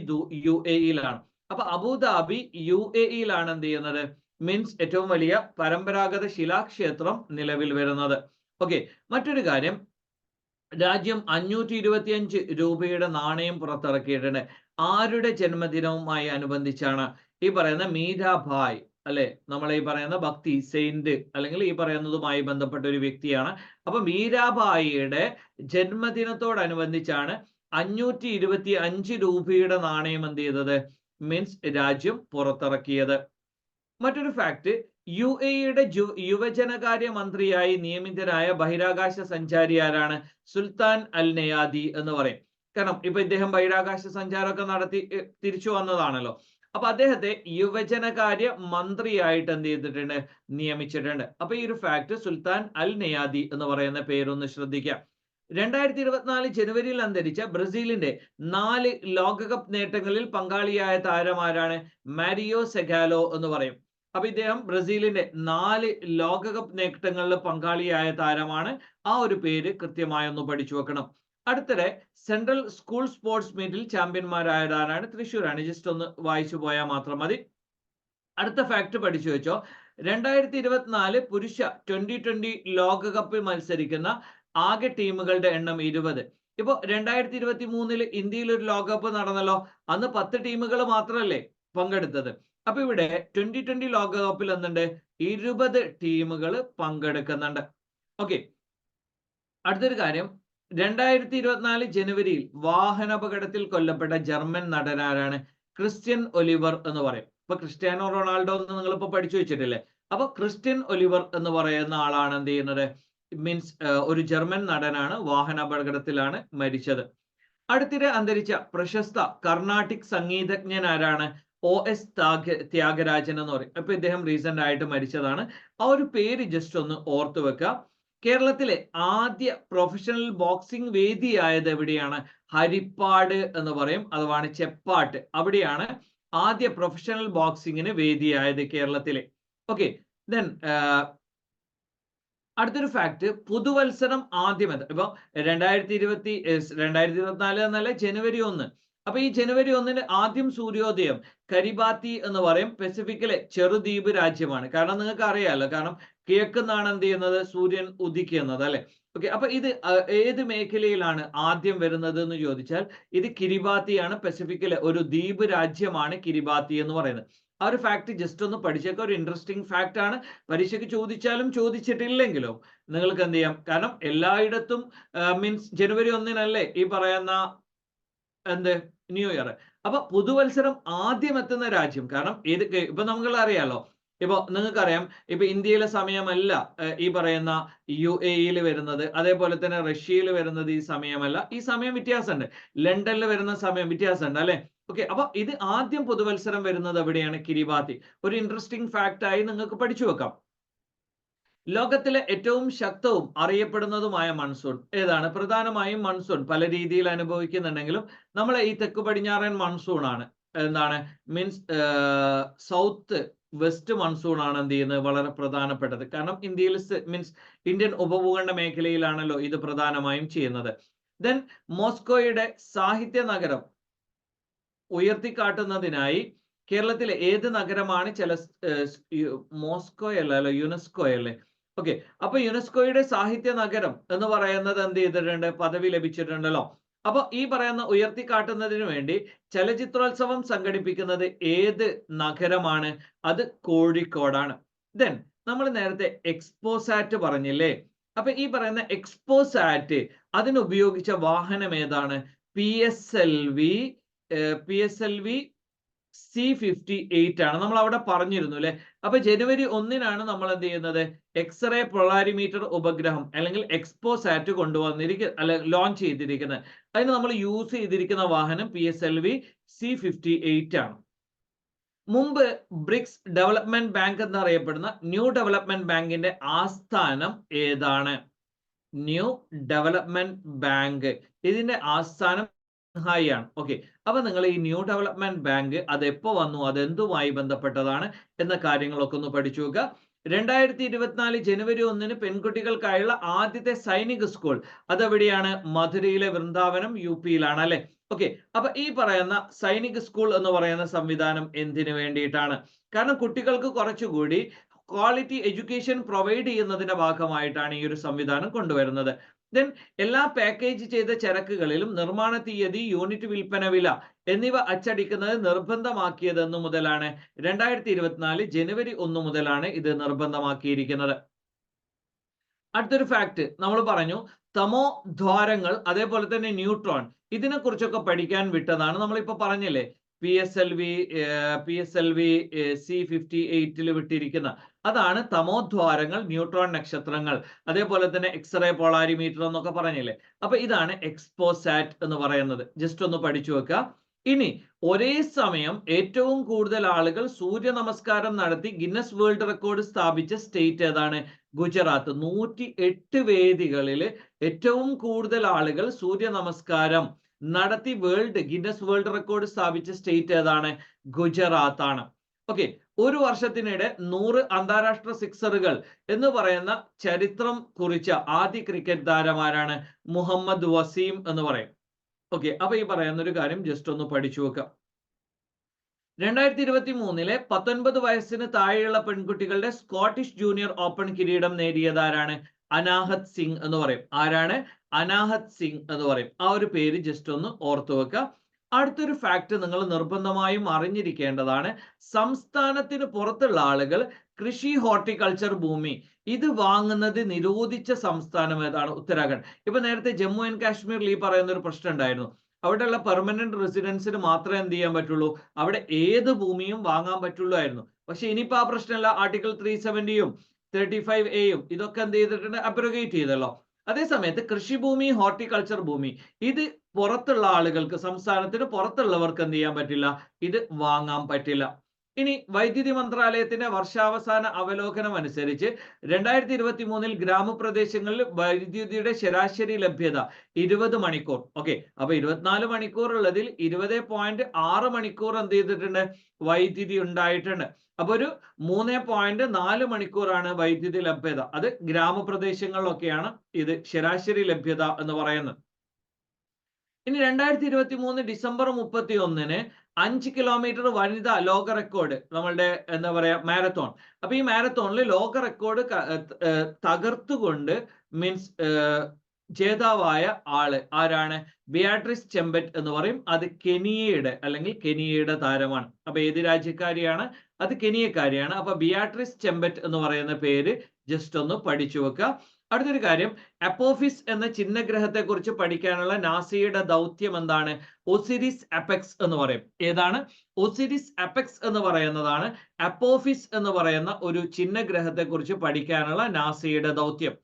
UAE-യിലാണ്. അപ്പൊ അബുദാബി UAE-യിലാണ് എന്ത് ചെയ്യുന്നത്? മീൻസ് ഏറ്റവും വലിയ പരമ്പരാഗത ശിലാക്ഷേത്രം നിലവിൽ വരുന്നത്. ഓക്കെ, മറ്റൊരു കാര്യം, രാജ്യം 525 രൂപയുടെ നാണയം പുറത്തിറക്കിയിട്ടുണ്ട്. ആരുടെ ജന്മദിനവുമായി അനുബന്ധിച്ചാണ്? ഈ പറയുന്ന മീരാഭായ്, അല്ലെ? നമ്മൾ ഈ പറയുന്ന ഭക്തി സെയിന്റ് അല്ലെങ്കിൽ ഈ പറയുന്നതുമായി ബന്ധപ്പെട്ട ഒരു വ്യക്തിയാണ്. അപ്പൊ മീരാഭായിയുടെ ജന്മദിനത്തോടനുബന്ധിച്ചാണ് 525 രൂപയുടെ നാണയം എന്ത് ചെയ്തത്? മീൻസ് രാജ്യം പുറത്തിറക്കിയത്. മറ്റൊരു ഫാക്ട്, UAE-യുടെ യുവജനകാര്യ മന്ത്രിയായി നിയമിതനായ ബഹിരാകാശ സഞ്ചാരി ആരാണ്? സുൽത്താൻ അൽ നയാദി എന്ന് പറയും. കാരണം ഇപ്പൊ ഇദ്ദേഹം ബഹിരാകാശ സഞ്ചാരമൊക്കെ നടത്തി തിരിച്ചു വന്നതാണല്ലോ. അപ്പൊ അദ്ദേഹത്തെ യുവജനകാര്യ മന്ത്രിയായിട്ട് എന്ത് ചെയ്തിട്ടുണ്ട്? നിയമിച്ചിട്ടുണ്ട്. അപ്പൊ ഈ ഒരു ഫാക്ട് സുൽത്താൻ അൽ നയാദി എന്ന് പറയുന്ന പേരൊന്ന് ശ്രദ്ധിക്കാം. 2024 ജനുവരിയിൽ അന്തരിച്ച ബ്രസീലിന്റെ 4 ലോകകപ്പ് നേട്ടങ്ങളിൽ പങ്കാളിയായ താരം ആരാണ്? മാരിയോ സെഗാലോ എന്ന് പറയും. അപ്പൊ ഇദ്ദേഹം ബ്രസീലിന്റെ 4 ലോകകപ്പ് നേട്ടങ്ങളിൽ പങ്കാളിയായ താരമാണ്. ആ ഒരു പേര് കൃത്യമായി ഒന്ന് പഠിച്ചു വെക്കണം. അടുത്തിടെ സെൻട്രൽ സ്കൂൾ സ്പോർട്സ് മീറ്റിൽ ചാമ്പ്യന്മാരായതാണ്? തൃശ്ശൂരാണ്. ജസ്റ്റ് ഒന്ന് വായിച്ചു പോയാൽ മാത്രം മതി. അടുത്ത ഫാക്ട് പഠിച്ചു വെച്ചോ. 2024 പുരുഷ 2020 ലോകകപ്പിൽ മത്സരിക്കുന്ന ആകെ ടീമുകളുടെ എണ്ണം 20. ഇപ്പൊ 2023 ഇന്ത്യയിൽ ഒരു ലോകകപ്പ് നടന്നല്ലോ. അന്ന് 10 ടീമുകൾ മാത്രമല്ലേ പങ്കെടുത്തത്. അപ്പൊ ഇവിടെ 2020 ലോകകപ്പിൽ എന്തുണ്ട്? 20 ടീമുകൾ പങ്കെടുക്കുന്നുണ്ട്. ഓക്കെ, അടുത്തൊരു കാര്യം, 2024 ജനുവരിയിൽ വാഹനാപകടത്തിൽ കൊല്ലപ്പെട്ട ജർമ്മൻ നടനാരാണ്? ക്രിസ്ത്യൻ ഒലിവർ എന്ന് പറയും. ഇപ്പൊ ക്രിസ്ത്യാനോ റൊണാൾഡോ എന്ന് നിങ്ങൾ ഇപ്പൊ പഠിച്ചു വെച്ചിട്ടില്ലേ? അപ്പൊ ക്രിസ്ത്യൻ ഒലിവർ എന്ന് പറയുന്ന ആളാണ് എന്ത് ചെയ്യുന്നത്? മീൻസ് ഒരു ജർമ്മൻ നടനാണ്. വാഹനാപകടത്തിലാണ് മരിച്ചത്. അടുത്തിടെ അന്തരിച്ച പ്രശസ്ത കർണാട്ടിക് സംഗീതജ്ഞൻ ആരാണ്? OS ത്യാഗരാജൻ എന്ന് പറയും. അപ്പൊ ഇദ്ദേഹം റീസെന്റ് ആയിട്ട് മരിച്ചതാണ്. ആ ഒരു പേര് ജസ്റ്റ് ഒന്ന് ഓർത്തു വെക്കുക. കേരളത്തിലെ ആദ്യ പ്രൊഫഷണൽ ബോക്സിംഗ് വേദിയായത് എവിടെയാണ്? ഹരിപ്പാട് എന്ന് പറയും, അഥവാ ചെപ്പാട്ട്. അവിടെയാണ് ആദ്യ പ്രൊഫഷണൽ ബോക്സിങ്ങിന് വേദിയായത് കേരളത്തിലെ. ഓക്കെ, ദെൻ അടുത്തൊരു ഫാക്ട്, പുതുവത്സരം ആദ്യം ഇപ്പൊ 2024 എന്നല്ല, ജനുവരി 1. അപ്പൊ ഈ ജനുവരി 1 ആദ്യം സൂര്യോദയം കരിബാത്തി എന്ന് പറയും. പസഫിക്കിലെ ചെറുദ്വീപ് രാജ്യമാണ്. കാരണം നിങ്ങൾക്ക് അറിയാലോ, കാരണം കിഴക്കുന്നാണ് എന്ത് ചെയ്യുന്നത്? സൂര്യൻ ഉദിക്കുന്നത്, അല്ലെ? ഓക്കെ, അപ്പൊ ഇത് ഏത് മേഖലയിലാണ് ആദ്യം വരുന്നത് എന്ന് ചോദിച്ചാൽ ഇത് കിരിബാത്തിയാണ്. പസഫിക്കിലെ ഒരു ദ്വീപ് രാജ്യമാണ് കിരിബാത്തി എന്ന് പറയുന്നത്. ആ ഒരു ഫാക്ട് ജസ്റ്റ് ഒന്ന് പഠിച്ചേക്ക. ഒരു ഇൻട്രസ്റ്റിംഗ് ഫാക്ട് ആണ്. പരീക്ഷയ്ക്ക് ചോദിച്ചാലും ചോദിച്ചിട്ടില്ലെങ്കിലോ നിങ്ങൾക്ക് എന്ത് ചെയ്യാം? കാരണം എല്ലായിടത്തും മീൻസ് ജനുവരി 1 ഈ പറയുന്ന എന്ത് ന്യൂ ഇയർ. അപ്പൊ പുതുവത്സരം ആദ്യം എത്തുന്ന രാജ്യം, കാരണം ഇപ്പൊ നമുക്ക് അറിയാലോ, ഇപ്പൊ നിങ്ങൾക്കറിയാം, ഇപ്പൊ ഇന്ത്യയിലെ സമയമല്ല ഈ പറയുന്ന UAE-യിൽ വരുന്നത്, അതേപോലെ തന്നെ റഷ്യയിൽ വരുന്നത് ഈ സമയമല്ല. ഈ സമയം വ്യത്യാസമുണ്ട്. ലണ്ടനിൽ വരുന്ന സമയം വ്യത്യാസമുണ്ട്, അല്ലെ? ഓക്കെ, അപ്പൊ ഇത് ആദ്യം പുതുവത്സരം വരുന്നത് എവിടെയാണ്? കിരിബാത്തി. ഒരു ഇൻട്രസ്റ്റിംഗ് ഫാക്ട് ആയി നിങ്ങൾക്ക് പഠിച്ചു വെക്കാം. ലോകത്തിലെ ഏറ്റവും ശക്തവും അറിയപ്പെടുന്നതുമായ മൺസൂൺ ഏതാണ്? പ്രധാനമായും മൺസൂൺ പല രീതിയിൽ അനുഭവിക്കുന്നുണ്ടെങ്കിലും നമ്മളെ ഈ തെക്ക് പടിഞ്ഞാറൻ മൺസൂൺ ആണ്. എന്താണ് മീൻസ് സൗത്ത് വെസ്റ്റ് മൺസൂൺ ആണ് എന്ത് ചെയ്യുന്നത്? വളരെ പ്രധാനപ്പെട്ടത്. കാരണം ഇന്ത്യയിൽ മീൻസ് ഇന്ത്യൻ ഉപഭൂഖണ്ഡ മേഖലയിലാണല്ലോ ഇത് പ്രധാനമായും ചെയ്യുന്നത്. ദെൻ മോസ്കോയുടെ സാഹിത്യ നഗരം ഉയർത്തിക്കാട്ടുന്നതിനായി കേരളത്തിലെ ഏത് നഗരമാണ് മോസ്കോ അല്ലല്ലോ, യുനെസ്കോ അല്ലേ? ഓക്കെ, അപ്പൊ യുനെസ്കോയുടെ സാഹിത്യ നഗരം എന്ന് പറയുന്നത് എന്ത് ചെയ്തിട്ടുണ്ട്? പദവി ലഭിച്ചിട്ടുണ്ടല്ലോ. അപ്പൊ ഈ പറയുന്ന ഉയർത്തിക്കാട്ടുന്നതിന് വേണ്ടി ചലച്ചിത്രോത്സവം സംഘടിപ്പിക്കുന്നത് ഏത് നഗരമാണ്? അത് കോഴിക്കോടാണ്. ദെൻ നമ്മൾ നേരത്തെ എക്സ്പോസാറ്റ് പറഞ്ഞില്ലേ? അപ്പൊ ഈ പറയുന്ന എക്സ്പോസാറ്റ് അതിനുപയോഗിച്ച വാഹനം ഏതാണ്? PSLV C58 ആണ്. നമ്മൾ അവിടെ പറഞ്ഞിരുന്നു അല്ലെ? അപ്പൊ ജനുവരി 1-നാണ് നമ്മൾ എന്ത് ചെയ്യുന്നത്? എക്സ്റേ പൊളാരിമീറ്റർ ഉപഗ്രഹം അല്ലെങ്കിൽ എക്സ്പോസാറ്റ് ലോഞ്ച് ചെയ്തിരിക്കുന്നത്. അതിന് നമ്മൾ യൂസ് ചെയ്തിരിക്കുന്ന വാഹനം PSLV C58 ആണ്. മുമ്പ് ബ്രിക്സ് ഡെവലപ്മെന്റ് ബാങ്ക് എന്നറിയപ്പെടുന്ന ന്യൂ ഡെവലപ്മെന്റ് ബാങ്കിന്റെ ആസ്ഥാനം ഏതാണ്? ന്യൂ ഡെവലപ്മെന്റ് ബാങ്ക്, ഇതിന്റെ ആസ്ഥാനം ഷാങ്ഹായി ആണ്. ഓക്കെ, അപ്പൊ നിങ്ങൾ ഈ ന്യൂ ഡെവലപ്മെന്റ് ബാങ്ക് അത് എപ്പോ വന്നു, അത് എന്തുമായി ബന്ധപ്പെട്ടതാണ് എന്ന കാര്യങ്ങളൊക്കെ ഒന്ന് പഠിച്ചു നോക്കുക. 2024 ജനുവരി 1-ന് പെൺകുട്ടികൾക്കായുള്ള ആദ്യത്തെ സൈനിക സ്കൂൾ അതെവിടെയാണ്? മധുരയിലെ വൃന്ദാവനം, UP-യിലാണ് അല്ലെ? ഓക്കെ, അപ്പൊ ഈ പറയുന്ന സൈനിക സ്കൂൾ എന്ന് പറയുന്ന സംവിധാനം എന്തിനു വേണ്ടിയിട്ടാണ്? കാരണം കുട്ടികൾക്ക് കുറച്ചുകൂടി ക്വാളിറ്റി എഡ്യൂക്കേഷൻ പ്രൊവൈഡ് ചെയ്യുന്നതിന്റെ ഭാഗമായിട്ടാണ് ഈ ഒരു സംവിധാനം കൊണ്ടുവരുന്നത്. ദെൻ എല്ലാ പാക്കേജ് ചെയ്ത ചരക്കുകളിലും നിർമ്മാണ തീയതി, യൂണിറ്റ് വിൽപ്പന വില എന്നിവ അച്ചടിക്കുന്നത് നിർബന്ധമാക്കിയത് എന്ന് മുതലാണ്? 2024 ജനുവരി 1 മുതലാണ് ഇത് നിർബന്ധമാക്കിയിരിക്കുന്നത്. അടുത്തൊരു ഫാക്ട് നമ്മൾ പറഞ്ഞു, തമോ ദ്വാരങ്ങൾ അതേപോലെ തന്നെ ന്യൂട്രോൺ ഇതിനെ കുറിച്ചൊക്കെ പഠിക്കാൻ വിട്ടതാണ്. നമ്മളിപ്പോ പറഞ്ഞില്ലേ PSLV C58 വിട്ടിരിക്കുന്ന അതാണ് തമോദ്വാരങ്ങൾ, ന്യൂട്രോൺ നക്ഷത്രങ്ങൾ, അതേപോലെ തന്നെ എക്സ്റേ പോളാരിമീറ്റർ എന്നൊക്കെ പറഞ്ഞില്ലേ? അപ്പൊ ഇതാണ് എക്സ്പോസാറ്റ് എന്ന് പറയുന്നത്. ജസ്റ്റ് ഒന്ന് പഠിച്ചു വെക്കുക. ഇനി ഒരേ സമയം ഏറ്റവും കൂടുതൽ ആളുകൾ സൂര്യ നമസ്കാരം നടത്തി ഗിന്നസ് വേൾഡ് റെക്കോർഡ് സ്ഥാപിച്ച സ്റ്റേറ്റ് ഏതാണ്? ഗുജറാത്ത്. 108 വേദികളിൽ ഏറ്റവും കൂടുതൽ ആളുകൾ സൂര്യ നമസ്കാരം നടത്തി ഗിന്നസ് വേൾഡ് റെക്കോർഡ് സ്ഥാപിച്ച സ്റ്റേറ്റ് ഏതാണ്? ഗുജറാത്ത് ആണ്. ഓക്കെ, ഒരു വർഷത്തിനിടെ 100 അന്താരാഷ്ട്ര സിക്സറുകൾ എന്ന് പറയുന്ന ചരിത്രം കുറിച്ച ആദ്യ ക്രിക്കറ്റ് താരമാരാണ്? മുഹമ്മദ് വസീം എന്ന് പറയും. ഓക്കെ, അപ്പൊ ഈ പറയുന്ന ഒരു കാര്യം ജസ്റ്റ് ഒന്ന് പഠിച്ചു വെക്കാം. 2023-ലെ 19 വയസ്സിന് താഴെയുള്ള പെൺകുട്ടികളുടെ സ്കോട്ടിഷ് ജൂനിയർ ഓപ്പൺ കിരീടം നേടിയതാരാണ്? അനാഹത് സിംഗ് എന്ന് പറയും. ആരാണ്? അനാഹത് സിംഗ് എന്ന് പറയും. ആ ഒരു പേര് ജസ്റ്റ് ഒന്ന് ഓർത്തു വെക്കുക. അടുത്തൊരു ഫാക്ട് നിങ്ങൾ നിർബന്ധമായും അറിഞ്ഞിരിക്കേണ്ടതാണ്. സംസ്ഥാനത്തിന് പുറത്തുള്ള ആളുകൾ കൃഷി ഹോർട്ടിക്കൾച്ചർ ഭൂമി ഇത് വാങ്ങുന്നത് നിരോധിച്ച സംസ്ഥാനം ഏതാണ്? ഉത്തരാഖണ്ഡ്. ഇപ്പൊ നേരത്തെ ജമ്മു ആൻഡ് കാശ്മീരിൽ ഈ പറയുന്ന ഒരു പ്രശ്നം ഉണ്ടായിരുന്നു. അവിടെയുള്ള പെർമനന്റ് റെസിഡൻസിന് മാത്രമേ എന്ത് ചെയ്യാൻ പറ്റുള്ളൂ? അവിടെ ഏത് ഭൂമിയും വാങ്ങാൻ പറ്റുള്ളൂ. പക്ഷെ ഇനിയിപ്പോ ആ പ്രശ്നമല്ല. ആർട്ടിക്കിൾ 370-യും 35A-യും ഇതൊക്കെ എന്ത് ചെയ്തിട്ടുണ്ട്? അബ്രോഗേറ്റ് ചെയ്തല്ലോ. അതേസമയത്ത് കൃഷിഭൂമി, ഹോർട്ടിക്കൾച്ചർ ഭൂമി ഇത് പുറത്തുള്ള ആളുകൾക്ക്, സംസ്ഥാനത്തിന് പുറത്തുള്ളവർക്ക് എന്ത് ചെയ്യാൻ പറ്റില്ല? ഇത് വാങ്ങാൻ പറ്റില്ല. ഇനി വൈദ്യുതി മന്ത്രാലയത്തിന്റെ വർഷാവസാന അവലോകനം അനുസരിച്ച് 2023-ൽ ഗ്രാമപ്രദേശങ്ങളിൽ വൈദ്യുതിയുടെ ശരാശരി ലഭ്യത 20 മണിക്കൂർ. ഓക്കെ, അപ്പൊ 24 മണിക്കൂർ ഉള്ളതിൽ 20.6 മണിക്കൂർ എന്ത് ചെയ്തിട്ടുണ്ട്? വൈദ്യുതി ഉണ്ടായിട്ടുണ്ട്. അപ്പൊ ഒരു 3.4 മണിക്കൂറാണ് വൈദ്യുതി ലഭ്യത. അത് ഗ്രാമപ്രദേശങ്ങളിലൊക്കെയാണ് ഇത് ശരാശരി ലഭ്യത എന്ന് പറയുന്നത്. ഇനി 2023 ഡിസംബർ 31-ന് 5 കിലോമീറ്റർ വനിതാ ലോക റെക്കോർഡ് നമ്മളുടെ എന്താ പറയാ മാരത്തോൺ. അപ്പൊ ഈ മാരത്തോണിൽ ലോക റെക്കോർഡ് തകർത്തുകൊണ്ട് മീൻസ് ജേതാവായ ആള് ആരാണ്? ബിയാട്രിസ് ചെമ്പറ്റ് എന്ന് പറയും. അത് കെനിയയുടെ താരമാണ്. അപ്പൊ ഏത് രാജ്യക്കാരിയാണ്? അത് കെനിയക്കാരിയാണ്. അപ്പൊ ബിയാട്രിസ് ചെമ്പറ്റ് എന്ന് പറയുന്ന പേര് ജസ്റ്റ് ഒന്ന് പഠിച്ചു വെക്കുക. അടുത്തൊരു കാര്യം, അപ്പോഫിസ് എന്ന ചിഹ്നഗ്രഹത്തെ കുറിച്ച് പഠിക്കാനുള്ള നാസയുടെ ദൗത്യം എന്താണ്? ഒസിരിസ് അപെക്സ് എന്ന് പറയും. ഏതാണ്? ഒസിരിസ് അപെക്സ് എന്ന് പറയുന്നതാണ് അപ്പോഫിസ് എന്ന് പറയുന്ന ഒരു ചിഹ്നഗ്രഹത്തെ കുറിച്ച് പഠിക്കാനുള്ള നാസയുടെ ദൗത്യം.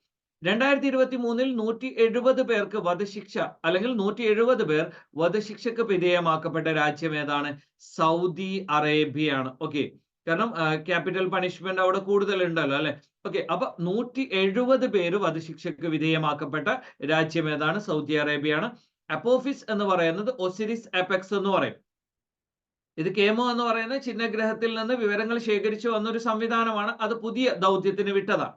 2023-ൽ 170 പേർക്ക് വധശിക്ഷ അല്ലെങ്കിൽ 170 പേർ വധശിക്ഷക്ക് വിധേയമാക്കപ്പെട്ട രാജ്യം ഏതാണ്? സൗദി അറേബ്യയാണ്. ഓക്കെ, കാരണം ക്യാപിറ്റൽ പണിഷ്മെന്റ് അവിടെ കൂടുതൽ ഉണ്ടല്ലോ അല്ലെ? ഓക്കെ, അപ്പൊ 170 പേര് വധശിക്ഷക്ക് വിധേയമാക്കപ്പെട്ട രാജ്യം ഏതാണ്? സൗദി അറേബ്യയാണ്. അപ്പോഫിസ് എന്ന് പറയുന്നത് ഒസിരിസ് അപെക്സ് എന്ന് പറയും. ഇത് കേമോ എന്ന് പറയുന്ന ചിഹ്നഗ്രഹത്തിൽ നിന്ന് വിവരങ്ങൾ ശേഖരിച്ചു വന്ന ഒരു സംവിധാനമാണ്. അത് പുതിയ ദൗത്യത്തിന് വിട്ടതാണ്.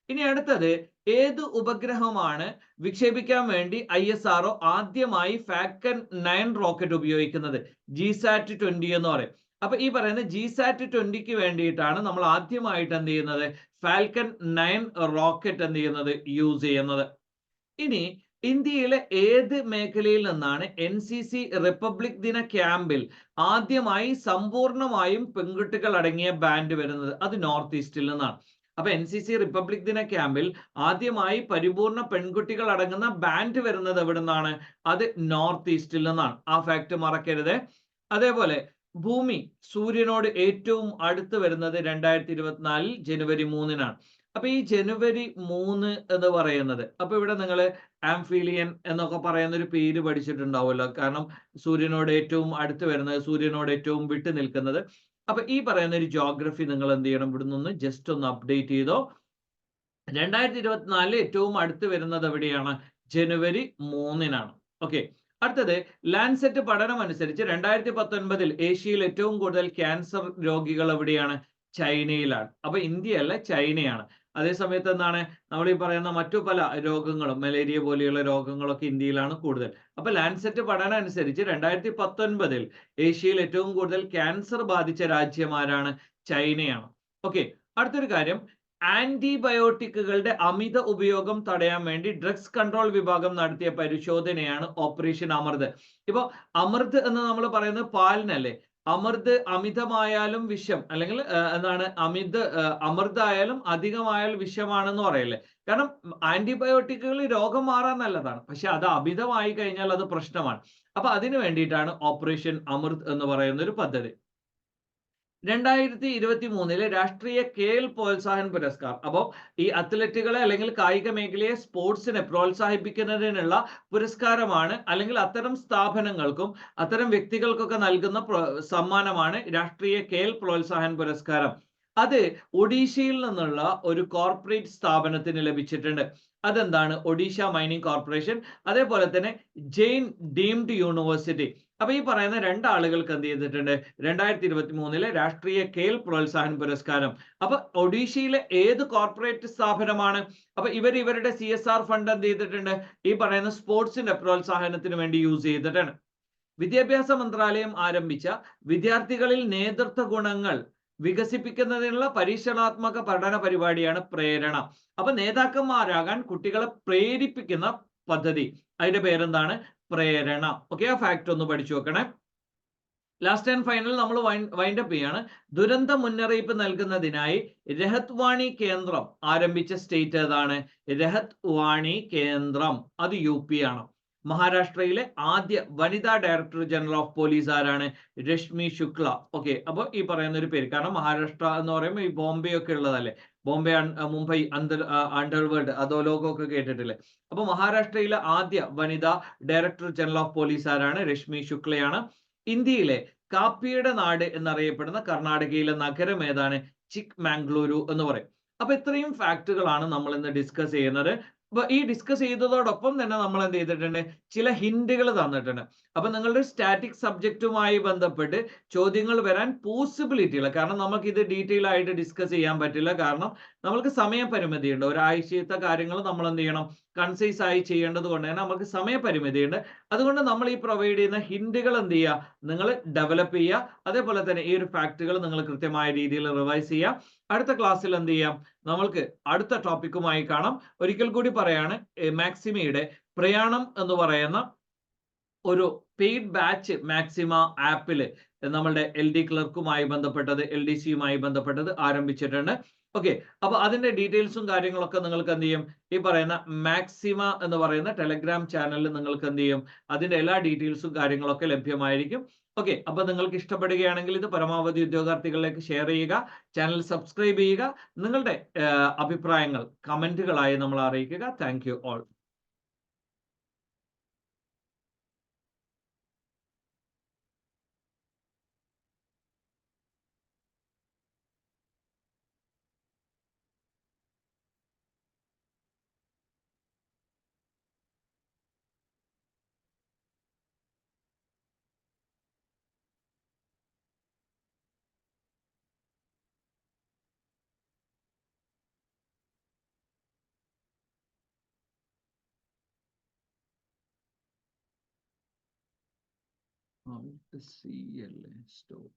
ഇനി അടുത്തത്, ഏത് ഉപഗ്രഹമാണ് വിക്ഷേപിക്കാൻ വേണ്ടി ISRO ആദ്യമായി ഫാൽക്കൺ 9 റോക്കറ്റ് ഉപയോഗിക്കുന്നത്? GSAT-20 എന്ന് പറയും. അപ്പൊ ഈ പറയുന്ന ജിസാറ്റ് 20ക്ക് വേണ്ടിയിട്ടാണ് നമ്മൾ ആദ്യമായിട്ട് എന്ത് ചെയ്യുന്നത്, ഫാൽക്കൺ 9 റോക്കറ്റ് എന്ത് ചെയ്യുന്നത്, യൂസ് ചെയ്യുന്നത്. ഇനി ഇന്ത്യയിലെ ഏത് മേഖലയിൽ നിന്നാണ് NCC റിപ്പബ്ലിക് ദിന ക്യാമ്പിൽ ആദ്യമായി സമ്പൂർണമായും പെൺകുട്ടികൾ അടങ്ങിയ ബാൻഡ് വരുന്നത്? അത് നോർത്ത് ഈസ്റ്റിൽ നിന്നാണ്. അപ്പൊ NCC റിപ്പബ്ലിക് ദിന ക്യാമ്പിൽ ആദ്യമായി പരിപൂർണ പെൺകുട്ടികൾ അടങ്ങുന്ന ബാൻഡ് വരുന്നത് എവിടെ നിന്നാണ്? അത് നോർത്ത് ഈസ്റ്റിൽ നിന്നാണ്. ആ ഫാക്ട് മറക്കരുത്. അതേപോലെ ഭൂമി സൂര്യനോട് ഏറ്റവും അടുത്ത് വരുന്നത് 2024 ജനുവരി 3-നാണ്. അപ്പൊ ഈ ജനുവരി 3 എന്ന് പറയുന്നത്, അപ്പൊ ഇവിടെ നിങ്ങൾ ആംഫീലിയൻ എന്നൊക്കെ പറയുന്ന ഒരു പേര് പഠിച്ചിട്ടുണ്ടാവുമല്ലോ. കാരണം സൂര്യനോട് ഏറ്റവും അടുത്ത് വരുന്നത്, സൂര്യനോട് ഏറ്റവും വിട്ടു നിൽക്കുന്നത്. അപ്പൊ ഈ പറയുന്ന ഒരു ജോഗ്രഫി നിങ്ങൾ എന്ത് ചെയ്യണം, ഇവിടെ നിന്ന് ജസ്റ്റ് ഒന്ന് അപ്ഡേറ്റ് ചെയ്തോ. 2024 ഏറ്റവും അടുത്ത് വരുന്നത് എവിടെയാണ്? ജനുവരി 3-നാണ്. ഓക്കെ. അടുത്തത് ലാൻസെറ്റ് പഠനം അനുസരിച്ച് 2019 ഏഷ്യയിൽ ഏറ്റവും കൂടുതൽ ക്യാൻസർ രോഗികൾ എവിടെയാണ്? ചൈനയിലാണ്. അപ്പൊ ഇന്ത്യയല്ല, ചൈനയാണ്. അതേ സമയത്ത് എന്താണ്, നമ്മൾ ഈ പറയുന്ന മറ്റു പല രോഗങ്ങളും, മലേറിയ പോലെയുള്ള രോഗങ്ങളൊക്കെ ഇന്ത്യയിലാണ് കൂടുതൽ. അപ്പൊ ലാൻസെറ്റ് പഠനം അനുസരിച്ച് 2019 ഏഷ്യയിൽ ഏറ്റവും കൂടുതൽ ക്യാൻസർ ബാധിച്ച രാജ്യം ആരാണ്? ചൈനയാണ്. ഓക്കെ. അടുത്തൊരു കാര്യം, ആന്റിബയോട്ടിക്കുകളുടെ അമിത ഉപയോഗം തടയാൻ വേണ്ടി ഡ്രഗ്സ് കൺട്രോൾ വിഭാഗം നടത്തിയ പരിശോധനയാണ് ഓപ്പറേഷൻ അമൃത്. ഇപ്പൊ അമൃത് എന്ന് നമ്മൾ പറയുന്നത് പാലിനല്ലേ. അമൃത് അമിതമായാലും വിഷം, അല്ലെങ്കിൽ എന്താണ്, അമൃതായാലും അധികമായാൽ വിഷമാണെന്ന് പറയല്ലേ. കാരണം ആന്റിബയോട്ടിക്കുകൾ രോഗം മാറാൻ നല്ലതാണ്, പക്ഷെ അത് അമിതമായി കഴിഞ്ഞാൽ അത് പ്രശ്നമാണ്. അപ്പൊ അതിനു വേണ്ടിയിട്ടാണ് ഓപ്പറേഷൻ അമൃത് എന്ന് പറയുന്ന ഒരു പദ്ധതി. 2023 രാഷ്ട്രീയ ഖേൽ പ്രോത്സാഹൻ പുരസ്കാർ. അപ്പോൾ ഈ അത്ലറ്റുകളെ അല്ലെങ്കിൽ കായിക മേഖലയെ, സ്പോർട്സിനെ പ്രോത്സാഹിപ്പിക്കുന്നതിനുള്ള പുരസ്കാരമാണ്, അല്ലെങ്കിൽ അത്തരം സ്ഥാപനങ്ങൾക്കും അത്തരം വ്യക്തികൾക്കൊക്കെ നൽകുന്ന സമ്മാനമാണ് രാഷ്ട്രീയ ഖേൽ പ്രോത്സാഹൻ പുരസ്കാരം. അത് ഒഡീഷയിൽ നിന്നുള്ള ഒരു കോർപ്പറേറ്റ് സ്ഥാപനത്തിന് ലഭിച്ചിട്ടുണ്ട്. അതെന്താണ്? ഒഡീഷ മൈനിങ് കോർപ്പറേഷൻ, അതേപോലെ തന്നെ ജെയിൻ ഡീംഡ് യൂണിവേഴ്സിറ്റി. അപ്പൊ ഈ പറയുന്ന രണ്ടാളുകൾക്ക് എന്ത് ചെയ്തിട്ടുണ്ട്? 2023 രാഷ്ട്രീയ ഖേൽ പ്രോത്സാഹൻ പുരസ്കാരം. അപ്പൊ ഒഡീഷയിലെ ഏത് കോർപ്പറേറ്റ് സ്ഥാപനമാണ്? അപ്പൊ ഇവരുടെ CSR ഫണ്ട് എന്ത് ചെയ്തിട്ടുണ്ട്? ഈ പറയുന്ന സ്പോർട്സിന്റെ പ്രോത്സാഹനത്തിന് വേണ്ടി യൂസ് ചെയ്തിട്ടാണ്. വിദ്യാഭ്യാസ മന്ത്രാലയം ആരംഭിച്ച വിദ്യാർത്ഥികളിൽ നേതൃത്വ ഗുണങ്ങൾ വികസിപ്പിക്കുന്നതിനുള്ള പരീക്ഷണാത്മക പഠന പരിപാടിയാണ് പ്രേരണ. അപ്പൊ നേതാക്കന്മാരാകാൻ കുട്ടികളെ പ്രേരിപ്പിക്കുന്ന പദ്ധതി, അതിന്റെ പേരെന്താണ്? പ്രേരണ. ഓക്കെ, ആ ഫാക്ട് ഒന്ന് പഠിച്ചു വെക്കണേ. ലാസ്റ്റ് ആൻഡ് ഫൈനൽ നമ്മൾ വൈൻഡപ്പ് ചെയ്യാണ്. ദുരന്ത മുന്നറിയിപ്പ് നൽകുന്നതിനായി രഹത് വാണി കേന്ദ്രം ആരംഭിച്ച സ്റ്റേറ്റ് ഏതാണ്? രഹത് വാണി കേന്ദ്രം, അത് UP ആണ്. മഹാരാഷ്ട്രയിലെ ആദ്യ വനിതാ ഡയറക്ടർ ജനറൽ ഓഫ് പോലീസ് ആരാണ്? രശ്മി ശുക്ല. ഓക്കെ. അപ്പോൾ ഈ പറയുന്ന ഒരു പേര്, കാരണം മഹാരാഷ്ട്ര എന്ന് പറയുമ്പോൾ ഈ ബോംബെ ഒക്കെ ഉള്ളതല്ലേ, ബോംബെ, മുംബൈ, അണ്ടർവേൾഡ്, അധോലോകമൊക്കെ കേട്ടിട്ടില്ലേ. അപ്പൊ മഹാരാഷ്ട്രയിലെ ആദ്യ വനിതാ ഡയറക്ടർ ജനറൽ ഓഫ് പോലീസ് ആരാണ്? രശ്മി ശുക്ലയാണ്. ഇന്ത്യയിലെ കാപ്പിയുടെ നാട് എന്നറിയപ്പെടുന്ന കർണാടകയിലെ നഗരം ഏതാണ്? ചിക്ക്മാംഗ്ലൂരു എന്ന് പറയും. അപ്പൊ ഇത്രയും ഫാക്ടുകളാണ് നമ്മൾ ഇന്ന് ഡിസ്കസ് ചെയ്യുന്നത്. അപ്പൊ ഈ ഡിസ്കസ് ചെയ്തതോടൊപ്പം തന്നെ നമ്മൾ എന്ത് ചെയ്തിട്ടുണ്ട്? ചില ഹിന്റുകൾ തന്നിട്ടുണ്ട്. അപ്പൊ നിങ്ങളുടെ സ്റ്റാറ്റിക് സബ്ജക്റ്റുമായി ബന്ധപ്പെട്ട് ചോദ്യങ്ങൾ വരാൻ പോസിബിലിറ്റി ഉള്ള, കാരണം നമുക്ക് ഇത് ഡീറ്റെയിൽ ആയിട്ട് ഡിസ്കസ് ചെയ്യാൻ പറ്റില്ല, കാരണം നമുക്ക് സമയപരിമിതിയുണ്ട്. ഒരാഴ്ചത്തെ കാര്യങ്ങൾ നമ്മൾ എന്ത് ചെയ്യണം? കൺസൈസ് ആയി ചെയ്യേണ്ടത് കൊണ്ട് തന്നെ നമുക്ക് സമയപരിമിതിയുണ്ട്. അതുകൊണ്ട് നമ്മൾ ഈ പ്രൊവൈഡ് ചെയ്യുന്ന ഹിന്റുകൾ എന്ത് ചെയ്യുക? നിങ്ങൾ ഡെവലപ്പ് ചെയ്യുക. അതേപോലെ തന്നെ ഈ ഒരു ഫാക്ടുകൾ നിങ്ങൾ കൃത്യമായ രീതിയിൽ റിവൈസ് ചെയ്യുക. അടുത്ത ക്ലാസ്സിൽ എന്ത് ചെയ്യാം? നമ്മൾക്ക് അടുത്ത ടോപ്പിക്കുമായി കാണാം. ഒരിക്കൽ കൂടി പറയാണ്, മാക്സിമയുടെ പ്രയാണം എന്ന് പറയുന്ന ഒരു പെയ്ഡ് ബാച്ച് മാക്സിമ ആപ്പിൽ നമ്മളുടെ LD ക്ലർക്കുമായി ബന്ധപ്പെട്ടത്, LDCയുമായി ബന്ധപ്പെട്ടത് ആരംഭിച്ചിട്ടുണ്ട്. ഓക്കെ. അപ്പൊ അതിന്റെ ഡീറ്റെയിൽസും കാര്യങ്ങളൊക്കെ നിങ്ങൾക്ക് എന്ത് ചെയ്യും? ഈ പറയുന്ന മാക്സിമ എന്ന് പറയുന്ന ടെലഗ്രാം ചാനലിൽ നിങ്ങൾക്ക് എന്ത് ചെയ്യും? അതിന്റെ എല്ലാ ഡീറ്റെയിൽസും കാര്യങ്ങളൊക്കെ ലഭ്യമായിരിക്കും. ഓക്കെ. അപ്പൊ നിങ്ങൾക്ക് ഇഷ്ടപ്പെടുകയാണെങ്കിൽ ഇത് പരമാവധി ഉദ്യോഗാർത്ഥികളിലേക്ക് ഷെയർ ചെയ്യുക, ചാനൽ സബ്സ്ക്രൈബ് ചെയ്യുക, നിങ്ങളുടെ അഭിപ്രായങ്ങൾ കമന്റുകളായി നമ്മൾ അറിയിക്കുക. Thank you all. Alt C L stop.